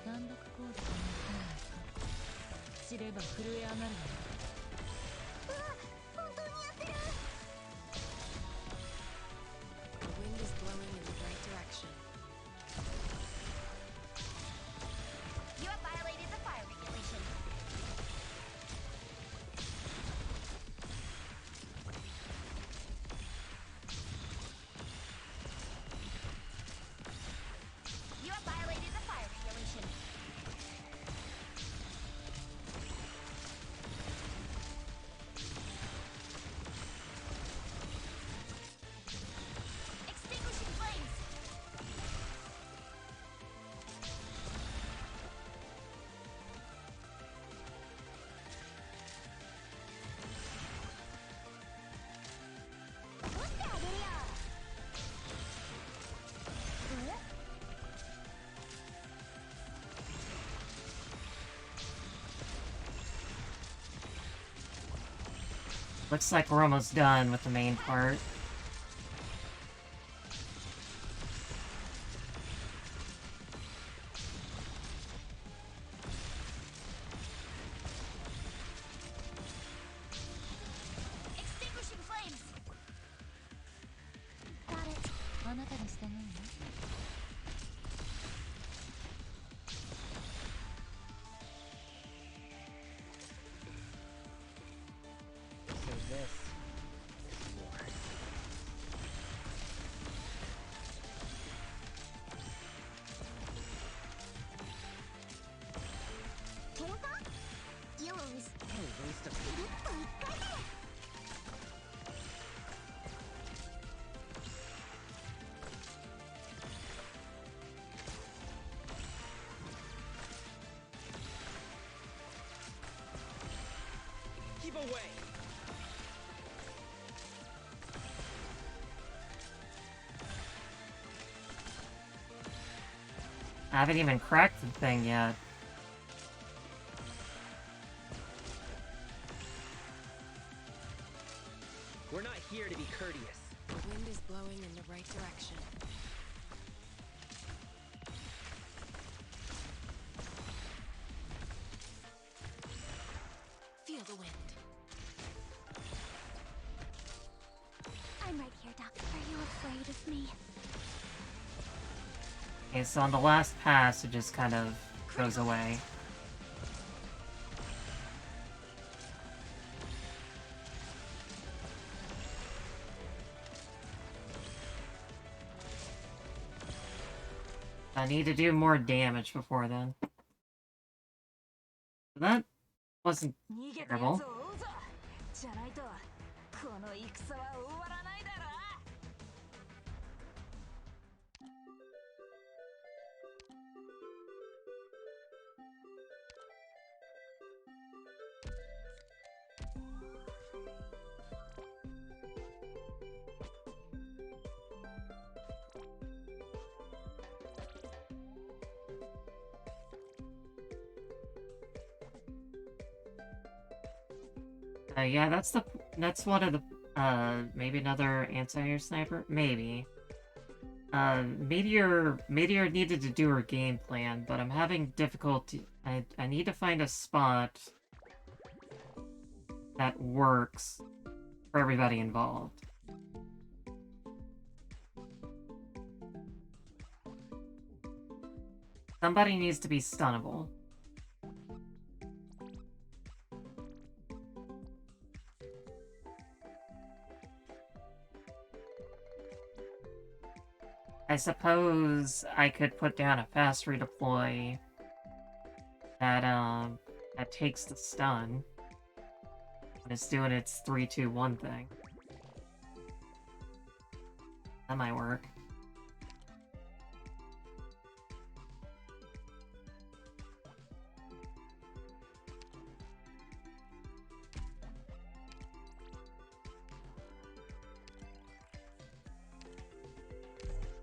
単独行動が知れば震え上がるわ。うわ、本当にやってる。The wind is blowing in the right direction. You have violated the fire regulation. Looks like we're almost done with the main part. Extinguishing flames. Got it. あなたにしてないの? So this is war. Yours. What a waste of Keep away! I haven't even cracked the thing yet. We're not here to be courteous. The wind is blowing in the right direction. Feel the wind. I'm right here, Doctor. Are you afraid of me? Okay, so on the last pass, it just kind of goes away. I need to do more damage before then. That wasn't terrible. じゃないとこの戦は終わらないだろ. Yeah, that's one of the, maybe another anti-air sniper? Maybe. Meteor needed to do her game plan, but I'm having difficulty. I need to find a spot that works for everybody involved. Somebody needs to be stunnable. I suppose I could put down a fast redeploy that takes the stun. And it's doing its 3-2-1 thing. That might work.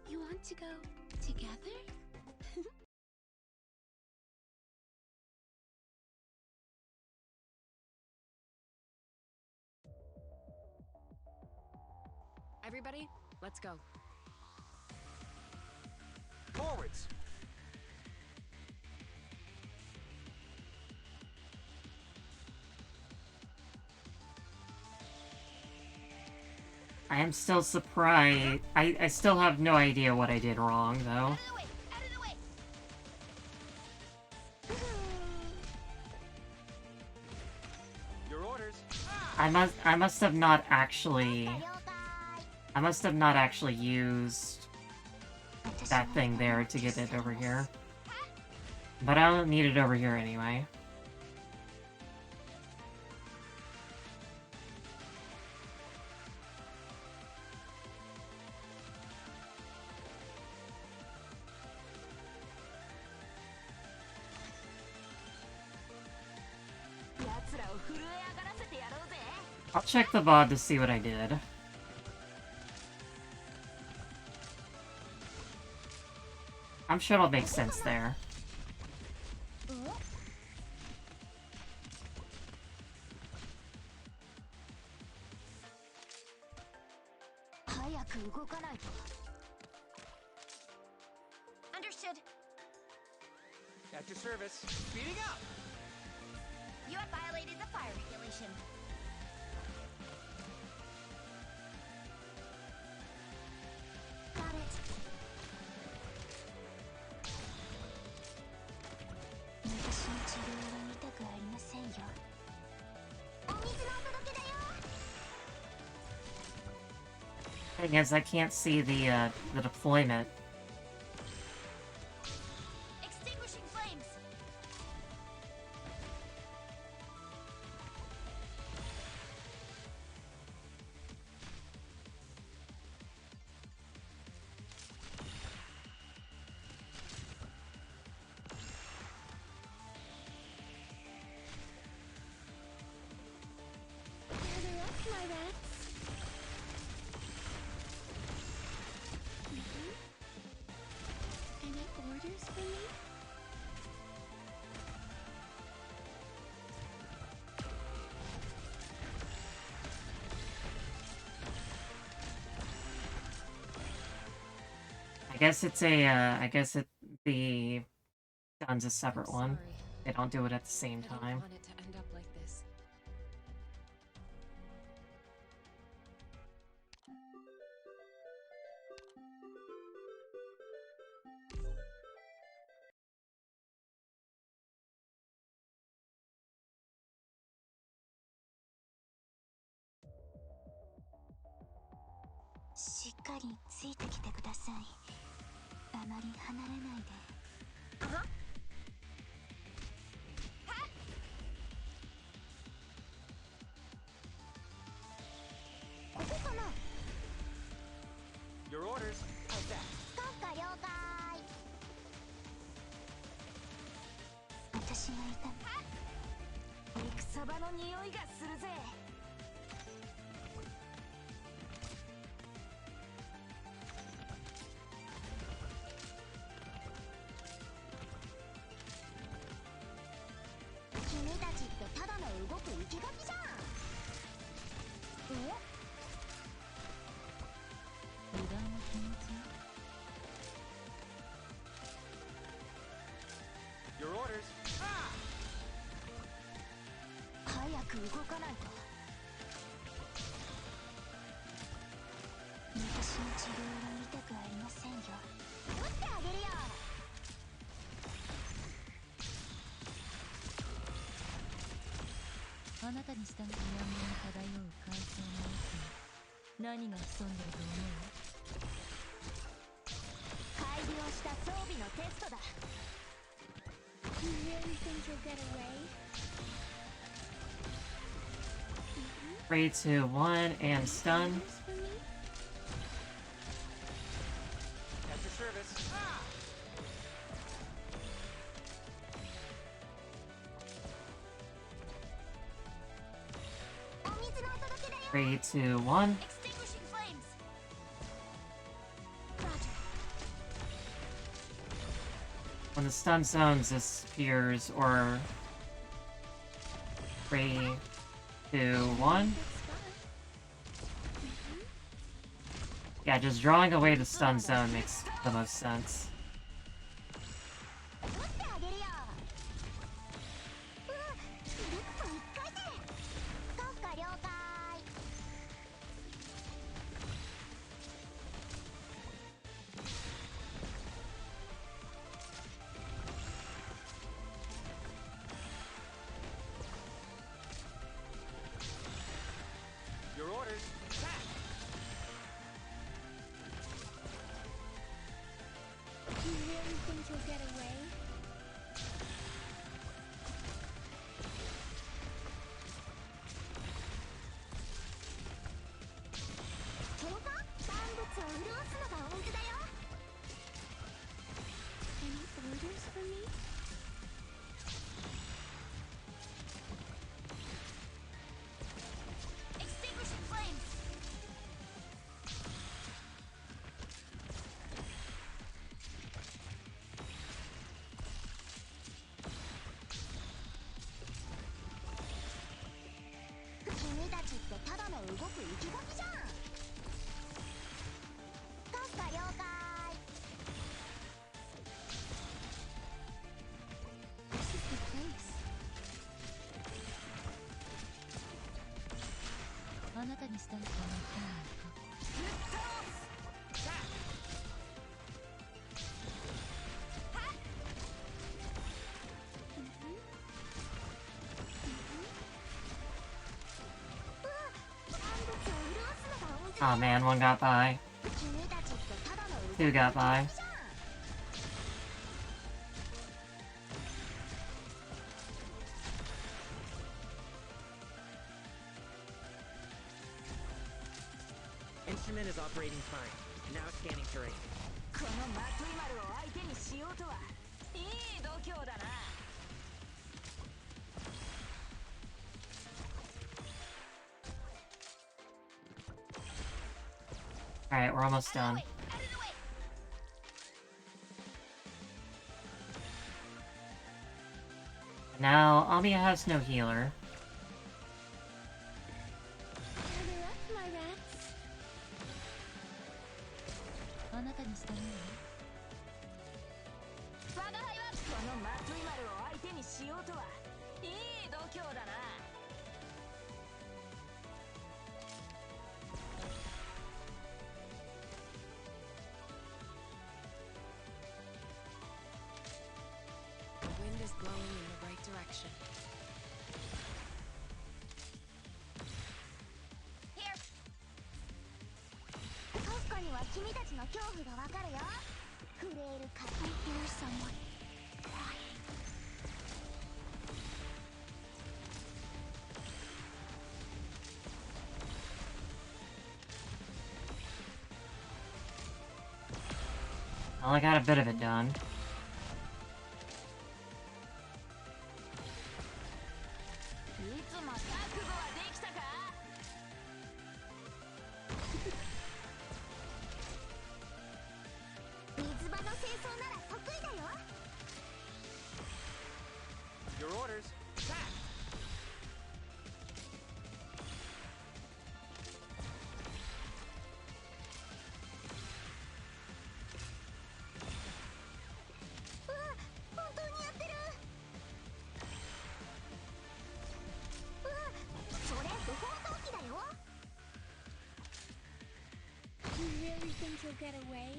You want to go together? Everybody, let's go. Forwards! I am still surprised. I still have no idea what I did wrong, though. Your orders. I must have not actually... I must have not actually used that thing there to get it over here. But I don't need it over here anyway. I'll check the VOD to see what I did. I'm sure it'll make sense there. く動かないと。 Understood. At your service. Speeding up! You have violated the fire regulation. Got it. 私の治療は見たくありませんよ。お水のお届けだよ。 Thing is, I can't see the deployment. Extinguishing flames. Gather up, my rats. Any orders for me? I guess it's a, I guess the gun's a separate one. They don't do it at the same time. I didn't want it to end up like this. Your orders. How's that? 国家了解。私がいた。戦場の匂いがするぜ。君たちってただの動く生き垣じゃん。え？ 油断は禁物よ。 Your orders. 早く動かないと。私の治療は見たくありませんよ。打ってあげるよ。あなたに従う山に漂う海藻の奥に何が潜んでると思う？ 改良した装備のテストだ。 You really think you'll get away? 3, 2, 1, and stun. At your service. Three, two, one. Extinguishing flames. When the stun zone disappears, or 3, 2, 1. Yeah, just drawing away the stun zone makes the most sense. Your orders. Attack. Oh man, one got by. Two got by. Instrument is operating fine. Now scanning terrain. このマトイマルを相手にしようとは、いい度胸だな。Alright, we're almost done. Now, Amiya has no healer. Gather up, my rats. あなたにしたいのよ。我が輩はこのマトイマルを相手にしようとは、いい度胸だな。The wind is blowing in the right direction. Here. カフカには君たちの恐怖がわかるよ。震える風。I hear someone crying. Well, I got a bit of it done. いつも覚悟はできたか？水場の清掃なら得意だよ。Your orders. Attack! うわ、本当にやってる。うわ、それ不法投棄だよ。You really think you'll get away?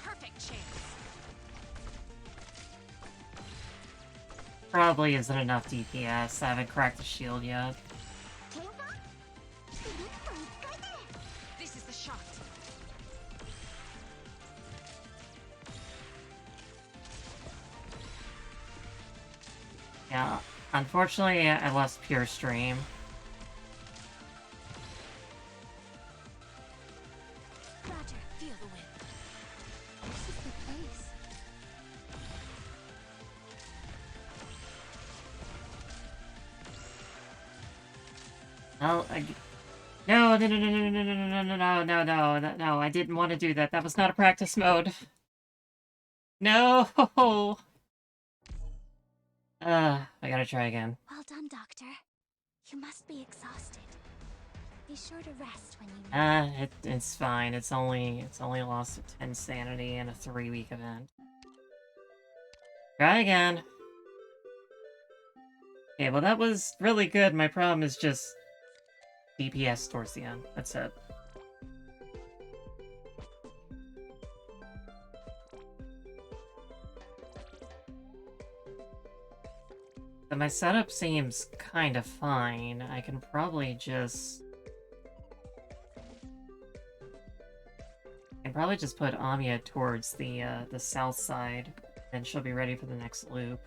Perfect chance. Probably isn't enough DPS. I haven't cracked the shield yet. This is the shot. Yeah, unfortunately, I lost pure stream. Roger, feel the wind. This is the place. Well, no, no, no, no, no, no, no, no, no, no, no, no, no, I didn't want to do that. That was not a practice mode. No! I gotta try again. Well done, Doctor. You must be exhausted. Be sure to rest when you need. It's fine. It's only lost 10 sanity in a 3-week event. Try again. Okay, well that was really good. My problem is just DPS towards the end. That's it. But my setup seems kind of fine. I can probably just... put Amiya towards the south side, and she'll be ready for the next loop.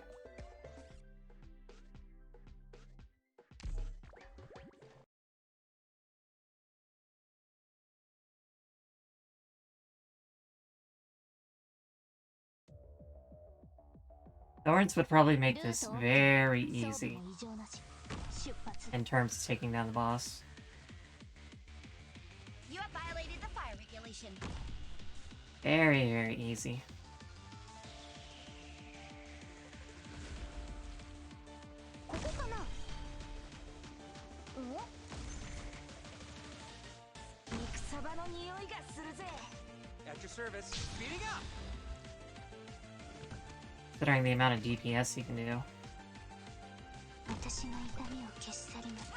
Thorns would probably make this very easy in terms of taking down the boss. You have violated the fire regulation. Very, very easy. の匂いがするぜ。 At your service. Speeding up. Considering the amount of DPS you can do. 私の痛みを消し去ります。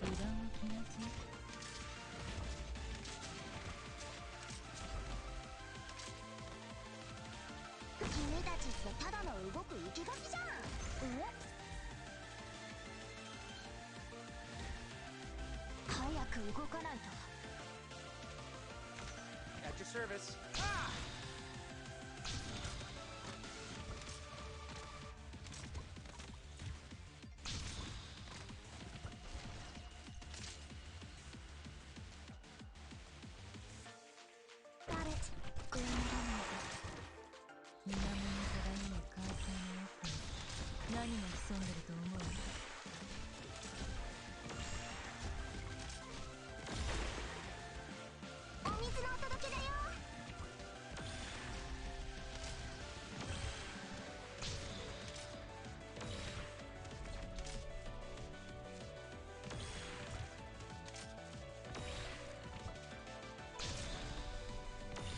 油断は禁物。君たちってただの動く生き垣じゃん。早く動かないと。 At your service. Ah! Got it. グレナダメー水面に漂う海水の奥に何が潜んでると思う？お水のお届けだよ。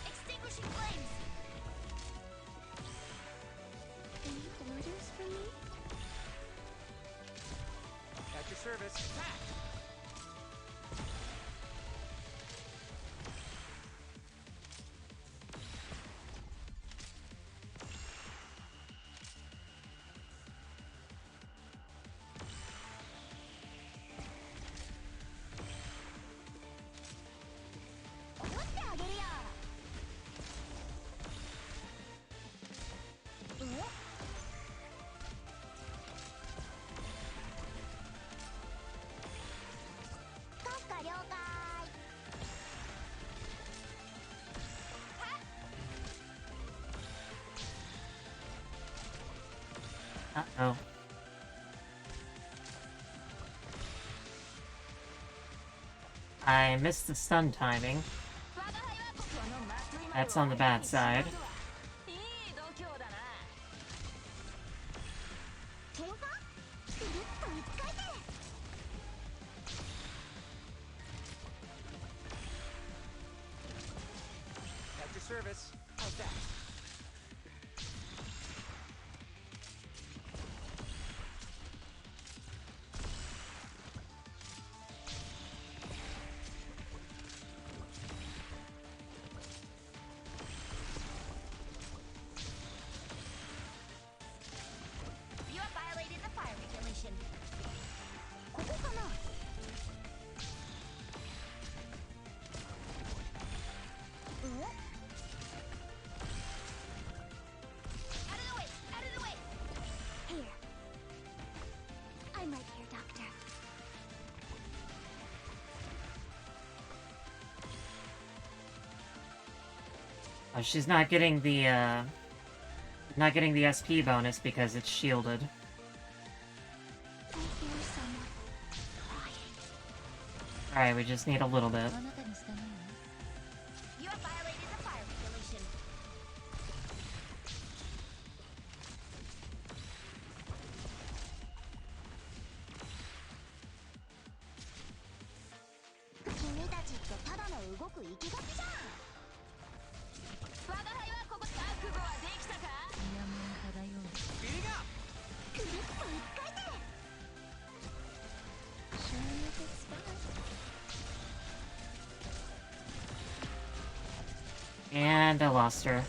Extinguishing flames. Any orders for me? At your service. Attack! Uh-oh. I missed the stun timing. That's on the bad side. At your service. How's that? You have violated the fire regulation. ここかな。 Out of the way! Out of the way! Here. I'm right here, Doctor. Oh, she's not getting the SP bonus because it's shielded. I hear someone crying. Alright, we just need a little bit. あなたにしたないわ。 You have violated the fire regulation. Kimi たちってただの動く生き垣じゃん。我が輩はここ。覚悟はできたか？水面に漂う。 Speeding up! くるっと一回転。Show me a good spot. And I lost her.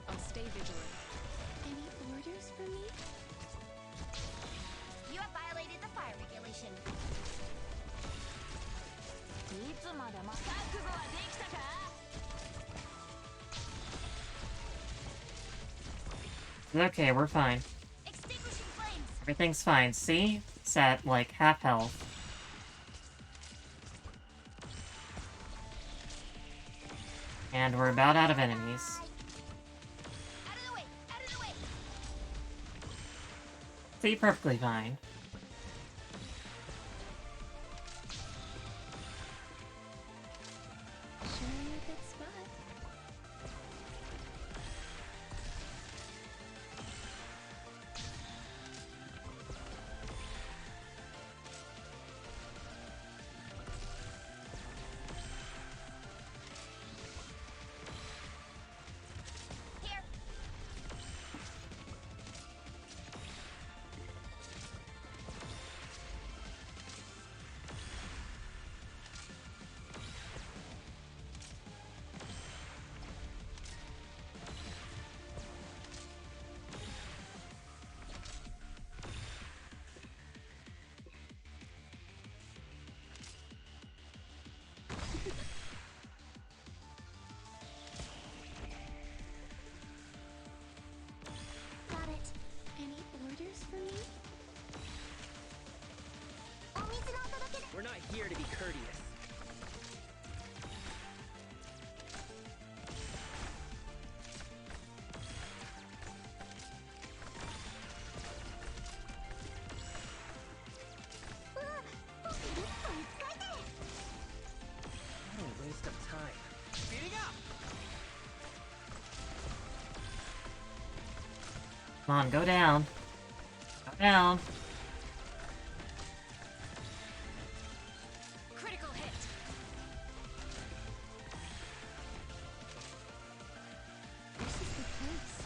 I'll stay vigilant. Any orders for me? You have violated the fire regulation. いつまでも。覚悟はできたか？ Okay, we're fine. Extinguishing flames. Everything's fine. See? It's at, like, half health. And we're about out of enemies. Out of the way! Out of the way! See, perfectly fine. Show me a good spot. We're not here to be courteous. What a waste of time. Speeding up! Come on, go down. Go down. Critical hit. This is the place.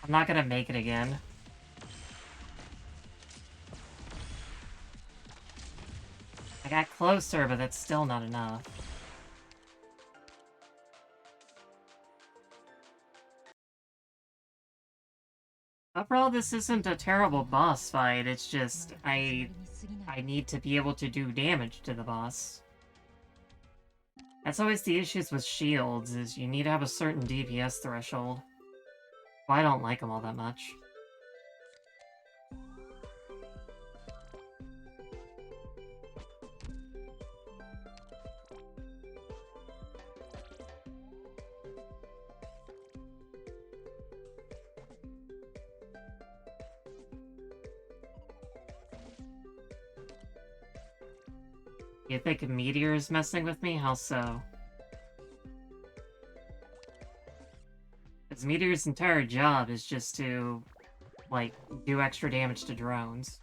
I'm not gonna make it again. I got closer, but that's still not enough. Overall, this isn't a terrible boss fight, it's just, I need to be able to do damage to the boss. That's always the issues with shields, is you need to have a certain DPS threshold. Well, I don't like them all that much. You think a meteor is messing with me? How so? Because Meteor's entire job is just to, like, do extra damage to drones.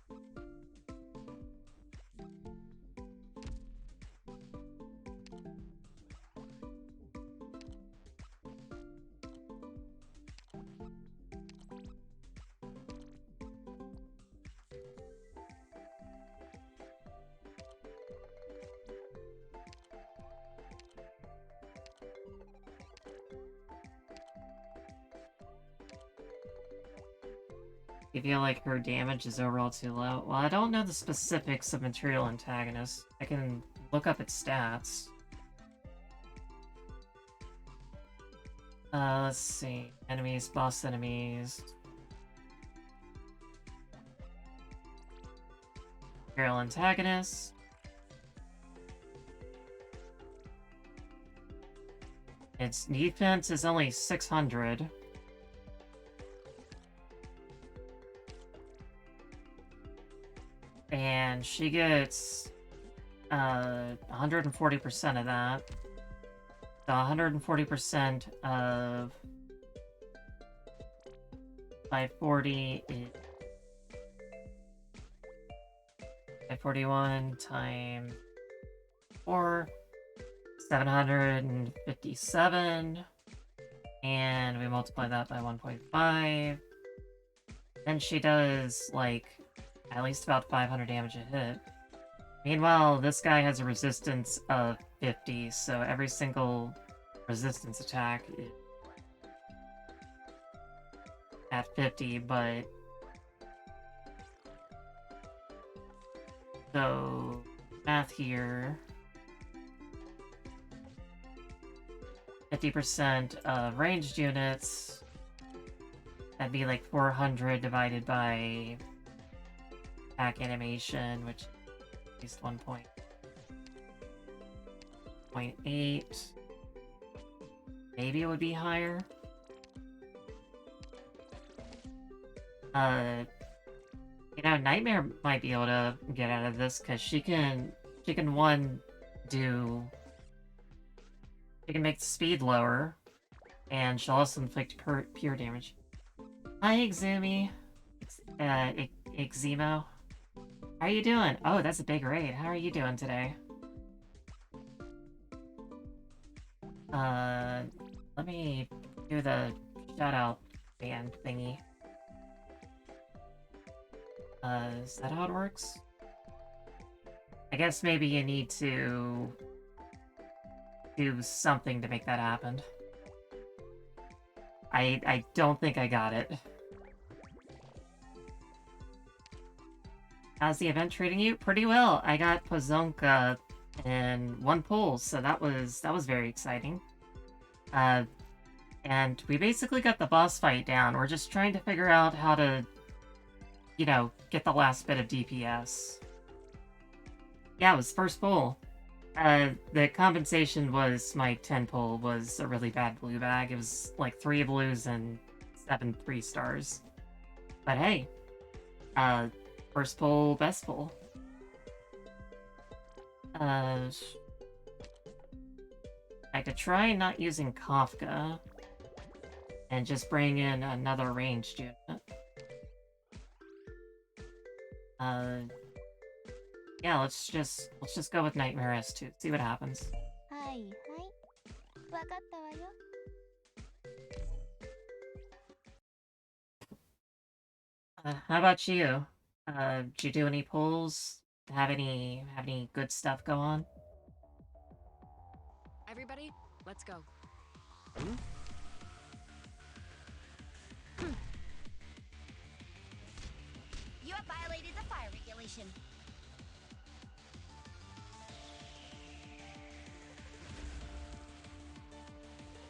You feel like her damage is overall too low? Well, I don't know the specifics of material antagonists. I can look up its stats. Let's see. Enemies, boss enemies. Material antagonists. Its defense is only 600. And she gets 140% of that. So 140% of 540 is 541 times 4, 757, and we multiply that by 1.5. Then she does like at least about 500 damage a hit. Meanwhile, this guy has a resistance of 50, so every single resistance attack is at 50, but... So, math here... 50% of ranged units, that'd be like 400 divided by attack animation, which is at least 1.8. Maybe it would be higher. You know, Nightmare might be able to get out of this because she can one do. She can make the speed lower, and she'll also inflict pure damage. Hi, Exumi. Exemo. How are you doing? Oh, that's a big raid. How are you doing today? Let me do the shout-out band thingy. Is that how it works? I guess maybe you need to do something to make that happen. I don't think I got it. How's the event treating you? Pretty well. I got Pozonka in one pull, so that was very exciting. And we basically got the boss fight down. We're just trying to figure out how to, you know, get the last bit of DPS. Yeah, it was first pull. The compensation was my 10 pull was a really bad blue bag. It was like 3 blues and 7 3-stars. But hey, first pull, best pull. I could try not using Kafka and just bring in another ranged unit. Yeah, let's just go with Nightmare S2. See what happens. はいはい。わかったわよ。How about you? Did you do any pulls? Have any good stuff go on? Everybody, let's go. You have violated the fire regulation.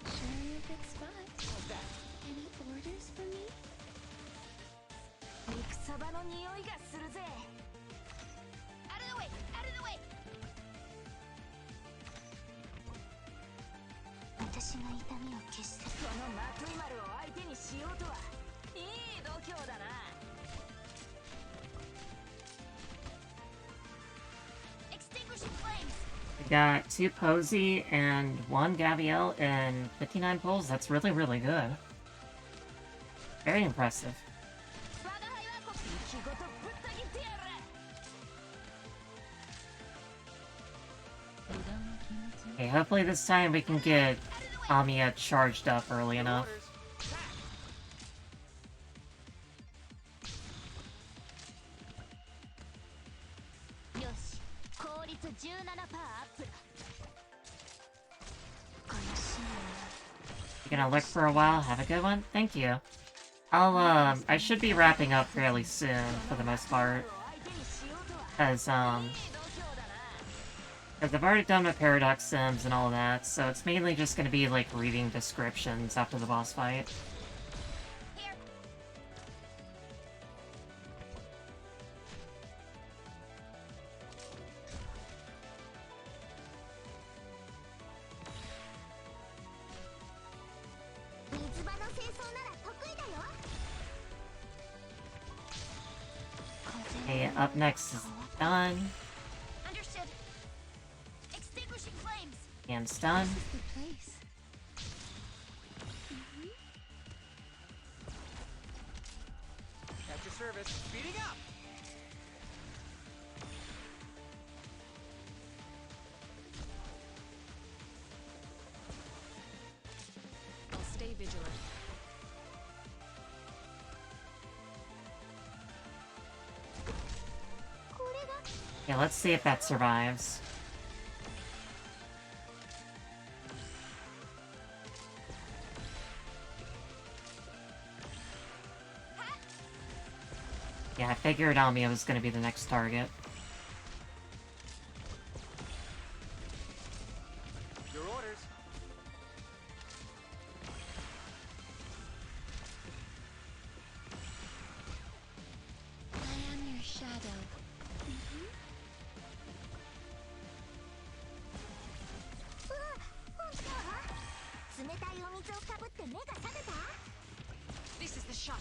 Sure you fix spot. Any orders for me? 肉そばの匂いがするぜ。Out of the way! Out of the way! 私が痛みを消してそのマトイマルを相手にしようとは。いい度胸だな。Extinguishing flames! We got 2 Posey and 1 Gabrielle and 59 pulls. That's really, really good. Very impressive. Okay, hopefully this time we can get Amiya charged up early enough. You gonna look for a while? Have a good one? Thank you. I should be wrapping up fairly soon, for the most part. Because I've already done my Paradox Sims and all that, so it's mainly just gonna be, like, reading descriptions after the boss fight. Okay, up next is Stun. Understood. Extinguishing flames! And Stun. At your service, speeding up! I'll stay vigilant. Yeah, let's see if that survives. Yeah, I figured Amiya was gonna be the next target. Your orders. I am your shadow. 冷たいお水をかぶって目が覚めた This is the shot.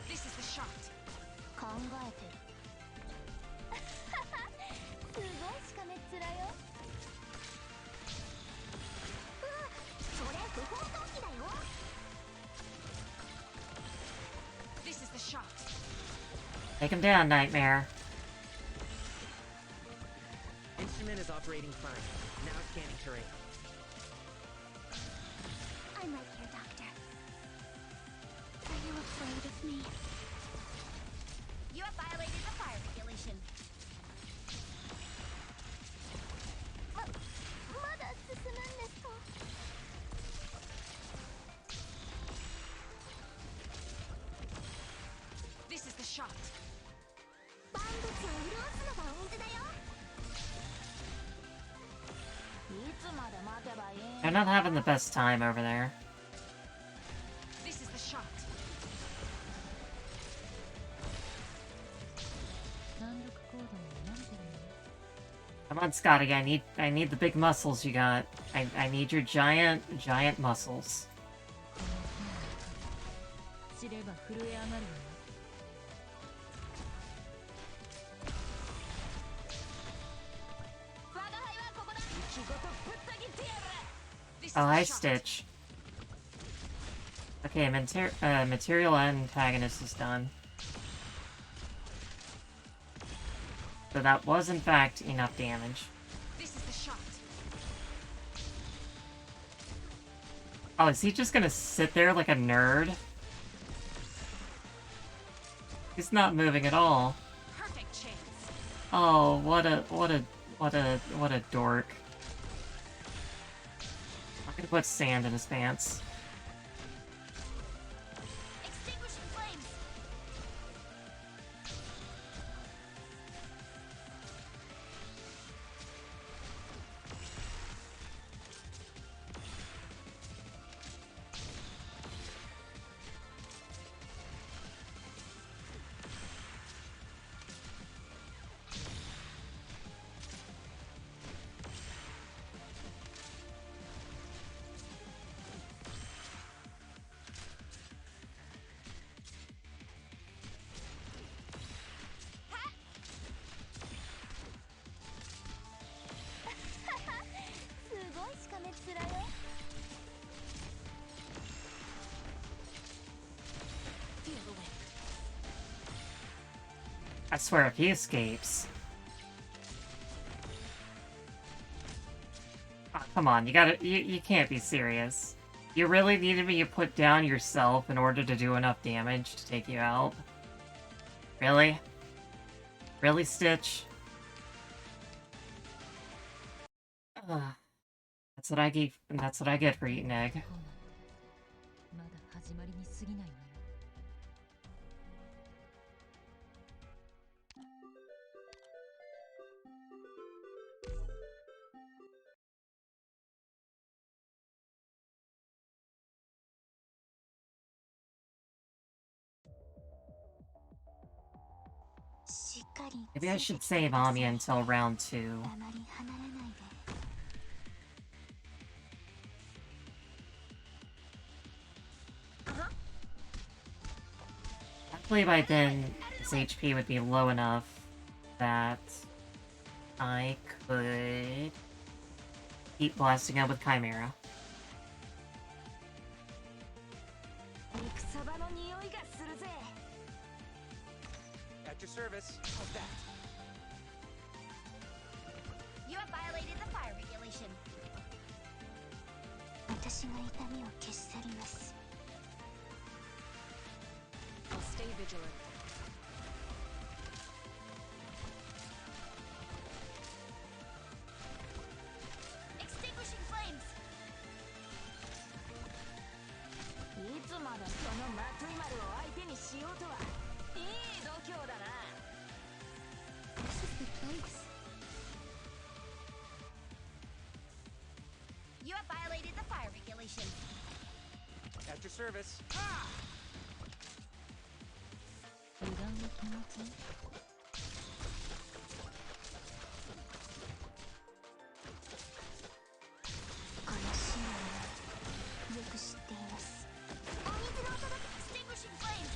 This is the shot. 考えてるすごいしかめっ面よそれ不法投棄だよ This is the shot. Take him down, Nightmare. Instrument is operating fine. Now scanning terrain. I'm right here, Doctor. Are you afraid of me? You have violated the fire regulation. This is the shot. They're not having the best time over there. This is the shot. Come on, Scotty, I need the big muscles you got. I need your giant muscles. Oh, hi, Stitch. Okay, material antagonist is done. So that was, in fact, enough damage. This is the shot. Oh, is he just gonna sit there like a nerd? He's not moving at all. Perfect chance. Oh, what a dork. I'm gonna put sand in his pants. Extinguishing flames. I swear, if he escapes... Oh, come on, you can't be serious. You really needed me to put down yourself in order to do enough damage to take you out? Really? Really, Stitch? Ugh. That's what I get for eating egg. Maybe I should save Ami until round 2. Hopefully by then, his HP would be low enough that I could keep blasting him with Chimera. At your service. How's that? You have violated the fire regulation. I'll stay vigilant. Extinguishing flames. This is the place. You have violated the fire regulation. At your service. Extinguishing flames.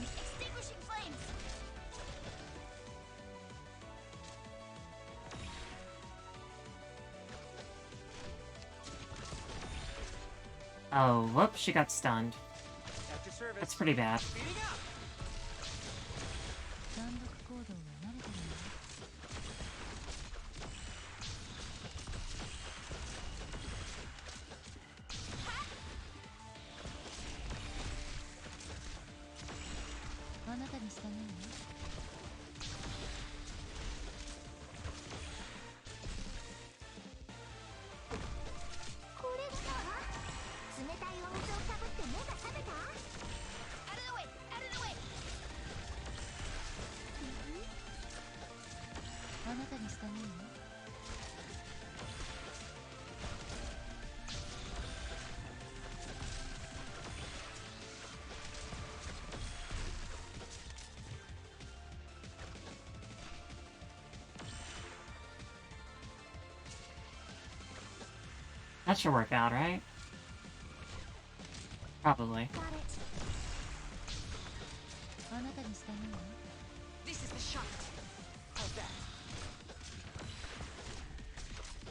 Extinguishing flames. Oh, whoops, she got stunned. At your service. That's pretty bad. Speeding up. That should work out, right? Probably. This is the shot. How's that?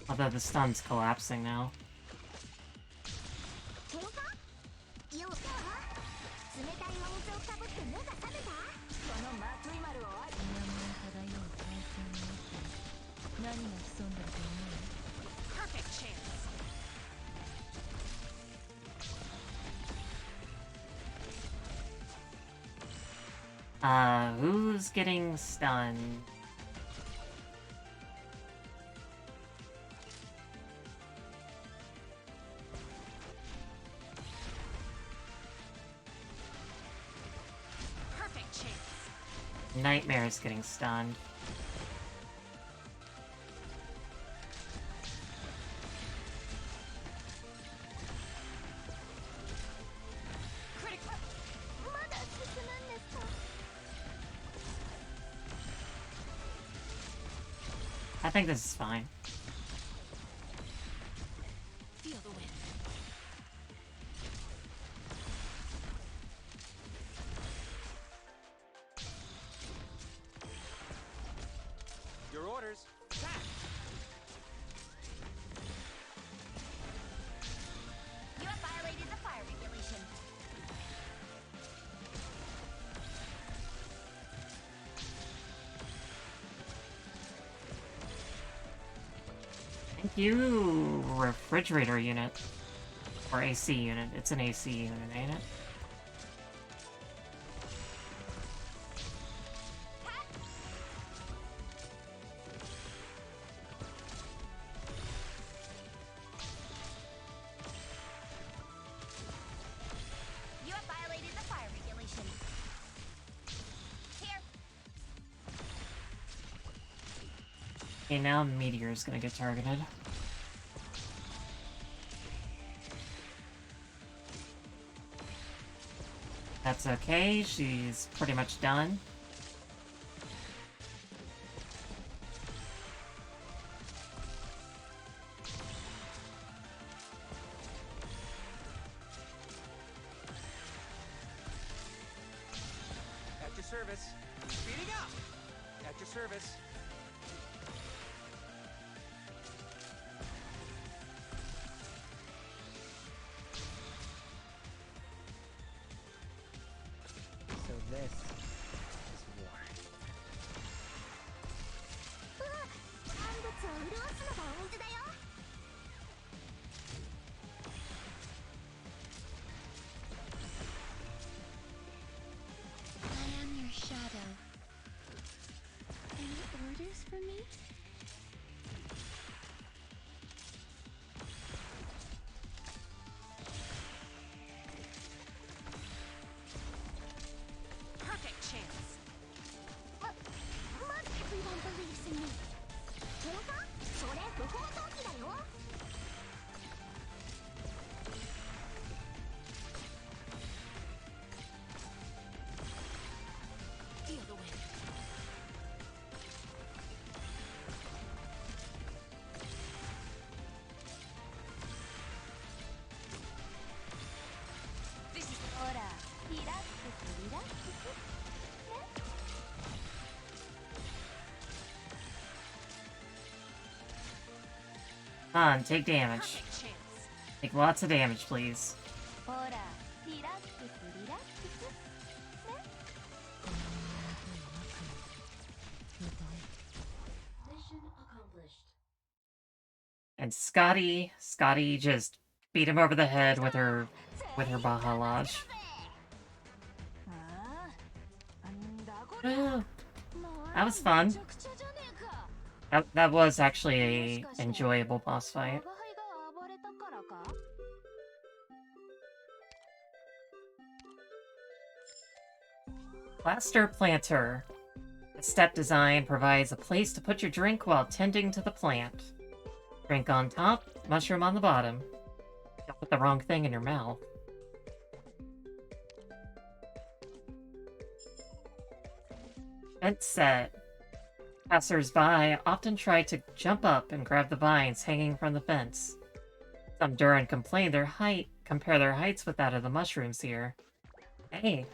Although the stun's collapsing now. Perfect chance. Who's getting stunned? Perfect chance. Nightmare's getting stunned. I think this is fine. Feel the wind. Your orders. Attack! You have violated the fire regulation. Thank you, refrigerator unit. Or AC unit. It's an AC unit, ain't it? You have violated the fire regulation. Here. Okay, now Meteor's gonna get targeted. That's okay, she's pretty much done. At your service. Speeding up! At your service. So this is war. 万物を潤すのがお水だよ。 I am your shadow. Any orders for me? Perfect chance. Everyone believes in me. 本当？それ不法投棄だよ。 Feel the wind. This is ほら、リラックスリラックス。ね。 Come on, take damage. perfect chance. Take lots of damage, please. ほら、リラックスリラックス。ね。 Mission accomplished. And Scotty just beat him over the head with her Baja Lodge. Woo. That was fun. That was actually a enjoyable boss fight. 我が輩が暴れたからか？ Plaster Planter. The step design provides a place to put your drink while tending to the plant. Drink on top, mushroom on the bottom. Don't put the wrong thing in your mouth. Fence set. Passers-by often try to jump up and grab the vines hanging from the fence. Some Durin complain compare their heights with that of the mushrooms here. Hey,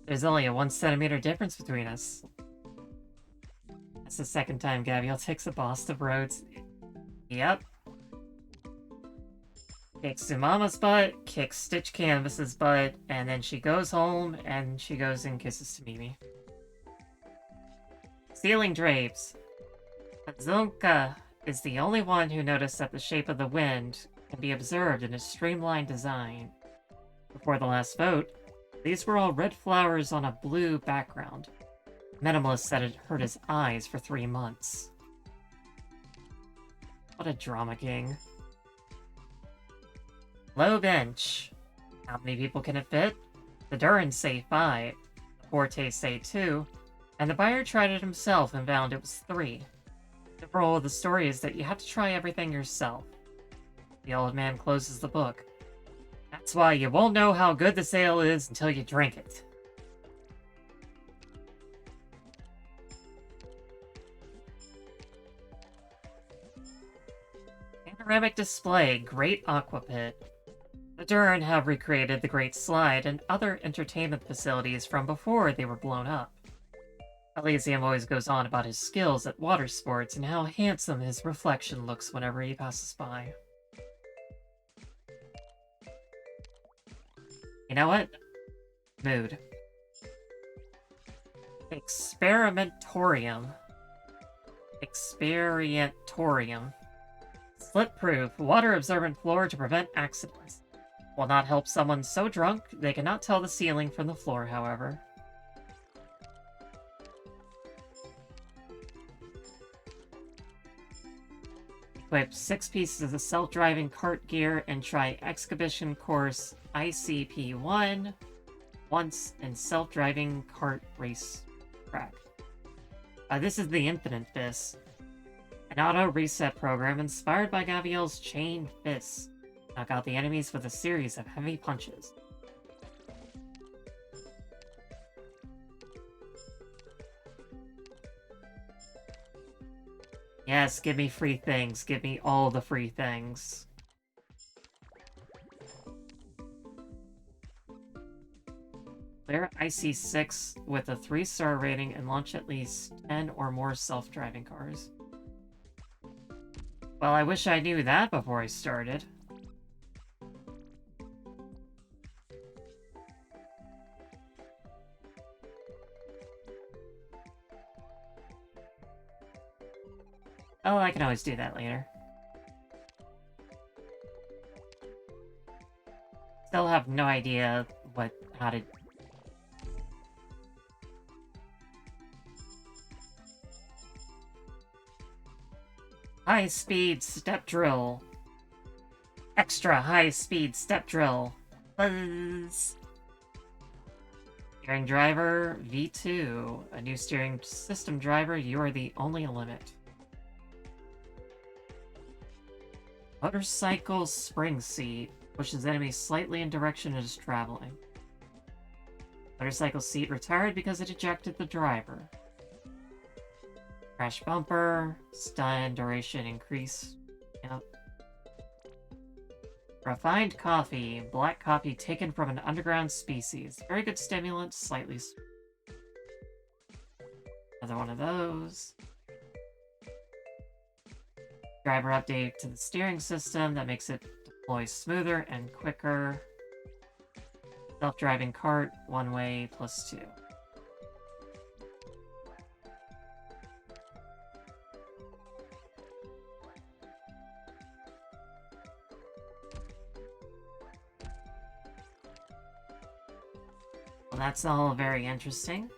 there's only a 1 centimeter difference between us. That's the second time Gabrielle takes a boss of Rhodes. Yep. Kicks Sumama's butt, kicks Stitch Canvas's butt, and then she goes home and she goes and kisses Tamimi. Ceiling drapes. Azunka is the only one who noticed that the shape of the wind can be observed in a streamlined design. Before the last vote, these were all red flowers on a blue background. Minimalist said it hurt his eyes for 3 months. What a drama king. Low bench. How many people can it fit? The Durans say 5, the Fortes say 2, and the buyer tried it himself and found it was 3. The moral of the story is that you have to try everything yourself. The old man closes the book. That's why you won't know how good the ale is until you drink it. Panoramic display, Great Aqua Pit. The Duran have recreated the Great Slide and other entertainment facilities from before they were blown up. Elysium always goes on about his skills at water sports and how handsome his reflection looks whenever he passes by. You know what? Mood. Experimentorium. Slip-proof, water-absorbent floor to prevent accidents. Will not help someone so drunk they cannot tell the ceiling from the floor, however. Equip 6 pieces of self-driving cart gear and try Exhibition Course ICP-1 once in self-driving cart race track. This is the Infinite Fist, an auto-reset program inspired by Gaviel's Chain Fists. Knock out the enemies with a series of heavy punches. Yes, give me free things. Give me all the free things. Clear IC6 with a 3-star rating and launch at least 10 or more self-driving cars. Well, I wish I knew that before I started. Oh, I can always do that later. Still have no idea how to... High-speed step drill. Extra high-speed step drill. Buzz. Steering driver V2. A new steering system driver, you are the only limit. Motorcycle spring seat. Pushes enemies slightly in direction it is traveling. Motorcycle seat retired because it ejected the driver. Crash bumper. Stun duration increase. Yep. Refined coffee. Black coffee taken from an underground species. Very good stimulant, slightly... Another one of those. Driver update to the steering system that makes it deploy smoother and quicker. Self-driving cart, 1-way +2. Well, that's all very interesting.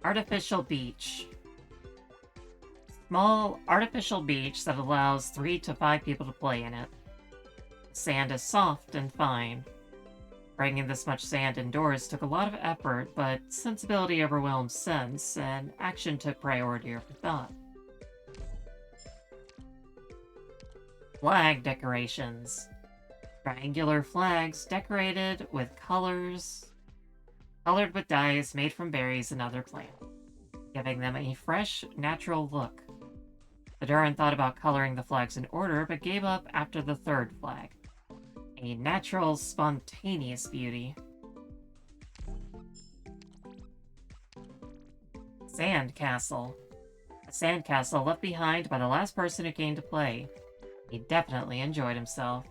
Artificial beach. Small artificial beach that allows 3 to 5 people to play in it. Sand is soft and fine. Bringing this much sand indoors took a lot of effort, but sensibility overwhelmed sense, and action took priority over thought. Flag decorations. Triangular flags decorated with colored with dyes made from berries and other plants. giving them a fresh, natural look. The Duran thought about coloring the flags in order, but gave up after the third flag. A natural, spontaneous beauty. Sandcastle. A sandcastle left behind by the last person who came to play. He definitely enjoyed himself.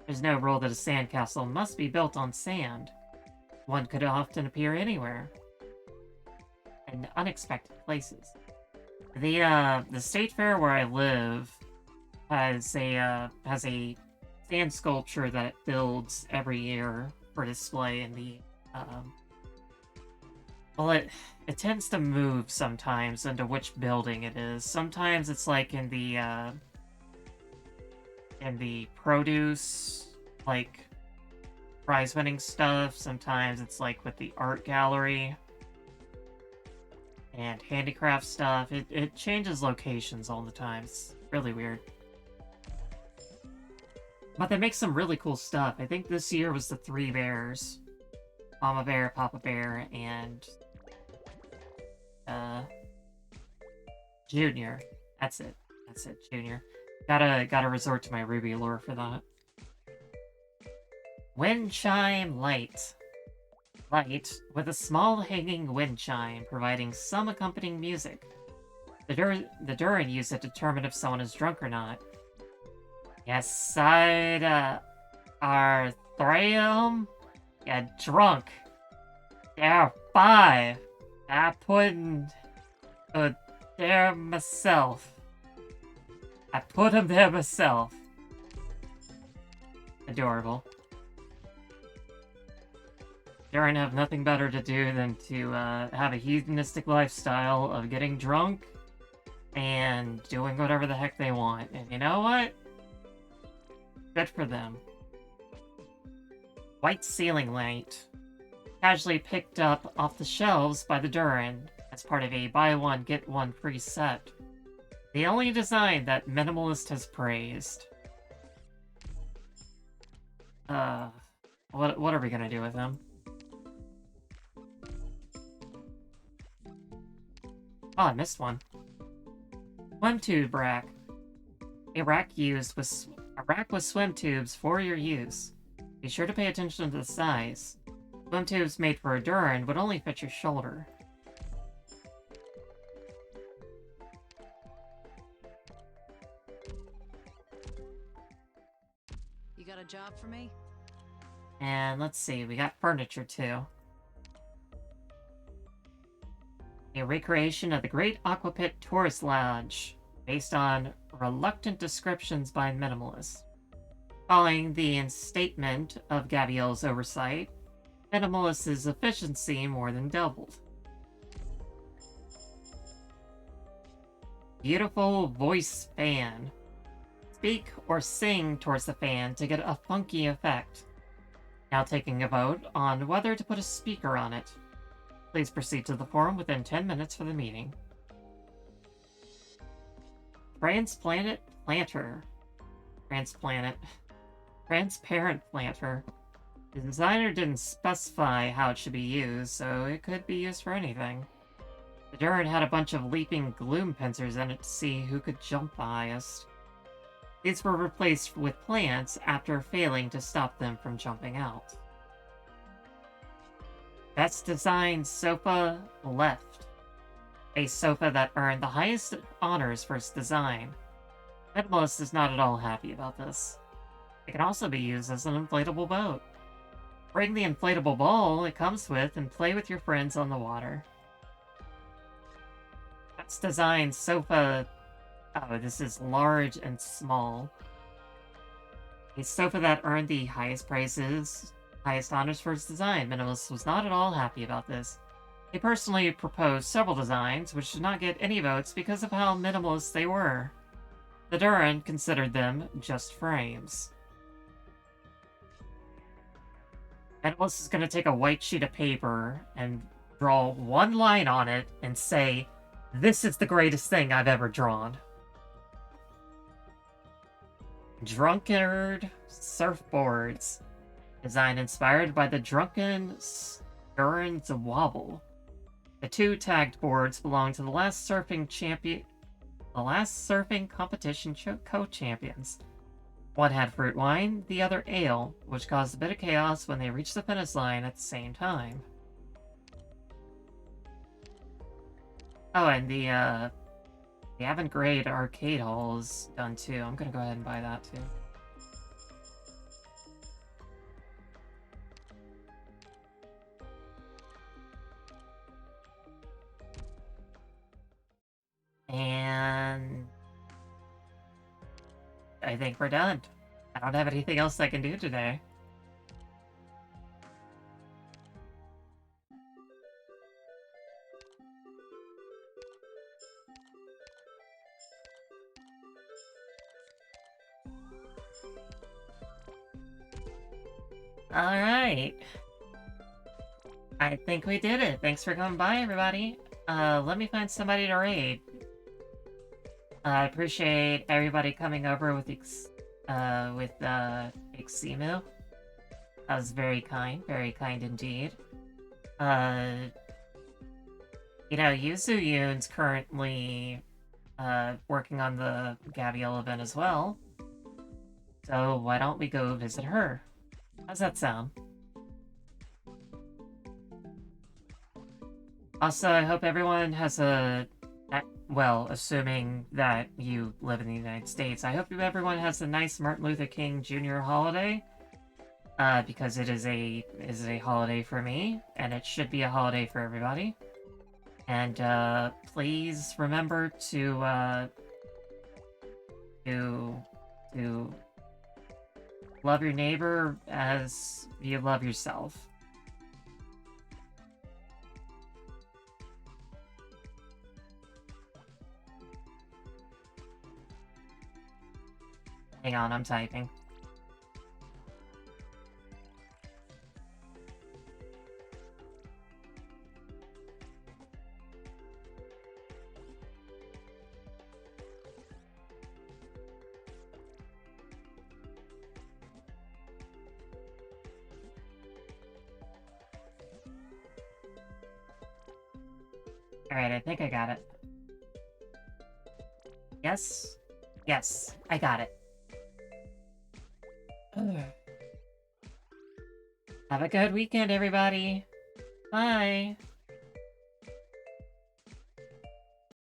There's no rule that a sandcastle must be built on sand. One could often appear anywhere. In unexpected places. The state fair where I live has a sand sculpture that it builds every year for display in the well, it tends to move sometimes into which building it is. Sometimes it's like in the produce, like prize-winning stuff. Sometimes it's like with the art gallery and handicraft stuff. It changes locations all the time. It's really weird. But they make some really cool stuff. I think this year was the Three Bears. Mama Bear, Papa Bear, and Junior. That's it, Junior. Gotta resort to my Ruby lore for that. Wind chime light. Light with a small hanging wind chime providing some accompanying music. The Duran use it to determine if someone is drunk or not. Yes, are three of them? Yeah, drunk. There are 5. I put there myself. I put them there myself. Adorable. Duran have nothing better to do than to have a hedonistic lifestyle of getting drunk and doing whatever the heck they want. And you know what? Good for them. White ceiling light. Casually picked up off the shelves by the Duran as part of a buy one get one free set. The only design that Minimalist has praised. What are we gonna do with them? Oh, I missed one. Swim tube rack. A rack with swim tubes for your use. Be sure to pay attention to the size. Swim tubes made for a Duran would only fit your shoulder. You got a job for me? And let's see, we got furniture too. A recreation of the Great Aquapit Tourist Lodge, based on reluctant descriptions by Minimalist. Following the instatement of Gabrielle's oversight, Minimalist's efficiency more than doubled. Beautiful voice fan. Speak or sing towards the fan to get a funky effect. Now taking a vote on whether to put a speaker on it. Please proceed to the forum within 10 minutes for the meeting. Transparent planter. The designer didn't specify how it should be used, so it could be used for anything. The Duran had a bunch of leaping gloom pincers in it to see who could jump the highest. These were replaced with plants after failing to stop them from jumping out. Best designed sofa left. A sofa that earned the highest honors for its design. Minimalist is not at all happy about this. It can also be used as an inflatable boat. Bring the inflatable ball it comes with and play with your friends on the water. Best designed sofa... Oh, this is large and small. A sofa that earned the highest praises, highest honors for its design. Minimalist was not at all happy about this. He personally proposed several designs, which did not get any votes because of how minimalist they were. The Duran considered them just frames. Minimalist is going to take a white sheet of paper and draw one line on it and say, "This is the greatest thing I've ever drawn." Drunkard surfboards. Design inspired by the drunken Duran's wobble. The 2 tagged boards belong to the last surfing competition co-champions. One had fruit wine, the other ale, which caused a bit of chaos when they reached the finish line at the same time. Oh, and the avant-grade arcade hall is done too. I'm gonna go ahead and buy that too. And I think we're done. I don't have anything else I can do today. Alright. I think we did it. Thanks for coming by, everybody. Let me find somebody to raid. I appreciate everybody coming over with Iximu. That was very kind indeed. You know, Yuzuyun's currently working on the Gabrielle event as well. So why don't we go visit her? How's that sound? Also, I hope everyone has well, assuming that you live in the United States, I hope everyone has a nice Martin Luther King Jr. holiday. Because it is a holiday for me, and it should be a holiday for everybody. And please remember to love your neighbor as you love yourself. Hang on, I'm typing. Alright, I think I got it. Yes? Yes, I got it. Have a good weekend, everybody. Bye.